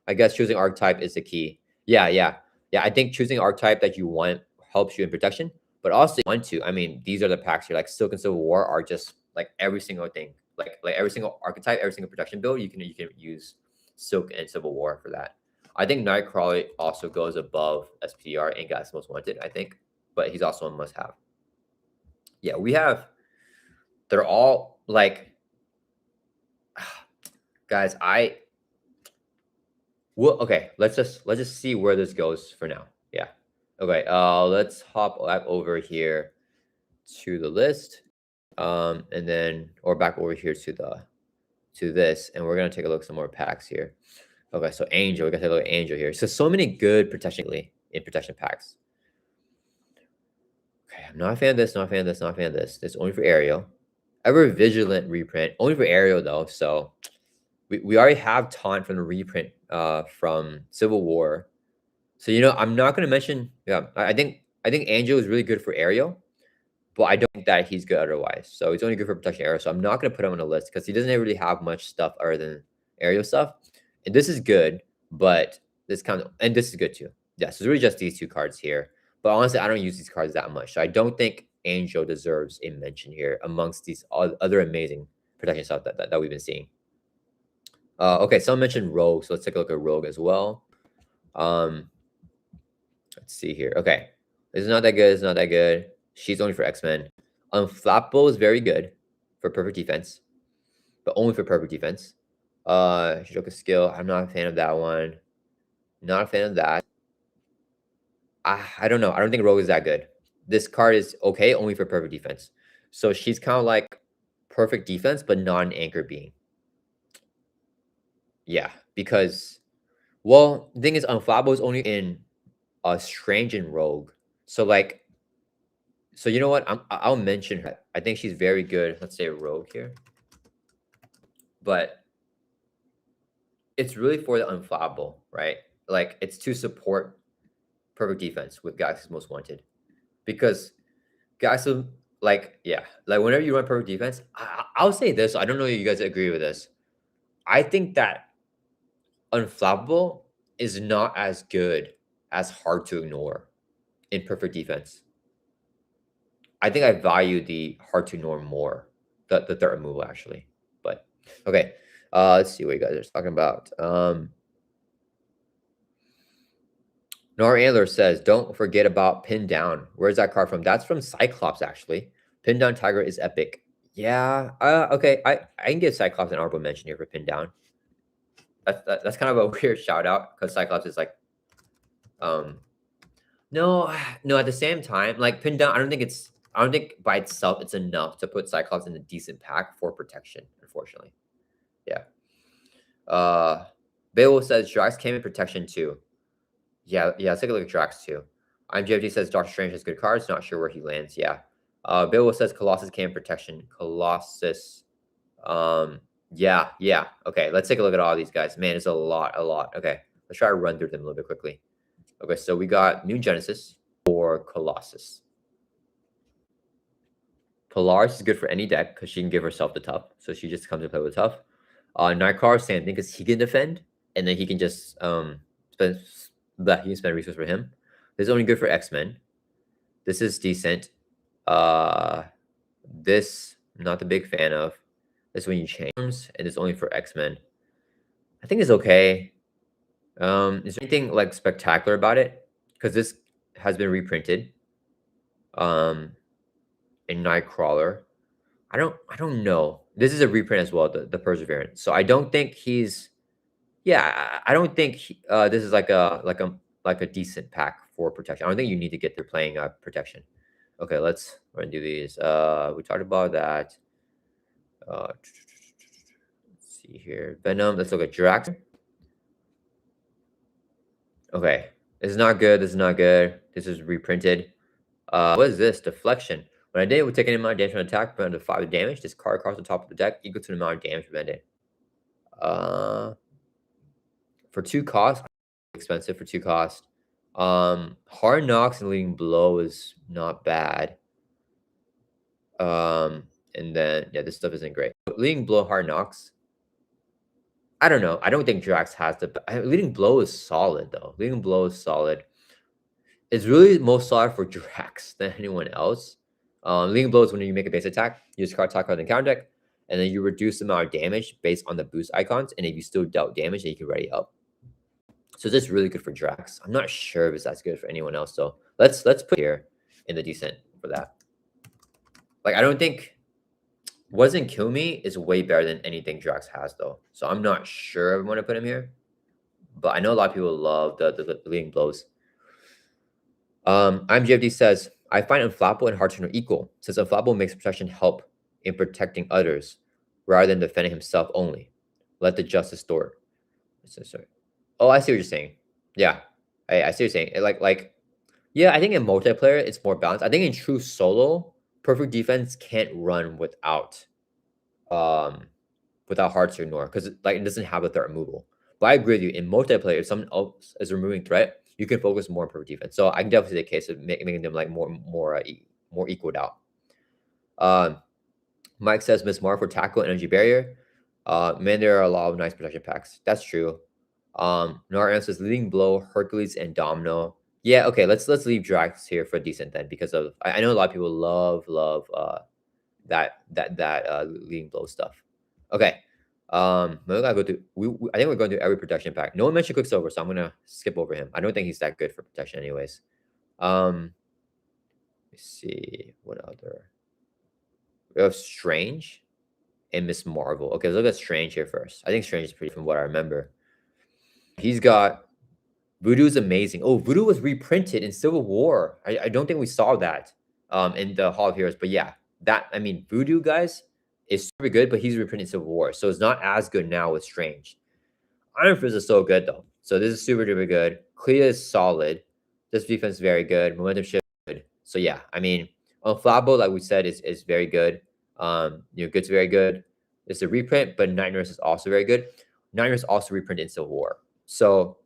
I guess choosing archetype is the key. Yeah. I think choosing archetype that you want helps you in protection, but also want to. I mean, these are the packs here. Like Silk and Civil War are just like every single thing, like every single archetype, every single protection build. You can use Silk and Civil War for that. I think Nightcrawler also goes above SPR and Galaxy's Most Wanted, I think, but he's also a must-have. Yeah, we have. They're all like, guys. Well, okay. Let's just see where this goes for now. Yeah. Okay. Let's hop back over here to the list, and then back over here to this, and we're gonna take a look at some more packs here. Okay, so Angel, we got to take a look at Angel here. So many good protection packs. Okay, I'm not a fan of this, not a fan of this, not a fan of this. This is only for Ariel. Ever Vigilant reprint, only for Ariel though. So we already have Taunt from the reprint from Civil War. So I'm not gonna mention. Yeah, I think Angel is really good for Ariel, but I don't think that he's good otherwise. So he's only good for protection Ariel. So I'm not gonna put him on the list because he doesn't really have much stuff other than Ariel stuff. And this is good, but this is good too. Yeah, so it's really just these two cards here. But honestly, I don't use these cards that much. So I don't think Angel deserves a mention here amongst these other amazing protection stuff that we've been seeing. Okay, someone mentioned Rogue, so let's take a look at Rogue as well. Let's see here. Okay, this is not that good. It's not that good. She's only for X-Men. Unflappable is very good for perfect defense, but only for perfect defense. Shijoka skill. I'm not a fan of that one. Not a fan of that. I don't know. I don't think Rogue is that good. This card is okay only for perfect defense. So she's kind of like perfect defense, but not an anchor being. Yeah, because, well, the thing is, Unflappable is only in Strange and Rogue. So like, so you know what? I'll mention her. I think she's very good. Let's say Rogue here, but it's really for the Unflappable, right? Like, it's to support perfect defense with Galaxy's Most Wanted, because guys, like, yeah, like whenever you run perfect defense, I'll say this. I don't know if you guys agree with this. I think that Unflappable is not as good as Hard to Ignore in perfect defense. I think I value the Hard to Ignore more, the third removal actually. But okay, let's see what you guys are talking about. Nor Antler says, don't forget about Pin Down. Where's that card from? That's from Cyclops, actually. Pin Down Tiger is epic. Yeah, okay. I can give Cyclops an honorable mention here for Pin Down. That's kind of a weird shout out because Cyclops is like, no, at the same time, like Pin Down, I don't think by itself it's enough to put Cyclops in a decent pack for protection, unfortunately. Yeah. Beowulf says Drax came in protection too. Yeah, let's take a look at Drax too. IMGFG says Doctor Strange has good cards. Not sure where he lands. Yeah. Bill says Colossus came in protection. Colossus. Yeah. Okay, let's take a look at all these guys. Man, it's a lot. Okay, let's try to run through them a little bit quickly. Okay, so we got New Genesis for Colossus. Polaris is good for any deck because she can give herself the tough. So she just comes to play with tough. Nightcrawler, same thing because he can defend, and then he can just spend resources for him. This is only good for X-Men. This is decent. This I'm not the big fan of. This is when you change, and it's only for X-Men. I think it's okay. Is there anything like spectacular about it? Because this has been reprinted. In Nightcrawler. I don't know. This is a reprint as well, the Perseverance. So I don't think he's. Yeah, I don't think this is like a decent pack for protection. I don't think you need to get through playing protection. Okay, let's do these. We talked about that. Let's see here. Venom. Let's look at Drax. Okay, this is not good. This is not good. This is reprinted. What is this? Deflection. When I did, we take an amount of damage from an attack, prevent 5 damage. This card across the top of the deck equal to the amount of damage prevented. For 2 costs, expensive for 2 costs. Hard Knocks and Leading Blow is not bad. And then yeah, this stuff isn't great. Leading Blow, Hard Knocks. I don't know. I don't think Drax has the Leading Blow is solid though. Leading Blow is solid. It's really most solid for Drax than anyone else. Leading Blow is when you make a base attack, you use card top card in the counter deck, and then you reduce the amount of damage based on the boost icons. And if you still dealt damage, then you can ready up. So this is really good for Drax. I'm not sure if it's as good for anyone else though. Let's put here in the decent for that. Like I don't think What Doesn't Kill Me is way better than anything Drax has though. So I'm not sure I want to put him here. But I know a lot of people love the leading blows. IMGFD says, I find Unflappable and Hard to Ignore equal, since Unflappable makes protection help in protecting others rather than defending himself only. Let the justice store. Sorry. Oh, I see what you're saying. Yeah, I see what you're saying. Yeah, I think in multiplayer it's more balanced. I think in true solo, perfect defense can't run without Hard to Ignore because like it doesn't have a threat removal. But I agree with you. In multiplayer, if someone else is removing threat, you can focus more on perfect defense. So I can definitely see the case of making them like more equaled out. Mike says Miss Marvel for tackle and energy barrier. Man, there are a lot of nice protection packs. That's true. Naran says Leading Blow, Hercules, and Domino. Yeah, okay, let's leave Drax here for decent then, because of I know a lot of people love that leading blow stuff. Okay. We're gonna go through I think we're going to every protection pack. No one mentioned Quicksilver, so I'm gonna skip over him. I don't think he's that good for protection anyways. Let's see what other. We have Strange and Miss Marvel. Okay, let's look at Strange here first. I think Strange is pretty from what I remember. He's got Voodoo's amazing. Oh, Voodoo was reprinted in Civil War. I don't think we saw that in the Hall of Heroes, but yeah, that I mean Voodoo guys is super good, but he's reprinted in Civil War, so it's not as good now with Strange. Iron Fist is so good though. So this is super duper good. Clea is solid. This defense is very good. Momentum shift good. So yeah, I mean Flabo, like we said, is very good. Good's very good. It's a reprint, but Night Nurse is also very good. Night Nurse also reprinted in Civil War. So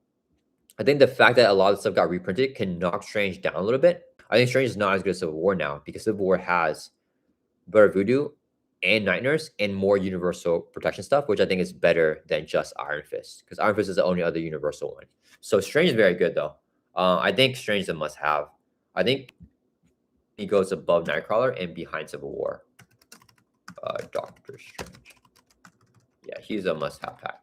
I think the fact that a lot of stuff got reprinted can knock Strange down a little bit. I think Strange is not as good as Civil War now because Civil War has better Voodoo and Night Nurse and more universal protection stuff, which I think is better than just Iron Fist because Iron Fist is the only other universal one. So Strange is very good though. I think Strange is a must-have. I think he goes above Nightcrawler and behind Civil War. Doctor Strange. Yeah, he's a must-have pack.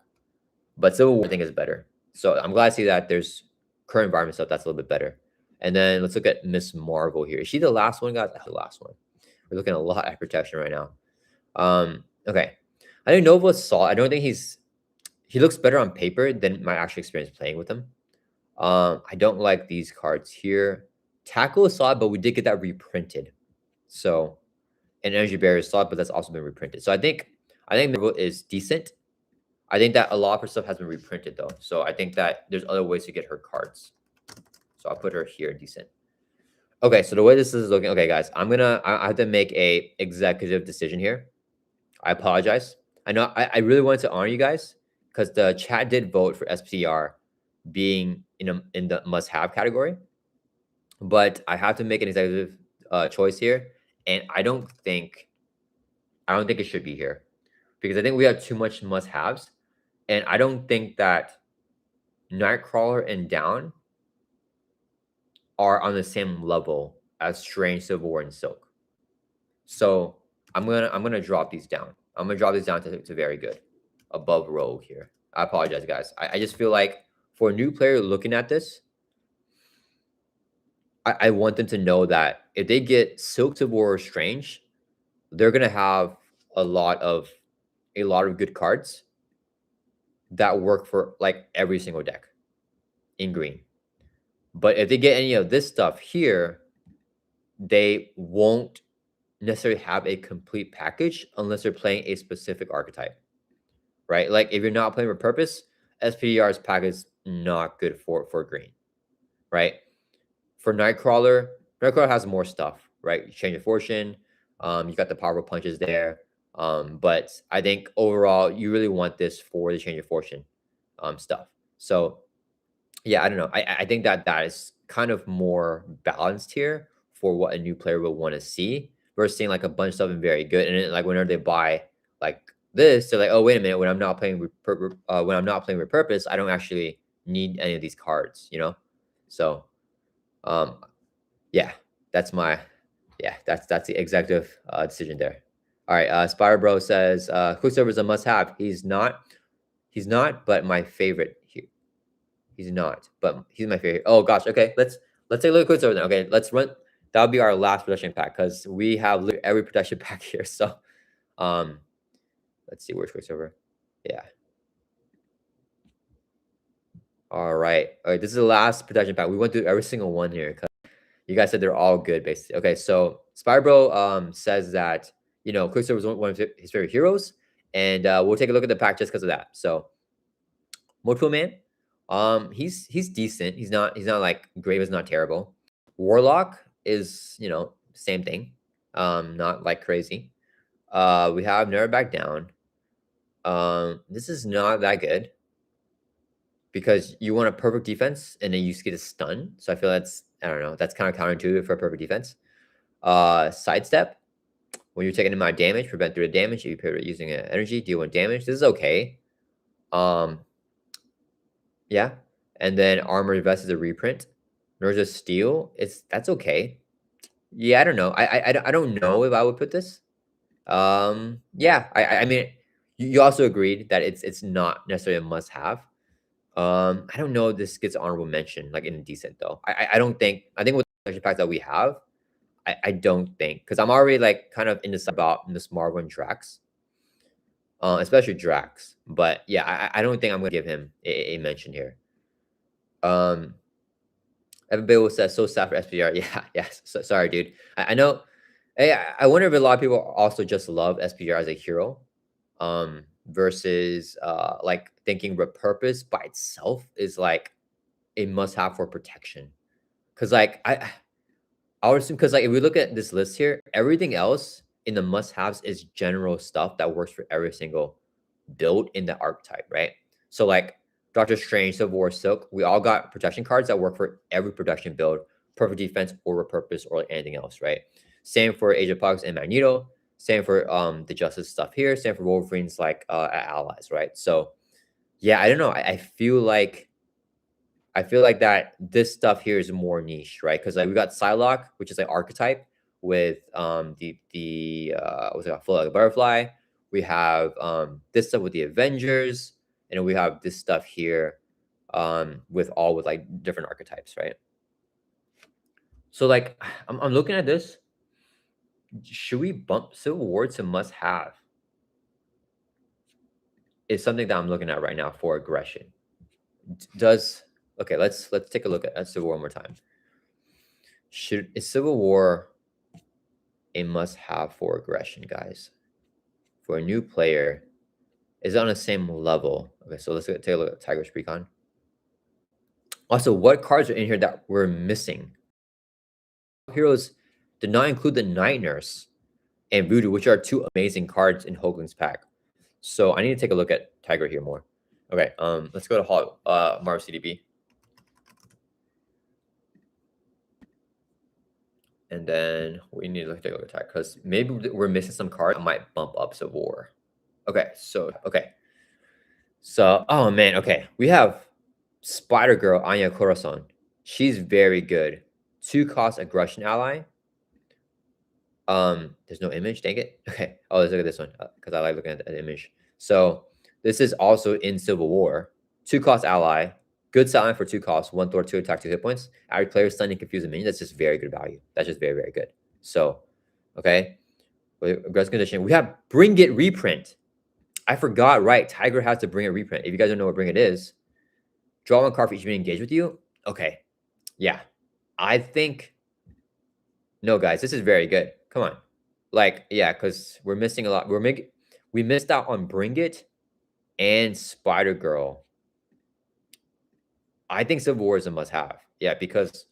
But Civil War I think is better. So I'm glad to see that there's current environment stuff that's a little bit better. And then let's look at Miss Marvel here. Is she the last one, guys? The last one. We're looking a lot at protection right now. Okay. I think Nova's solid. I don't think he looks better on paper than my actual experience playing with him. I don't like these cards here. Tackle is solid, but we did get that reprinted. So, and Energy Barrier is solid, but that's also been reprinted. So I think Marvel is decent. I think that a lot of her stuff has been reprinted though. So I think that there's other ways to get her cards. So I'll put her here, decent. Okay, so the way this is looking, okay, guys, I have to make a executive decision here. I apologize. I know I really wanted to honor you guys because the chat did vote for SPR being in the must-have category, but I have to make an executive choice here, and I don't think it should be here because I think we have too much must-haves, and I don't think that Nightcrawler and Down are on the same level as Strange, Civil War, and Silk. So I'm gonna drop these down. I'm gonna drop these down to very good, above Rogue here. I apologize, guys. I just feel like for a new player looking at this, I want them to know that if they get Silk, Civil War, or Strange, they're gonna have a lot of good cards that work for like every single deck in green. But if they get any of this stuff here, they won't necessarily have a complete package unless they're playing a specific archetype, right? Like if you're not playing with purpose, SPDR's pack is not good for green, right? For Nightcrawler has more stuff, right? Change of Fortune, you got the powerful punches there, but I think overall you really want this for the Change of Fortune stuff. So yeah, I don't know. I think that is kind of more balanced here for what a new player will want to see versus seeing like a bunch of stuff and very good. And then like whenever they buy like this, they're like, oh wait a minute, when I'm not playing with purpose, I don't actually need any of these cards, you know? So yeah, that's the executive decision there. All right, Spire Bro says Quicksilver is a must-have. He's not, but my favorite here. He's not, but he's my favorite. Oh gosh, okay. Let's take a look at Quicksilver then. Okay, let's run. That'll be our last protection pack because we have every protection pack here. So, let's see where's Quicksilver. Yeah. All right. This is the last protection pack. We went through every single one here because you guys said they're all good, basically. Okay, so Spyro says that Quicksilver was one of his favorite heroes, and we'll take a look at the pack just because of that. So, Multiple Man. He's decent. He's not like Grave is not terrible. Warlock is same thing. Not like crazy. We have Never Back Down. This is not that good because you want a perfect defense and then you just get a stun. So I feel that's kind of counterintuitive for a perfect defense. Sidestep. When you're taking amount of damage, prevent 3 damage. If you pair it using energy, deal 1 damage. This is okay. Yeah. And then Armored Vest is a reprint. There's a steal. That's okay. Yeah, I don't know. I don't know if I would put this. Yeah, I mean, you also agreed that it's not necessarily a must have. I don't know if this gets honorable mention like in decent though. I don't think. I think with the extra packs that we have, I don't think, because I'm already like kind of indecisive about Miss Marvel and Drax, especially Drax. But yeah, I don't think I'm gonna give him a mention here. Um, Evan Bill says so sad for SPR. Yeah, yeah. So, sorry, dude. I know. I wonder if a lot of people also just love SPR as a hero, versus like thinking repurpose by itself is like a must have for protection. Because like I would assume, because like if we look at this list here, everything else in the must haves is general stuff that works for every single build in the archetype, right? So like Doctor Strange, Civil War, Silk, we all got protection cards that work for every protection build, perfect defense or repurpose or like anything else, right? Same for Age of Apocalypse and Magneto. Same for the Justice stuff here. Same for Wolverine's like allies, right? So yeah, I don't know. I feel like that this stuff here is more niche, right? Because like we got Psylocke, which is like archetype with the what's it called, Flow Like a Butterfly. We have this stuff with the Avengers, and we have this stuff here with like different archetypes, right? So like I'm looking at this. Should we bump Civil War to must have? Is something that I'm looking at right now for aggression. Does okay? Let's take a look at Civil War one more time. Is Civil War a must-have for aggression, guys? For a new player, is it on the same level? Okay, so let's take a look at Tiger's Precon. Also, what cards are in here that we're missing? Heroes did not include the Night Nurse and Voodoo, which are two amazing cards in Hoagland's pack. So I need to take a look at Tiger here more. Okay, let's go to Marvel CDB. And then we need to take a look at Tiger, because maybe we're missing some cards that might bump up Civil War. Okay, so oh man, okay. We have Spider Girl Anya Corazon. She's very good. 2-cost aggression ally. There's no image, dang it. Okay. Oh, let's look at this one, because I like looking at the image. So this is also in Civil War. 2-cost ally. Good silent for 2 costs. 1 Thor, 2 attack, 2 hit points. Average player stun and confuse a minion. That's just very good value. That's just very, very good. So, okay. Aggressive condition. We have Bring It reprint. I forgot, right? Tiger has to Bring It reprint. If you guys don't know what Bring It is, draw 1 card for each being engaged with you. Okay. Yeah. I think. No, guys, this is very good. Come on. Like, yeah, because we're missing a lot. We missed out on Bring It and Spider Girl. I think Civil War is a must have. Yeah, because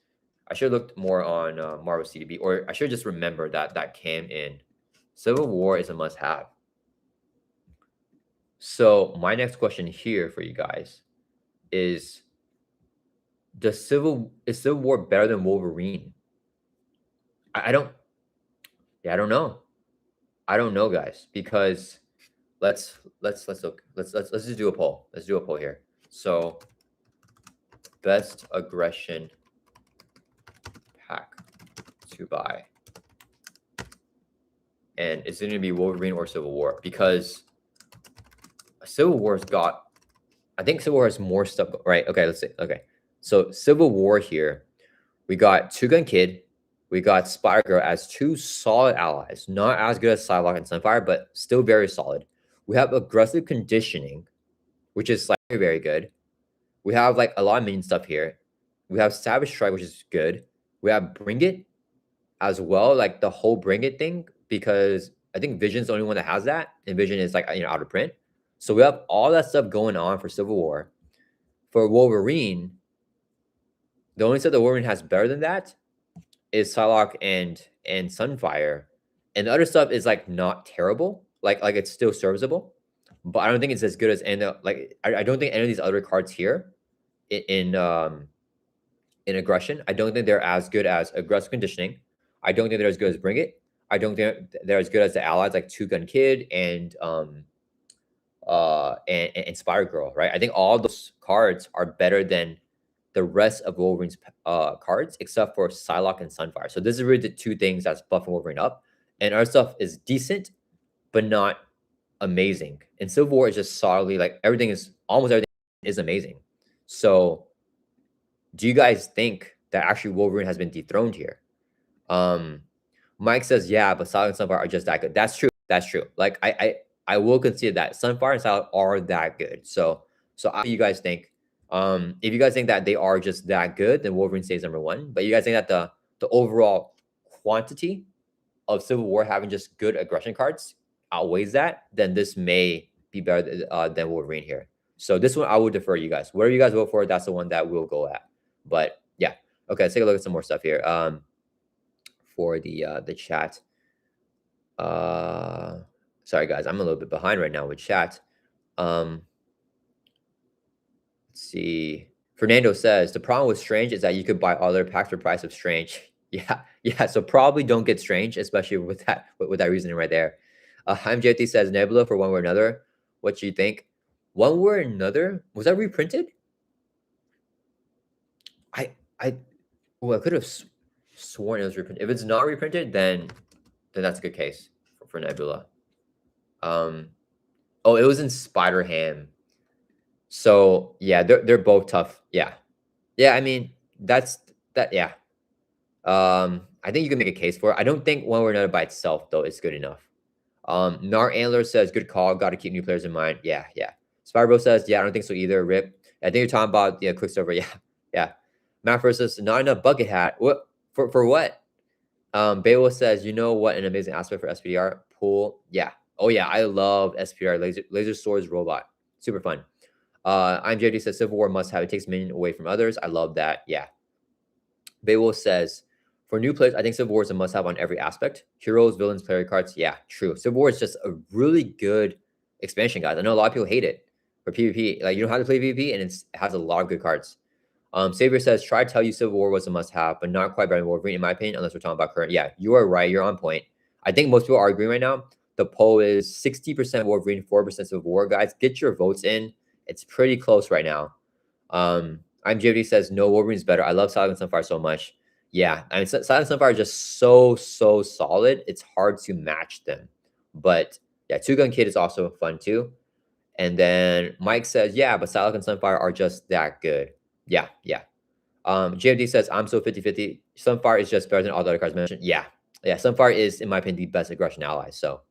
I should have looked more on Marvel CDB, or I should just remember that came in. Civil War is a must have. So my next question here for you guys is Civil War better than Wolverine? I don't. Yeah, I don't know. I don't know, guys, because let's look. Let's just do a poll. Let's do a poll here. So best aggression pack to buy, and is it going to be Wolverine or Civil War? Because Civil War's got, I think Civil War has more stuff, right? Okay, let's see. Okay, so Civil War here, we got Two Gun Kid, we got Spider Girl as 2 solid allies, not as good as Psylocke and Sunfire, but still very solid. We have aggressive conditioning, which is like very good. We have like a lot of minion stuff here. We have Savage Strike, which is good. We have Bring It as well, like the whole Bring It thing, because I think Vision's the only one that has that, and Vision is like out of print. So we have all that stuff going on for Civil War. For Wolverine, the only stuff that Wolverine has better than that is Psylocke and Sunfire, and the other stuff is like not terrible. Like it's still serviceable, but I don't think it's as good as I don't think any of these other cards here in aggression. I don't think they're as good as aggressive conditioning. I don't think they're as good as Bring It. I don't think they're as good as the allies like Two Gun Kid and Spider Girl, right? I think all those cards are better than the rest of Wolverine's cards, except for Psylocke and Sunfire. So this is really the two things that's buffing Wolverine up. And our stuff is decent, but not amazing. And Civil War is just solidly like almost everything is amazing. So do you guys think that actually Wolverine has been dethroned here? Mike says, yeah, but Psylocke and Sunfire are just that good. That's true. That's true. Like I will concede that Sunfire and Psylocke are that good. So how do you guys think? If you guys think that they are just that good, then Wolverine stays number one. But you guys think that the overall quantity of Civil War having just good aggression cards outweighs that, then this may be better than Wolverine here. So this one I will defer you guys. Whatever you guys vote for, that's the one that we'll go at. But yeah, okay, let's take a look at some more stuff here. For the chat. Sorry guys, I'm a little bit behind right now with chat. Let's see. Fernando says the problem with Strange is that you could buy other packs for price of Strange. Yeah. So probably don't get Strange, especially with that reasoning right there. JT says Nebula for One Way or Another. What do you think? One Way or Another, was that reprinted? I could have sworn it was reprinted. If it's not reprinted, then that's a good case for Nebula. Oh, it was in Spider Ham. So yeah, they're both tough. Yeah. I mean that's that. Yeah. I think you can make a case for it. I don't think One Way or Another by itself though is good enough. Nar Antler says good call. Got to keep new players in mind. Yeah. Spyro says yeah. I don't think so either. Rip. I think you're talking about Quicksilver. Yeah. Matt versus not enough bucket hat. What for what? Bayo says you know what an amazing aspect for SPDR pool. Yeah. Oh yeah, I love SPDR laser swords robot. Super fun. I'm JD says Civil War must have it takes minion away from others. I love that. Yeah. Beowulf says for new players, I think Civil War is a must have on every aspect. Heroes, villains, player cards. Yeah, true. Civil War is just a really good expansion, guys. I know a lot of people hate it for PvP. Like you don't have to play PvP, and it has a lot of good cards. Savior says try to tell you Civil War was a must have, but not quite better than Wolverine in my opinion, unless we're talking about current. Yeah, you are right. You're on point. I think most people are agreeing right now. The poll is 60% Wolverine, 4% Civil War. Guys, get your votes in. It's pretty close right now. I'm JD says no, Wolverine's better. I love Silent Sunfire so much. Yeah, I mean Silent Sunfire is just so solid. It's hard to match them. But yeah, Two Gun Kid is also fun too. And then Mike says, yeah, but Silent and Sunfire are just that good. Yeah. JFD says I'm so 50-50. Sunfire is just better than all the other cards mentioned. Yeah. Sunfire is, in my opinion, the best aggression ally. So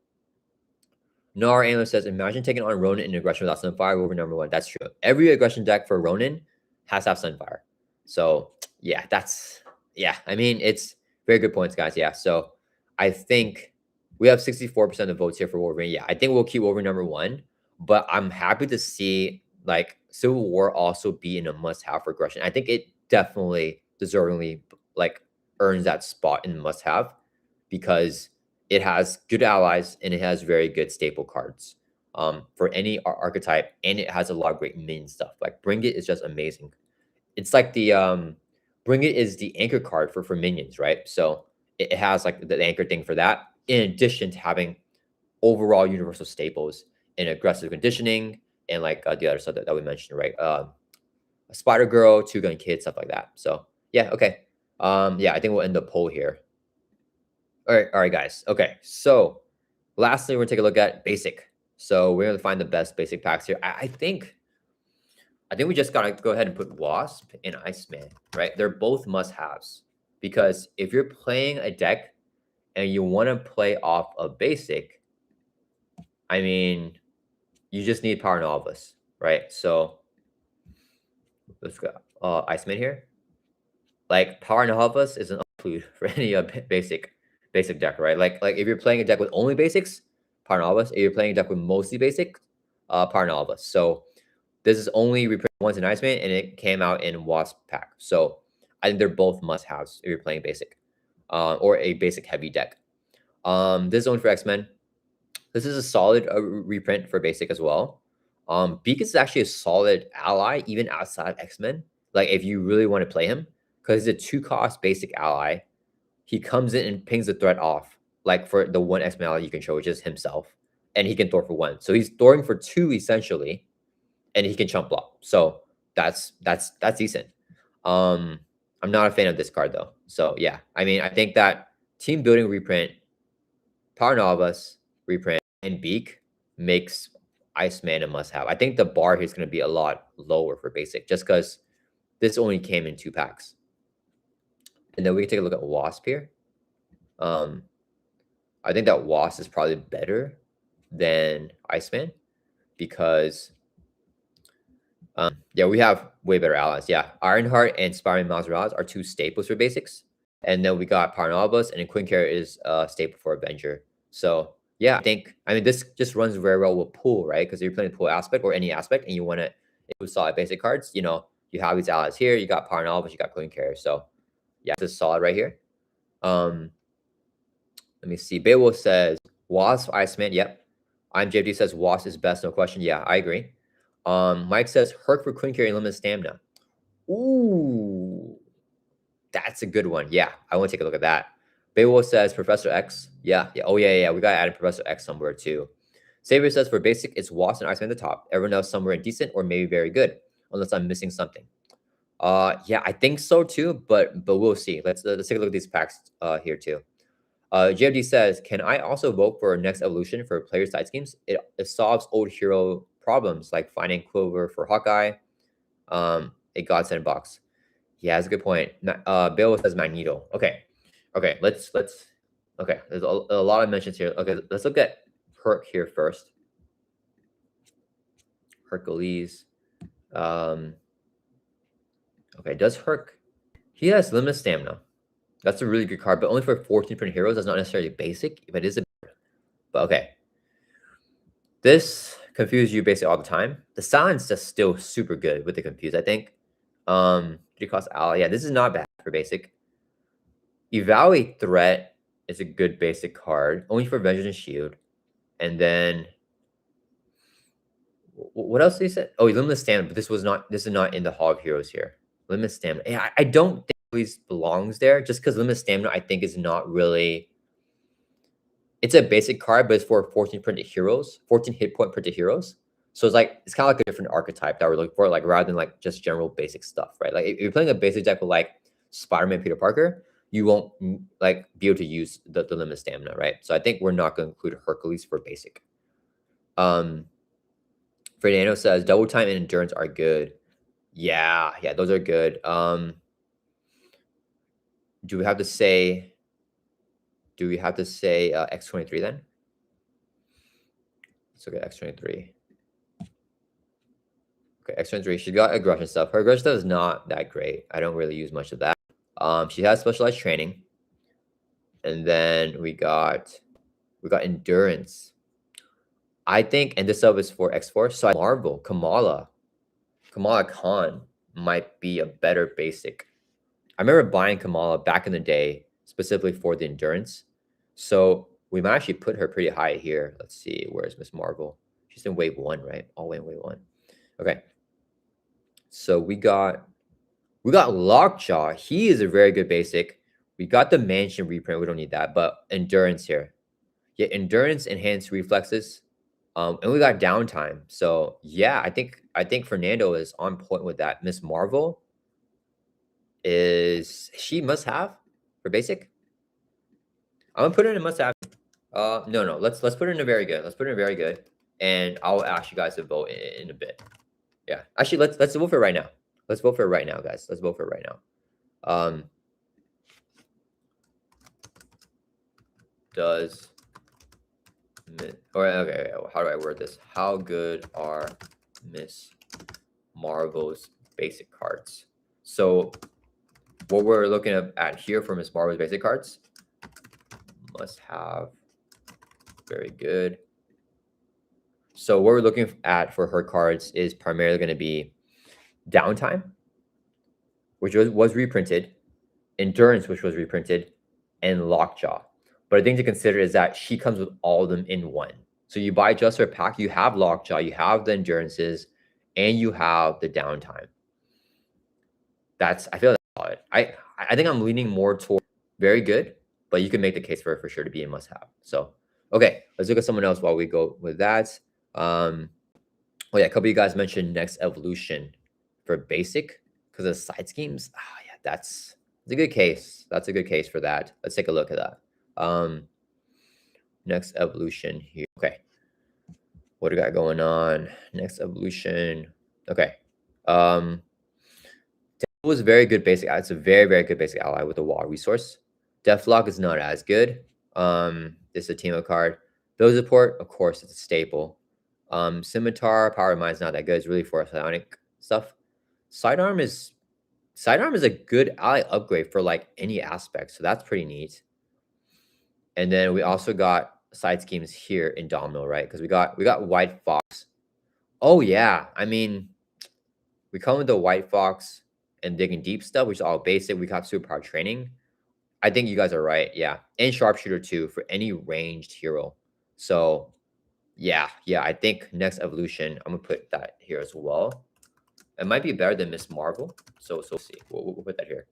Nar Angler says, imagine taking on Ronan in aggression without Sunfire over number one. That's true. Every aggression deck for Ronan has to have Sunfire. So yeah, I mean, it's very good points, guys. Yeah. So I think we have 64% of the votes here for Wolverine. Yeah, I think we'll keep Wolverine number one, but I'm happy to see like Civil War also be in a must-have for aggression. I think it definitely deservingly like earns that spot in must-have because it has good allies and it has very good staple cards for any archetype, and it has a lot of great minion stuff. Like Bring It is just amazing. It's like the Bring It is the anchor card for minions, right? So it has like the anchor thing for that, in addition to having overall universal staples in aggressive conditioning and like the other stuff that we mentioned, right? A Spider Girl, Two Gun Kid, stuff like that. So yeah, okay. Yeah, I think we'll end the poll here. All right, guys. Okay, so lastly, we're gonna take a look at basic. So we're gonna find the best basic packs here. I think we just gotta go ahead and put Wasp and Iceman, right? They're both must-haves because if you're playing a deck and you want to play off a basic, I mean, you just need Power Novelist, right? So let's go Iceman here. Like Power Novelist is an include for any basic deck, right? Like if you're playing a deck with only basics, Power Novelist. If you're playing a deck with mostly basic, Power Novelist. So this is only reprinted once in Iceman, and it came out in Wasp pack. So I think they're both must-haves if you're playing basic, or a basic heavy deck. This is only for X-Men. This is a solid reprint for basic as well. Beacon is actually a solid ally even outside X-Men. Like if you really want to play him, because he's a 2-cost basic ally. He comes in and pings the threat off, like for the one X-Men ally you can show, which is himself, and he can throw for 1. So he's throwing for 2 essentially, and he can chump block. So that's decent. I'm not a fan of this card though. So yeah, I mean, I think that team building reprint, Power Novice reprint, and Beak makes Iceman a must-have. I think the bar here is going to be a lot lower for basic, just because this only came in 2 packs. And then we can take a look at Wasp here. I think that Wasp is probably better than Iceman because yeah, we have way better allies. Yeah, Ironheart and Spider-Man Miles Morales are 2 staples for basics. And then we got Parnabas, and then Quinn Carrier is a staple for Avenger. So yeah, I mean, this just runs very well with pool, right? Because you're playing pool aspect or any aspect, and you want to include solid basic cards. You know, you have these allies here. You got Parnabas, you got Quinn Carrier. So yeah, this is solid right here. Let me see. Beowulf says Wasp, Iceman. Yep. I'm JD says Wasp is best, no question. Yeah, I agree. Mike says Herc for Quinn Carrier and limited stamina. Ooh, that's a good one. Yeah, I want to take a look at that. Beowulf says Professor X. Yeah. Oh, yeah. We got to add Professor X somewhere too. Savior says for basic, it's Wasp and Iceman at the top. Everyone else somewhere decent or maybe very good, unless I'm missing something. Yeah, I think so too, but we'll see. Let's take a look at these packs here too. JFD says, can I also vote for next evolution for player side schemes? It solves old hero problems like finding Quiver for Hawkeye, a godsend box. Yeah, that's a good point. Bill says Magneto. Okay, let's okay. There's a lot of mentions here. Okay, let's look at Herc here first. Hercules. Okay, does Herc? He has limited stamina. That's a really good card, but only for 14 print heroes. That's not necessarily basic, but it is a. But okay, this confuses you basically all the time. The silence is still super good with the confuse. I think. 3 cost ally. Yeah, this is not bad for basic. Evaluate threat is a good basic card, only for Vengeance and Shield. And then what else did he say? Oh, limited stamina, but this is not in the Hog Heroes here. Limited stamina. Yeah, I don't think this belongs there just because limited stamina I think is not really. It's a basic card, but it's for 14 printed heroes, 14 hit point printed heroes. So it's kind of like a different archetype that we're looking for, like rather than like just general basic stuff, right? Like if you're playing a basic deck with like Spider-Man, Peter Parker, you won't like be able to use the limited stamina, right? So I think we're not going to include Hercules for basic. Fernando says double time and endurance are good. Yeah, those are good. Do we have to say X23 then? Let's look at X23. Okay, X23. She got aggression stuff. Her aggression stuff is not that great. I don't really use much of that. She has specialized training. And then we got endurance. I think, and this sub is for X4. So Marvel, Kamala Khan might be a better basic. I remember buying Kamala back in the day, specifically for the endurance. So we might actually put her pretty high here. Let's see, where's Miss Marvel? She's in wave 1, right? All the way in wave 1. Okay. So we got Lockjaw. He is a very good basic. We got the Mansion reprint. We don't need that, but endurance here. Yeah, endurance, enhanced reflexes. And we got downtime. So yeah, I think Fernando is on point with that. Miss Marvel is she must have for basic? I'm gonna put it in a must have. No. Let's put it in a very good. Let's put it in a very good. And I'll ask you guys to vote in a bit. Yeah. Actually, let's vote for it right now. Let's vote for it right now, guys. Let's vote for it right now. Okay, how do I word this? How good are Miss Marvel's basic cards? So what we're looking at here for Miss Marvel's basic cards, must have, very good. So what we're looking at for her cards is primarily going to be downtime, which was reprinted, endurance, which was reprinted, and lockjaw. But a thing to consider is that she comes with all of them in one. So you buy just her pack, you have lockjaw, you have the endurances, and you have the downtime. I feel that's solid. I think I'm leaning more toward very good, but you can make the case for it for sure to be a must-have. So okay, let's look at someone else while we go with that. Oh yeah, a couple of you guys mentioned next evolution for basic. because of side schemes. Oh yeah, that's a good case. That's a good case for that. Let's take a look at that. Next evolution here. Okay. What do we got going on? Next evolution. Okay. Was a very good basic. It's a very, very good basic ally with a wall resource. Deathlock is not as good. This is a team up card. Build support, of course, it's a staple. Scimitar, Power Mine is not that good. It's really for psionic stuff. Sidearm is a good ally upgrade for like any aspect, so that's pretty neat. And then we also got side schemes here in Domino, right? Because we got White Fox. Oh yeah, I mean, we come with the White Fox and digging deep stuff, which is all basic. We got superpower training. I think you guys are right. Yeah. And sharpshooter too for any ranged hero. So yeah. I think next evolution, I'm gonna put that here as well. It might be better than Miss Marvel. So we'll see. We'll put that here.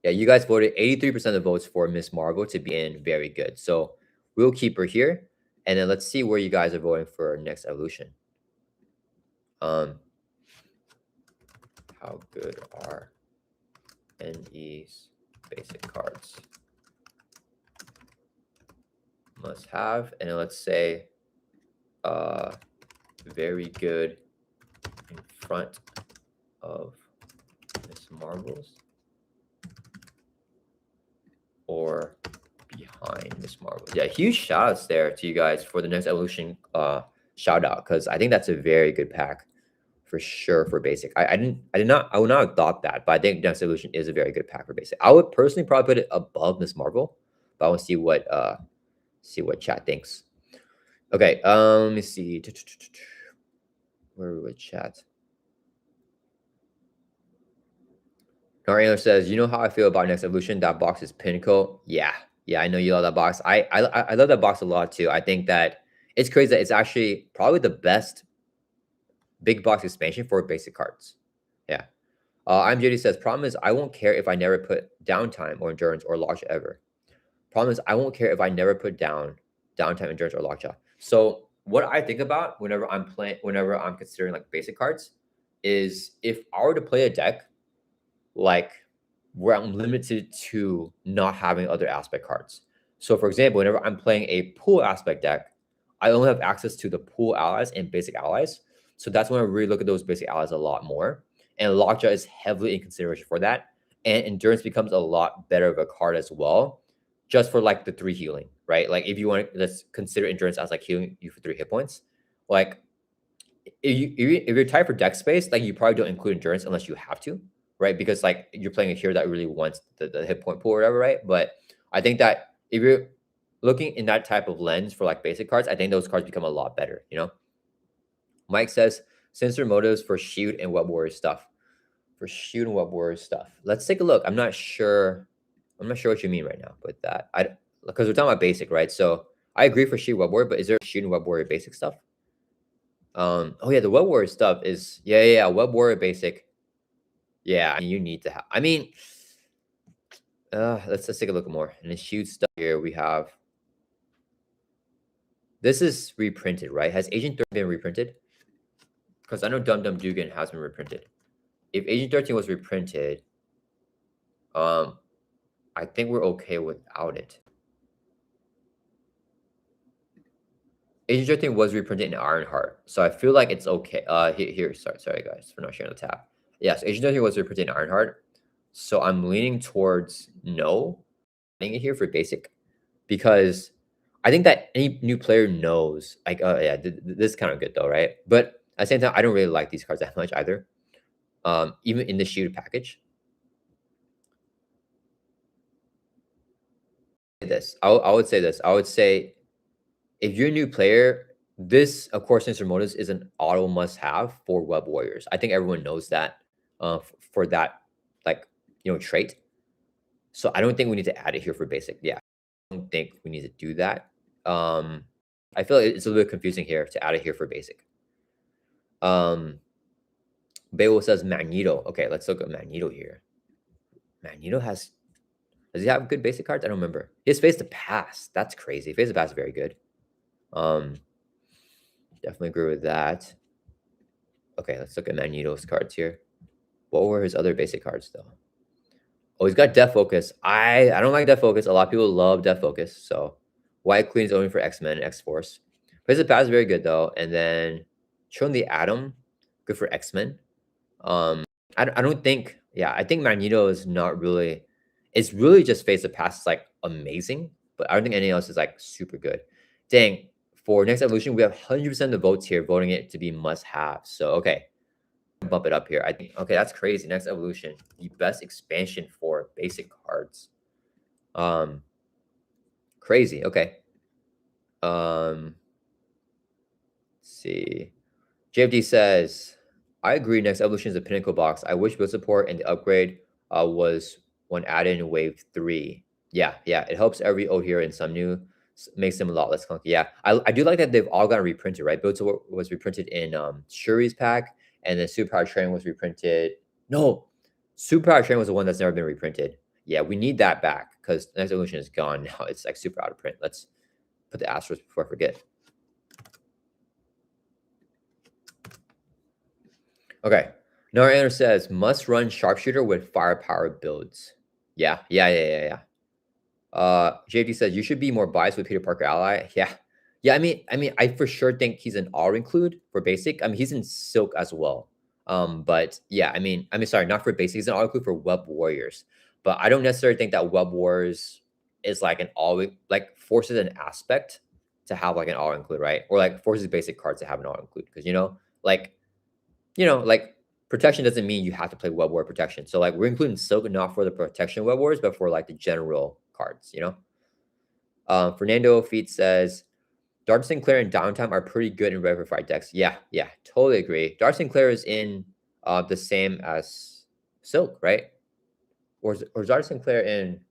Yeah, you guys voted 83% of the votes for Miss Marvel to be in. Very good. So we'll keep her here. And then let's see where you guys are voting for next evolution. How good are NE's basic cards? Must have. And then let's say very good in front of Miss Marvel's or behind Miss Marvel. Yeah, huge shout outs there to you guys for the next evolution shout out, because I think that's a very good pack for sure for basic. I would not have thought that, but I think next evolution is a very good pack for basic. I would personally probably put it above Miss Marvel, but I want to see what chat thinks. Okay, let me see. Where would chat? Nariano says, you know how I feel about next evolution? That box is pinnacle. Yeah, I know you love that box. I love that box a lot too. I think that it's crazy that it's actually probably the best big box expansion for basic cards. Yeah. I'm JD says, problem is I won't care if I never put downtime or endurance or lockjaw ever. Problem is I won't care if I never put down downtime, endurance, or lockjaw. So what I think about whenever I'm considering like basic cards is if I were to play a deck like where I'm limited to not having other aspect cards. So for example, whenever I'm playing a pool aspect deck, I only have access to the pool allies and basic allies. So that's when I really look at those basic allies a lot more. And lockjaw is heavily in consideration for that. And endurance becomes a lot better of a card as well, just for like the 3 healing, right? Like if you want, let's consider endurance as like healing you for 3 hit points. Like if you're tied for deck space, like you probably don't include endurance unless you have to, right? Because like you're playing a hero that really wants the hit point pool or whatever, right? But I think that if you're looking in that type of lens for like basic cards, I think those cards become a lot better, you know? Mike says, sensor motives for Shield and Web-Warrior stuff. For Shield and Web-Warrior stuff. Let's take a look. I'm not sure what you mean right now with that. Because we're talking about basic, right? So I agree for Shield Web-Warrior, but is there Shield and Web-Warrior basic stuff? Oh yeah, the Web-Warrior stuff is Web-Warrior basic. Yeah, you need to have. I mean, let's take a look more. And the Shield stuff here we have. This is reprinted, right? Has Agent 13 been reprinted? Because I know Dum Dum Dugan has been reprinted. If Agent 13 was reprinted, I think we're okay without it. Agent 13 was reprinted in Ironheart, so I feel like it's okay. Here, sorry guys for not sharing the tab. Yes, Agent 13 was reprinted in Ironheart, so I'm leaning towards no, putting it here for basic, because I think that any new player knows, like, oh yeah, this is kind of good though, right? But at the same time, I don't really like these cards that much either. Even in the Shield package. I would say this. I would say if you're a new player, this, of course, Sensor Modus is an auto must-have for Web Warriors. I think everyone knows that for that, like, trait. So I don't think we need to add it here for basic. Yeah, I don't think we need to do that. I feel like it's a little bit confusing here to add it here for basic. Beowulf says Magneto. Okay, let's look at Magneto here. Magneto does he have good basic cards? I don't remember. His Face the Past. That's crazy. Face the Past is very good. Definitely agree with that. Okay, let's look at Magneto's cards here. What were his other basic cards though? Oh, he's got Death Focus. I don't like Death Focus. A lot of people love Death Focus. So White Queen is only for X-Men and X-Force. His pass is very good though. And then showing the Atom, good for X-Men. I don't think, yeah, I think Magneto is not really, it's really just Face the Past is like amazing, but I don't think anything else is like super good. Dang, for next evolution, we have 100% of the votes here voting it to be must have. So, okay, bump it up here. I think, okay, that's crazy. Next evolution, the best expansion for basic cards. Crazy. Okay. Let's see. JFD says, I agree. Next evolution is a pinnacle box. I wish build support and the upgrade was one added in wave 3. Yeah, it helps every O here and some new makes them a lot less clunky. Yeah, I do like that they've all gotten reprinted, right? Build support was reprinted in Shuri's pack, and then Superpower Train was reprinted. No, Superpower Train was the one that's never been reprinted. Yeah, we need that back because next evolution is gone now. It's like super out of print. Let's put the asterisk before I forget. Okay. Narayaner says, must run sharpshooter with firepower builds. Yeah. JD says, you should be more biased with Peter Parker ally. Yeah. I mean, I for sure think he's an all include for basic. I mean, he's in silk as well. But yeah, I mean, sorry, not for basic. He's an all include for web warriors. But I don't necessarily think that web warriors is like an all, like forces an aspect to have like an all include, right? Or like forces basic cards to have an all include. Because, like protection doesn't mean you have to play web war protection. So like we're including silk not for the protection web wars, but for like the general cards, Fernando Feet says Dark Sinclair and Downtime are pretty good in regular fight decks. Yeah, totally agree. Dark Sinclair is in the same as silk, right? Or is Dark Sinclair in?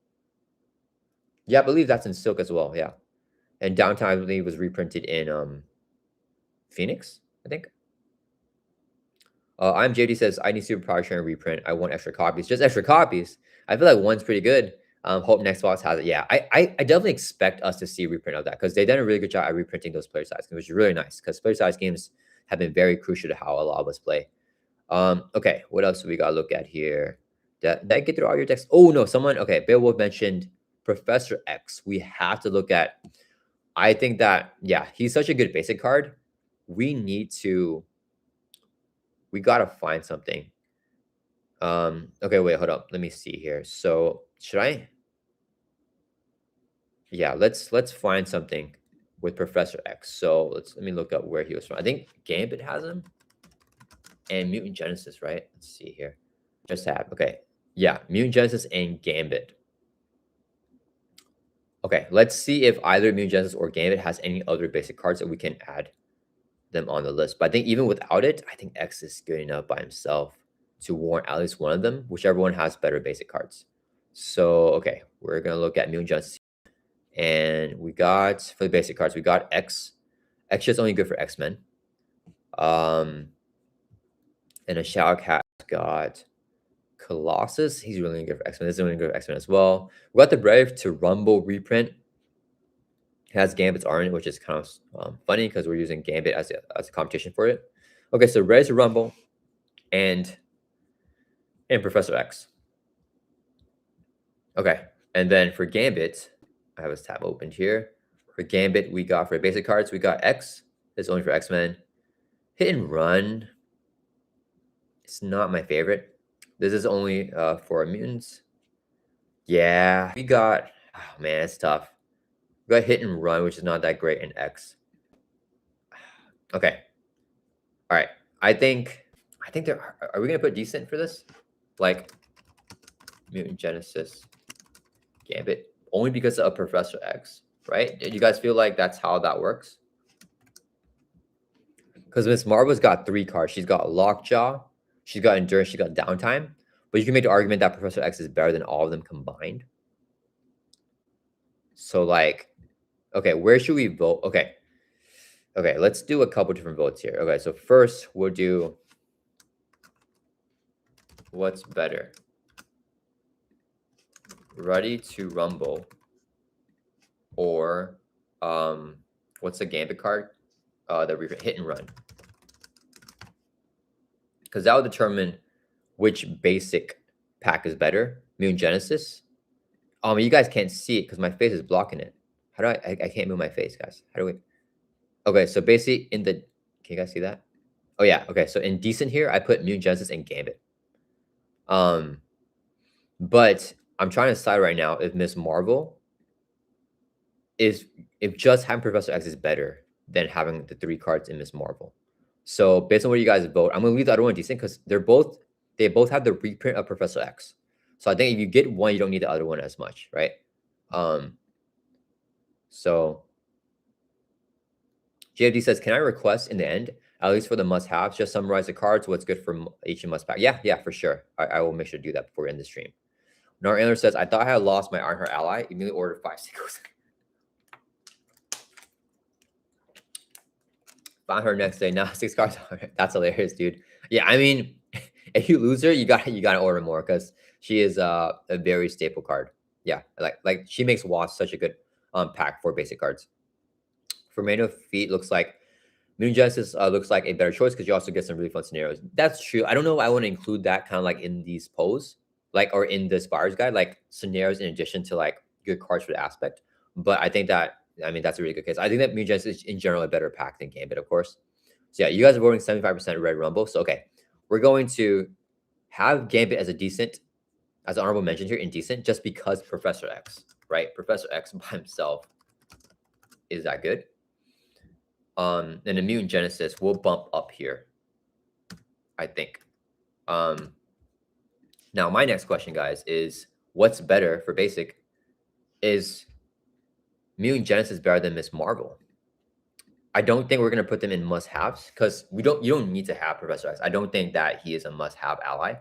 Yeah, I believe that's in silk as well. Yeah, and Downtime I believe was reprinted in Phoenix, I think. I'm JD says, I need Superpower Train reprint. I want extra copies. Just extra copies. I feel like one's pretty good. Hope next box has it. Yeah, I definitely expect us to see a reprint of that because they've done a really good job at reprinting those player size games, which is really nice because player size games have been very crucial to how a lot of us play. Okay, what else do we got to look at here? Did I get through all your decks? Oh, no, okay, Beowulf mentioned Professor X. We have to look at, I think that, yeah, he's such a good basic card. We got to find something. Okay, wait, hold up. Let me see here. So should I? Yeah, let's find something with Professor X. So let me look up where he was from. I think Gambit has him and Mutant Genesis, right? Let's see here. Just have, okay. Yeah, Mutant Genesis and Gambit. Okay, let's see if either Mutant Genesis or Gambit has any other basic cards that we can add them on the list. But I think even without it, I think X is good enough by himself to warrant at least one of them, whichever one has better basic cards. So, okay, we're going to look at Mutant Genesis. And we got, for the basic cards, we got X. X is only good for X-Men. And a Shadow Cat got Colossus. He's really good for X-Men. This is really good for X-Men as well. We got the Brave to Rumble reprint. It has Gambit's Arm, which is kind of funny because we're using Gambit as a competition for it. Okay, so Brave to Rumble and Professor X. Okay, and then for Gambit, I have his tab opened here. For Gambit, we got for basic cards, we got X. It's only for X-Men. Hit and Run. It's not my favorite. This is only for mutants. Yeah, we got, oh man, it's tough. We got Hit and Run, which is not that great in X. Okay. All right. I think there are we gonna put decent for this? Like Mutant Genesis, Gambit, only because of Professor X, right? Do you guys feel like that's how that works? Because Miss Marvel's got 3 cards. She's got Lockjaw, she's got Endurance, she got Downtime. But you can make the argument that Professor X is better than all of them combined. So like, okay, where should we vote? Okay, let's do a couple different votes here. Okay, so first we'll do what's better. Ready to Rumble or what's the Gambit card? The Hit and Run. Because that will determine which basic pack is better, Moon Genesis. You guys can't see it because my face is blocking it. How do I can't move my face, guys. How do we? Okay, so basically in the, can you guys see that? Oh yeah, okay. So in decent here, I put Moon Genesis and Gambit. But I'm trying to decide right now if Miss Marvel is, if just having Professor X is better than having the 3 cards in Miss Marvel. So based on what you guys vote, I'm gonna leave the other one decent because they both have the reprint of Professor X. So I think if you get one, you don't need the other one as much, right? So JFD says, can I request in the end, at least for the must-haves, just summarize the cards, what's good for each must-pack? Yeah, for sure. I will make sure to do that before we end the stream. Nar Antler says, I thought I had lost my Ironheart ally. Immediately ordered 5 singles. Found her next day. Now 6 cards. That's hilarious, dude. Yeah, I mean, if you lose her, you gotta order more because she is a very staple card. Yeah, like she makes Wasp such a good pack for basic cards. For Main of Feet, looks like Moon Genesis looks like a better choice because you also get some really fun scenarios. That's true. I don't know if I want to include that kind of like in these polls, like, or in this buyer's guide, like scenarios in addition to like good cards for the aspect. But I think that, I mean, that's a really good case. I think that Moon Genesis is in general a better pack than Gambit, of course. So yeah, you guys are voting 75% Red Rumble. So okay, we're going to have Gambit as a decent, as an honorable mention here, indecent, just because Professor X, right? Professor X by himself is that good. And the Mutant Genesis will bump up here, I think. Now my next question, guys, is what's better for basic? Is Mutant Genesis better than Miss Marvel? I don't think we're gonna put them in must-haves because you don't need to have Professor X. I don't think that he is a must-have ally.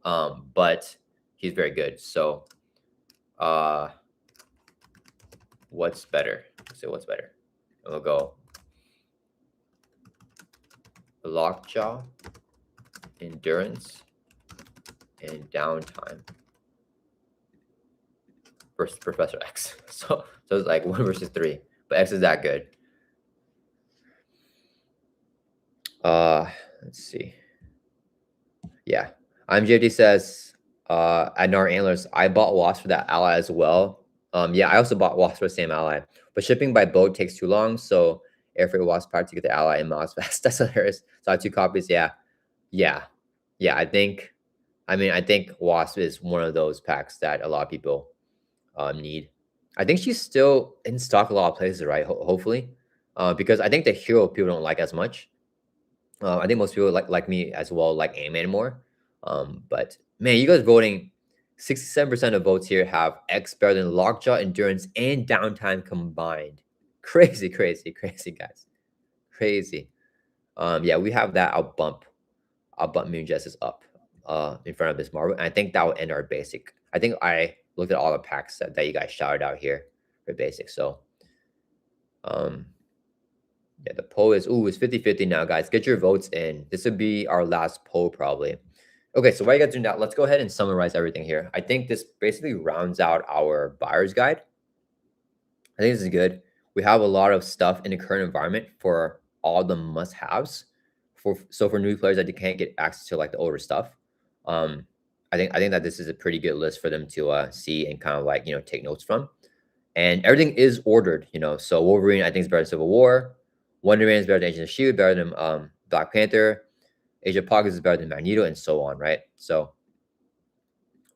But he's very good. So what's better? So what's better? And we'll go Lockjaw, Endurance, and Downtime versus Professor X. So it's like 1 versus 3, but X is that good. Let's see. Yeah, JD says, at Nar Antlers, I bought Wasp for that ally as well. Yeah, I also bought Wasp for the same ally, but shipping by boat takes too long, so air freight Wasp part to get the ally in miles fast. That's hilarious. So I have 2 copies. Yeah. I think Wasp is one of those packs that a lot of people need. I think she's still in stock a lot of places, right? Hopefully, because I think the hero people don't like as much. I think most people like me as well, like Ant-Man more. But man, you guys voting 67% of votes here have X better than Lockjaw, Endurance, and Downtime combined. Crazy, guys. Crazy. Yeah, we have that. I'll bump Moon Justice up in front of this Marvel. And I think that will end our basic. I think I looked at all the packs that you guys shouted out here for basic. So yeah, the poll is, it's 50-50 now, guys. Get your votes in. This would be our last poll probably. Okay, so what you guys do now, let's go ahead and summarize everything here. I think this basically rounds out our buyer's guide. I think this is good. We have a lot of stuff in the current environment for all the must-haves. For new players that can't get access to like the older stuff. I think that this is a pretty good list for them to see and kind of like, take notes from. And everything is ordered, So Wolverine, I think, is better than Civil War. Wonder Man is better than Agent of S.H.I.E.L.D., better than Black Panther. Age of Pockets is better than Magneto, and so on, right? So,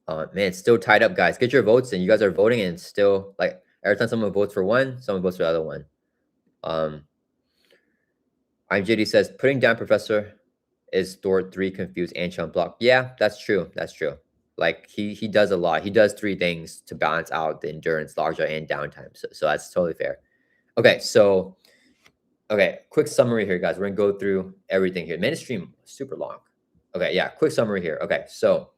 man, it's still tied up, guys. Get your votes, and you guys are voting, and still, like, every time someone votes for one, someone votes for the other one. JD says, putting down Professor is Thor 3 confused and chump block. Yeah, that's true. Like, he does a lot. He does 3 things to balance out the endurance, logjam, and downtime. So that's totally fair. Okay, so... Okay, quick summary here, guys. We're going to go through everything here. Mainstream, super long. Okay, yeah, quick summary here. Okay, so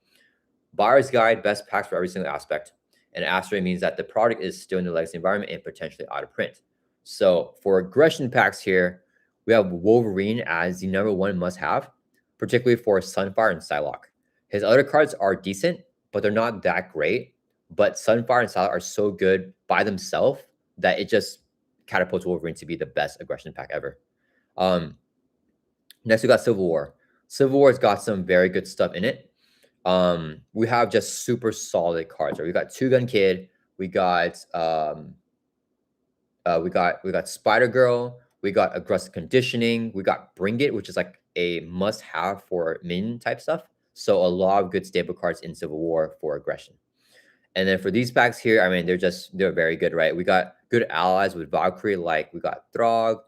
buyer's guide, best packs for every single aspect. And asterisk means that the product is still in the legacy environment and potentially out of print. So for aggression packs here, we have Wolverine as the #1 must-have, particularly for Sunfire and Psylocke. His other cards are decent, but they're not that great. But Sunfire and Psylocke are so good by themselves that it just catapults Wolverine to be the best aggression pack ever. Next, we got Civil War. Civil War's got some very good stuff in it. We have just super solid cards. Right? We got Two Gun Kid. We got Spider Girl. We got Aggressive Conditioning. We got Bring It, which is like a must-have for min type stuff. So a lot of good staple cards in Civil War for aggression. And then for these packs here, I mean, they're very good, right? We got good allies with Valkyrie, like we got Throg,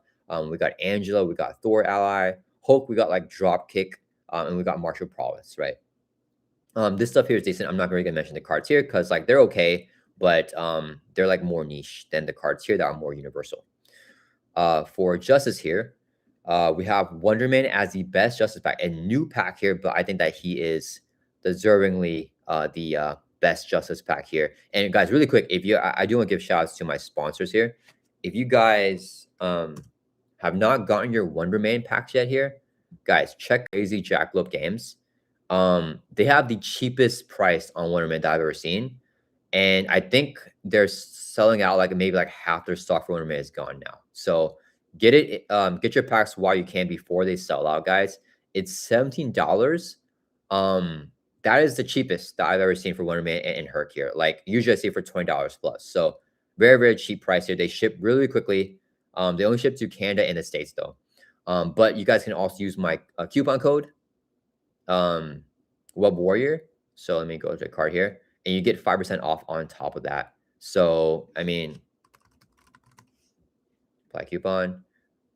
we got Angela, we got Thor ally, Hulk, we got like Dropkick, and we got Martial Prowess, right? This stuff here is decent. I'm not really gonna mention the cards here because like they're okay, but they're like more niche than the cards here that are more universal. For Justice here, we have Wonder Man as the best Justice pack, a new pack here, but I think that he is deservingly the best Justice pack here. And guys, really quick, if you, I do want to give shout outs to my sponsors here. If you guys have not gotten your Wonder Man packs yet here, guys, check Crazy Jackalope Games. They have the cheapest price on Wonder Man that I've ever seen. And I think they're selling out like maybe like half their stock for Wonder Man is gone now. So get it, get your packs while you can before they sell out, guys. It's $17. That is the cheapest that I've ever seen for Wonder Man and Herc here. Like usually I see it for $20 plus. So very, very cheap price here. They ship really quickly. They only ship to Canada and the States though. But you guys can also use my coupon code, Web-Warrior. So let me go to the card here. And you get 5% off on top of that. So, I mean, apply coupon.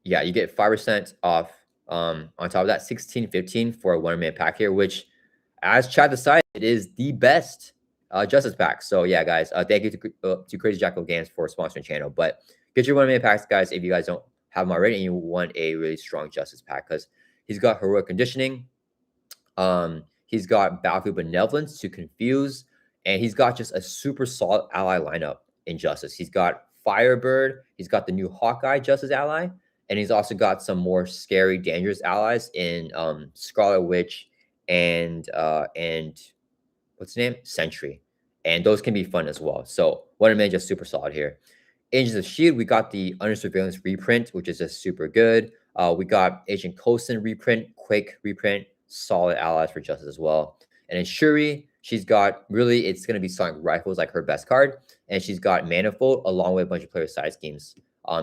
Yeah, you get 5% off on top of that, 16.15 for a Wonder Man pack here, which, as Chad decided, it is the best Justice pack. So, yeah, guys, thank you to Crazy Jackal Games for sponsoring the channel. But get your Wonder Man packs, guys, if you guys don't have them already and you want a really strong Justice pack because he's got Heroic Conditioning. He's got Battlefield Benevolence to confuse. And he's got just a super solid ally lineup in Justice. He's got Firebird. He's got the new Hawkeye Justice ally. And he's also got some more scary, dangerous allies in Scarlet Witch and what's the name? Sentry. And those can be fun as well. So Wonder Man just super solid here. Agents of S.H.I.E.L.D., we got the Under Surveillance reprint, which is just super good. We got Agent Coulson reprint, Quake reprint, solid allies for Justice as well. And then Shuri, she's got really, it's going to be Sonic Rifles, like her best card. And she's got Manifold along with a bunch of player side schemes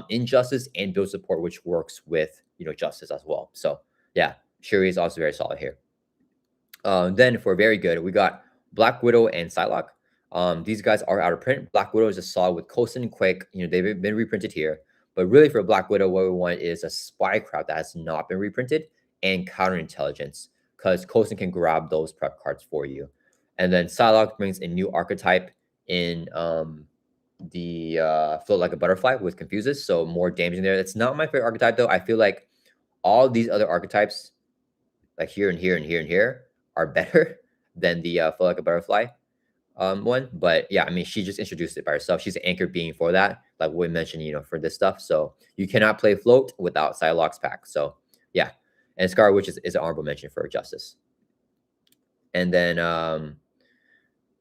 in Justice and build support, which works with, Justice as well. So yeah, Shuri is also very solid here. Then for very good, we got Black Widow and Psylocke. These guys are out of print. Black Widow is a solid with Coulson and Quake. They've been reprinted here. But really for Black Widow, what we want is a Spycraft that has not been reprinted and Counterintelligence, because Coulson can grab those prep cards for you. And then Psylocke brings a new archetype in the Float Like a Butterfly with Confuses, so more damage in there. It's not my favorite archetype, though. I feel like all these other archetypes, like here and here and here and here, are better than the Float Like a Butterfly one. But yeah, I mean, she just introduced it by herself. She's an anchor being for that, like we mentioned, for this stuff. So you cannot play Float without Psylocke's pack. So yeah. And Scar Witch is an honorable mention for Justice. And then,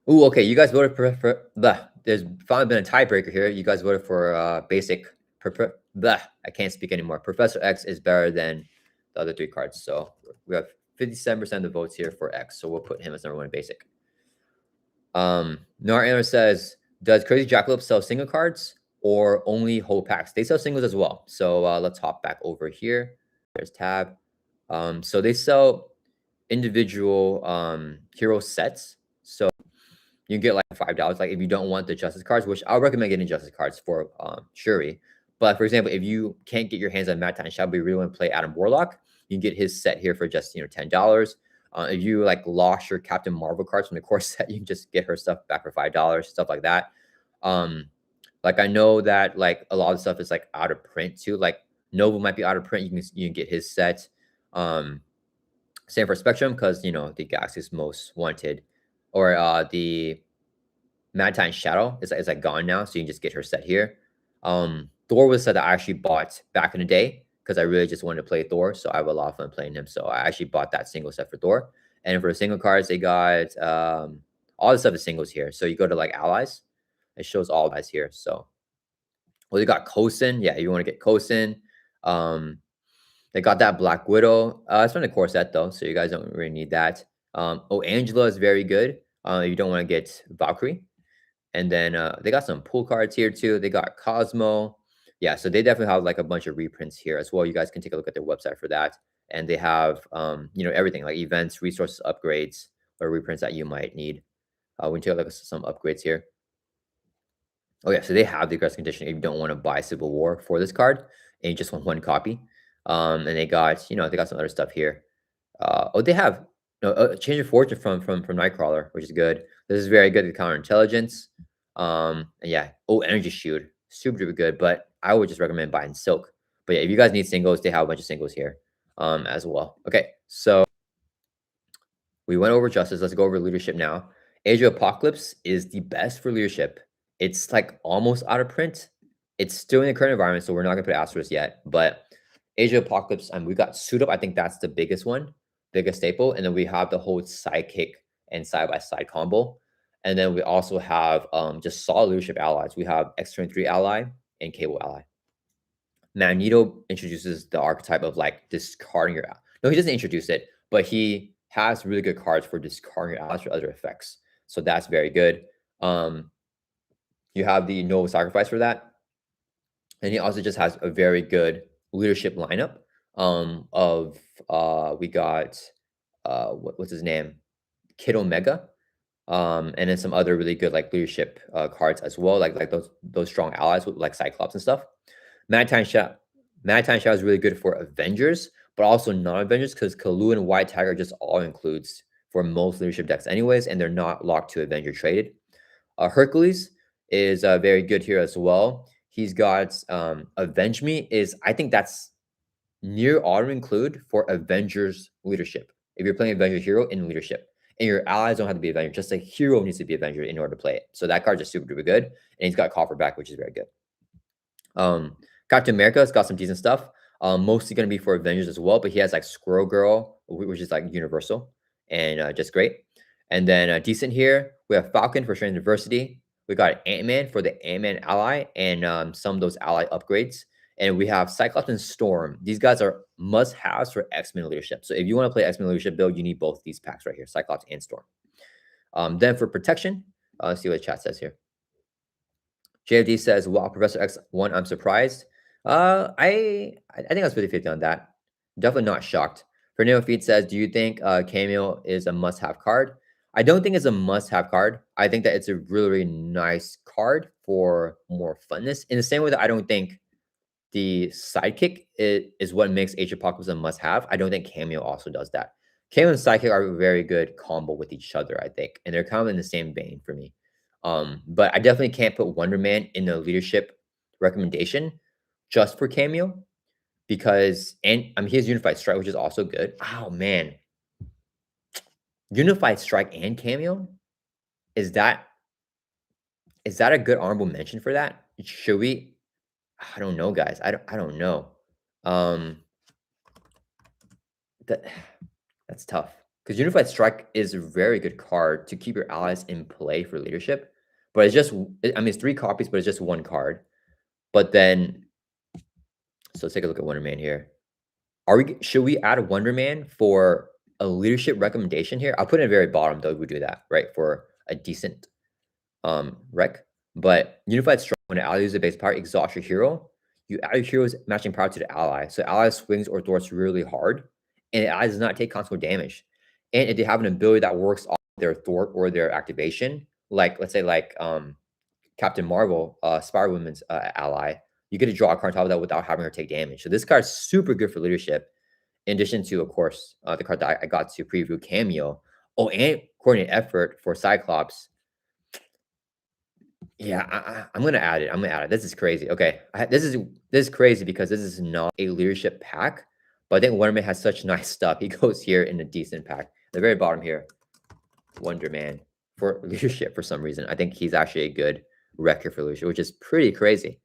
okay, you guys voted for there's finally been a tiebreaker here. You guys voted for basic. I can't speak anymore. Professor X is better than the other three cards. So we have 57% of the votes here for X. So we'll put him as number one in basic. Nar says, does Crazy Jackalope sell single cards or only whole packs? They sell singles as well. So let's hop back over here. There's tab. So they sell individual hero sets. So you can get like $5. Like if you don't want the Justice cards, which I'll recommend getting Justice cards for Shuri. But for example, if you can't get your hands on Matt Shadow, but you really want to play Adam Warlock, you can get his set here for just $10. If you like lost your Captain Marvel cards from the core set, you can just get her stuff back for $5, stuff like that. Like I know that like a lot of stuff is like out of print too. Like Nova might be out of print. You can get his set. Same for Spectrum because the Galaxy's Most Wanted, or the Mad Titan Shadow is like gone now, so you can just get her set here. Thor was a set that I actually bought back in the day because I really just wanted to play Thor, so I have a lot of fun playing him. So I actually bought that single set for Thor. And for the single cards, they got all the stuff is singles here. So you go to like allies, it shows all allies here. So they got Coulson. Yeah, you want to get Coulson. They got that Black Widow. It's from the core set though, so you guys don't really need that. Angela is very good. If you don't want to get Valkyrie. And then they got some pool cards here too. They got Cosmo. Yeah, so they definitely have like a bunch of reprints here as well. You guys can take a look at their website for that. And they have everything like events, resources, upgrades, or reprints that you might need. We can take a look at some upgrades here. Oh yeah, so they have the aggressive condition if you don't want to buy Civil War for this card and you just want one copy. And they got, they got some other stuff here. They have change of fortune from Nightcrawler, which is good. This is very good to counter intelligence. And yeah, energy shield, super duper good. But I would just recommend buying Silk. But yeah, if you guys need singles, they have a bunch of singles here as well. Okay, so we went over justice. Let's go over leadership now. Age of Apocalypse is the best for leadership. It's like almost out of print. It's still in the current environment, so we're not gonna put asterisks yet. But Age of Apocalypse, we got Suit Up. I think that's the biggest one, biggest staple. And then we have the whole sidekick and side-by-side combo. And then we also have just solid leadership allies. We have X-23 ally and Cable ally. Magneto introduces the archetype of like discarding your. No, he doesn't introduce it, but he has really good cards for discarding your allies for other effects. So that's very good. You have the Noble Sacrifice for that. And he also just has a very good leadership lineup we got what's his name? Kid Omega. And then some other really good like leadership cards as well, like those strong allies with like Cyclops and stuff. Magnetine Shao is really good for Avengers, but also non-Avengers because Kalu and White Tiger just all includes for most leadership decks anyways, and they're not locked to Avenger traded. Hercules is very good here as well. He's got Avenge Me I think that's near auto include for Avengers leadership. If you're playing Avenger hero in leadership, and your allies don't have to be Avenger, just a hero needs to be Avenger in order to play it. So that card is super duper good, and he's got Copper back, which is very good. Captain America's got some decent stuff. Mostly going to be for Avengers as well, but he has like Squirrel Girl, which is like universal and just great. And then decent here, we have Falcon for Strength Diversity. We got Ant-Man for the Ant-Man ally and some of those ally upgrades. And we have Cyclops and Storm. These guys are must-haves for X-Men leadership. So if you want to play X-Men leadership build, you need both these packs right here, Cyclops and Storm. Then for protection, let's see what the chat says here. JFD says, wow, Professor X1, I'm surprised. I think I was 50-50 on that. Definitely not shocked. Fernando Feed says, do you think Cameo is a must-have card? I don't think it's a must-have card. I think that it's a really, really nice card for more funness. In the same way that I don't think the sidekick is what makes Age of Apocalypse a must-have. I don't think Cameo also does that. Cameo and sidekick are a very good combo with each other, I think. And they're kind of in the same vein for me. But I definitely can't put Wonder Man in the leadership recommendation just for Cameo because he has Unified Strike, which is also good. Oh man, Unified Strike and Cameo, is that a good honorable mention for that? Should we? I don't know, guys. I don't know. That's tough because Unified Strike is a very good card to keep your allies in play for leadership. But it's just, it's 3 copies, but it's just 1 card. But then, so let's take a look at Wonder Man here. Should we add Wonder Man for a leadership recommendation here? I'll put it at the very bottom, though, if we do that, right? For a decent rec. But Unified Strike, when an ally uses a base power, exhaust your hero. You add your hero's matching power to the ally. So ally swings or thwarts really hard, and the ally does not take consequential damage. And if they have an ability that works off their thwart or their activation, like let's say like Captain Marvel, Spider-Woman's ally, you get to draw a card on top of that without having her take damage. So this card is super good for leadership. In addition to, of course, the card that I got to preview, Cameo. Oh, and coordinated effort for Cyclops. Yeah, I'm gonna add it. This is crazy. Okay, this is crazy because this is not a leadership pack, but I think Wonder Man has such nice stuff. He goes here in a decent pack. The very bottom here, Wonder Man for leadership for some reason. I think he's actually a good record for leadership, which is pretty crazy.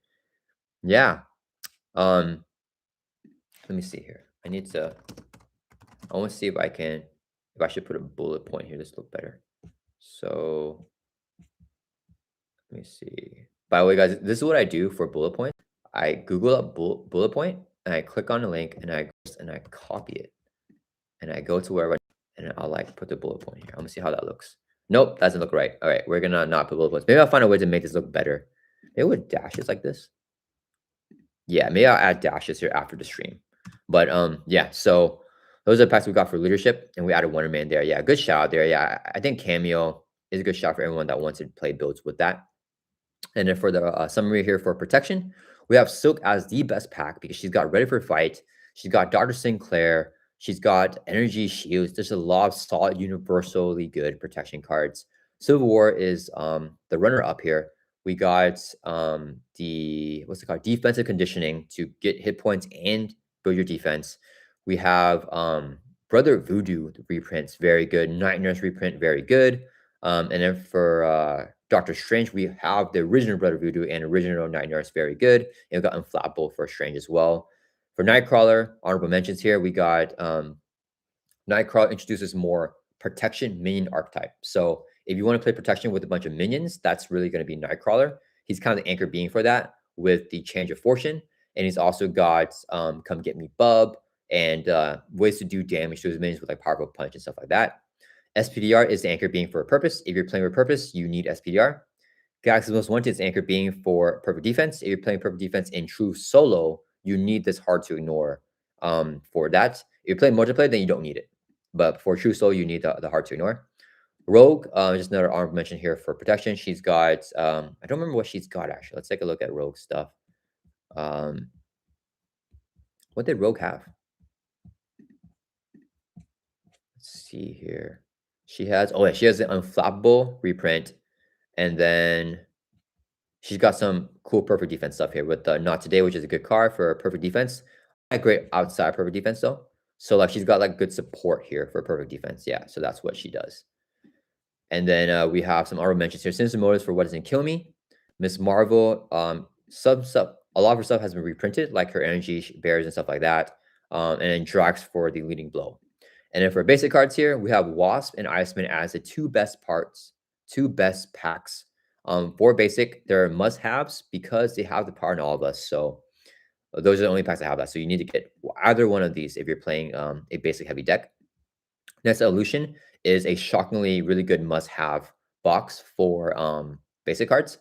Yeah. Let me see here. I want to see if I should put a bullet point here. This look better. So let me see. By the way, guys, this is what I do for bullet points. I Google up bullet point and I click on the link and I copy it and I go to wherever and I'll like put the bullet point here. I'm gonna see how that looks. Nope, doesn't look right. All right, we're gonna not put bullet points. Maybe I'll find a way to make this look better. Maybe with dashes like this. Yeah, maybe I'll add dashes here after the stream. But yeah, so those are the packs we got for leadership, and we added Wonder Man there. Yeah, good shout out there. Yeah, I think Cameo is a good shot for everyone that wants to play builds with that. And then for the summary here for protection, we have Silk as the best pack because she's got Ready for Fight. She's got Dr. Sinclair. She's got Energy Shields. There's a lot of solid, universally good protection cards. Civil War is the runner-up here. We got the, what's it called? Defensive conditioning to get hit points and build your defense. We have Brother Voodoo reprints, very good. Night Nurse reprint, very good. And then for Doctor Strange, we have the original Brother Voodoo and original Night Nurse, very good. And we got Unflappable for Strange as well. For Nightcrawler, honorable mentions here, we got Nightcrawler introduces more protection minion archetype. So if you want to play protection with a bunch of minions, that's really going to be Nightcrawler. He's kind of the anchor being for that with the Change of Fortune. And he's also got Come Get Me Bub and ways to do damage to his minions with like Powerful Punch and stuff like that. SPDR is the anchor being for a purpose. If you're playing with purpose, you need SPDR. Galaxy's Most Wanted is the anchor being for perfect defense. If you're playing perfect defense in true solo, you need this hard to ignore for that. If you're playing multiplayer, then you don't need it. But for true solo, you need the hard to ignore. Rogue, just another honorable mention here for protection. She's got, I don't remember what she's got actually. Let's take a look at Rogue stuff. What did Rogue have? Let's see here. She has, oh yeah, she has an Unflappable reprint. And then she's got some cool perfect defense stuff here with Not Today, which is a good card for perfect defense. Not great outside perfect defense though. So like she's got like good support here for perfect defense. Yeah, so that's what she does. And then we have some honorable mentions here. Sinister Motives for What Doesn't Kill Me. Miss Marvel, some stuff, a lot of her stuff has been reprinted, like her energy bears and stuff like that. And then Drax for the leading blow. And then for basic cards here, we have Wasp and Iceman as the two best packs. For basic, they're must-haves because they have the power in all of us. So those are the only packs that have that. So you need to get either one of these if you're playing a basic heavy deck. Next Evolution is a shockingly really good must-have box for basic cards.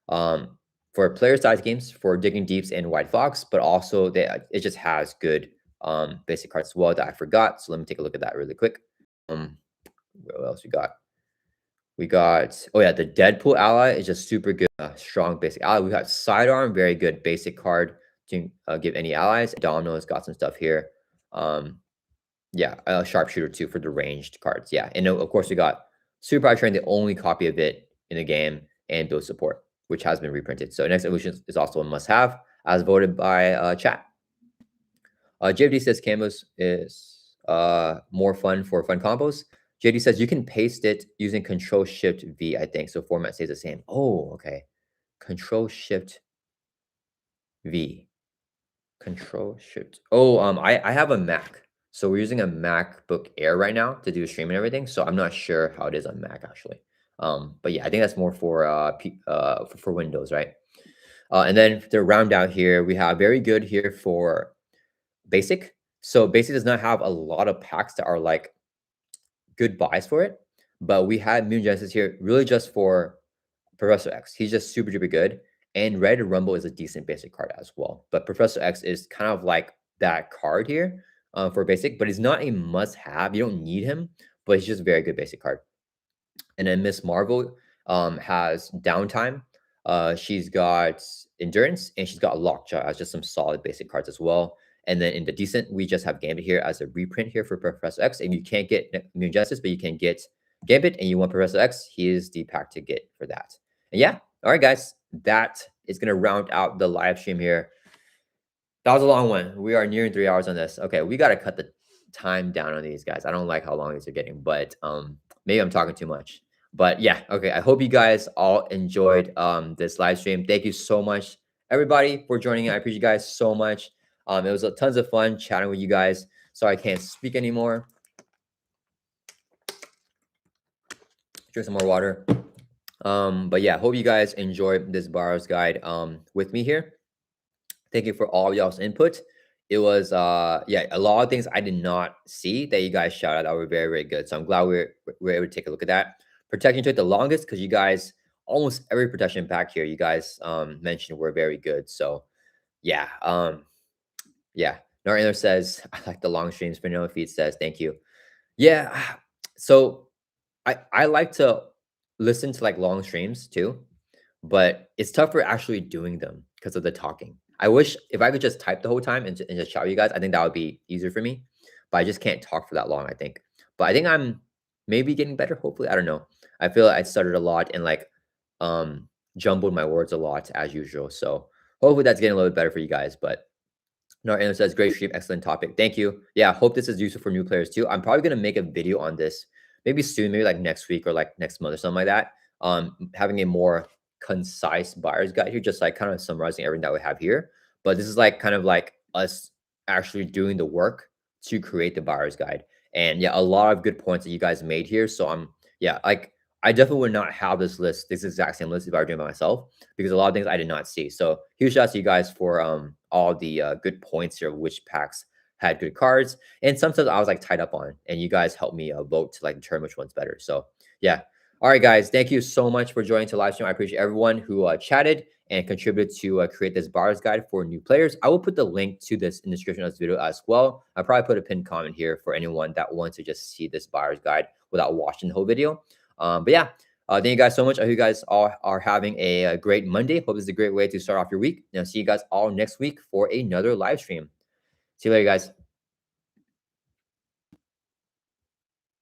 For player size games, for Digging Deeps and White Fox, but also it just has good basic cards as well that I forgot. So let me take a look at that really quick. What else we got? We got, oh yeah, the Deadpool ally is just super good, strong basic ally. We got Sidearm, very good basic card to give any allies. Domino's got some stuff here. Yeah, Sharpshooter too for the ranged cards. Yeah, and of course we got Super Power Train, the only copy of it in the game, and Build Support, which has been reprinted. So Next Evolution is also a must-have, as voted by chat. JFD says Camos is more fun for fun combos. JD says you can paste it using Control Shift V, I think. So format stays the same. Oh, okay. Control Shift V. Control Shift. Oh, I have a Mac. So we're using a MacBook Air right now to do a stream and everything. So I'm not sure how it is on Mac actually. But yeah, I think that's more for Windows, right? And then to round out here, we have very good here for basic. So basic does not have a lot of packs that are like good buys for it, but we had Moon Genesis here really just for Professor X. He's just super duper good, and Ready to Rumble is a decent basic card as well. But Professor X is kind of like that card here for basic, but he's not a must-have. You don't need him, but he's just a very good basic card. And then Miss Marvel has Downtime. She's got Endurance, and she's got Lockjaw as just some solid basic cards as well. And then in the decent, we just have Gambit here as a reprint here for Professor X. And you can't get Immune Justice, but you can get Gambit, and you want Professor X, he is the pack to get for that. And yeah, all right, guys, that is going to round out the live stream here. That was a long one. We are nearing 3 hours on this. Okay, we got to cut the time down on these guys. I don't like how long these are getting, but maybe I'm talking too much. But yeah, okay, I hope you guys all enjoyed this live stream. Thank you so much, everybody, for joining. I appreciate you guys so much. It was tons of fun chatting with you guys. Sorry I can't speak anymore. Drink some more water. But yeah, hope you guys enjoyed this borrower's guide with me here. Thank you for all y'all's input. it was yeah, a lot of things I did not see that you guys shouted out that were very, very good. So I'm glad we're able to take a look at that. Protection took the longest because you guys almost every protection pack here you guys mentioned were very good. So yeah, yeah. Narrator says I like the long streams. Vanilla Feed says thank you. Yeah. So I like to listen to like long streams too, but it's tougher actually doing them because of the talking. I wish if I could just type the whole time and just shout you guys, I think that would be easier for me. But I just can't talk for that long, I think. But I think I'm maybe getting better, hopefully. I don't know. I feel like I stuttered a lot and like jumbled my words a lot as usual. So hopefully that's getting a little bit better for you guys. But no, and says great stream, excellent topic. Thank you. Yeah, hope this is useful for new players too. I'm probably gonna make a video on this maybe soon, maybe like next week or like next month or something like that. Having a more concise buyer's guide here, just like kind of summarizing everything that we have here. But this is like kind of like us actually doing the work to create the buyer's guide. And yeah, a lot of good points that you guys made here. So I'm yeah, like I definitely would not have this list, this exact same list if I were doing it by myself, because a lot of things I did not see. So huge shout out to you guys for all the good points here of which packs had good cards. And sometimes I was like tied up on, and you guys helped me vote to like determine which one's better. So yeah. All right, guys. Thank you so much for joining to live stream. I appreciate everyone who chatted and contributed to create this buyer's guide for new players. I will put the link to this in the description of this video as well. I'll probably put a pinned comment here for anyone that wants to just see this buyer's guide without watching the whole video. But yeah, thank you guys so much. I hope you guys all are having a great Monday. Hope this is a great way to start off your week. And I'll see you guys all next week for another live stream. See you later, guys.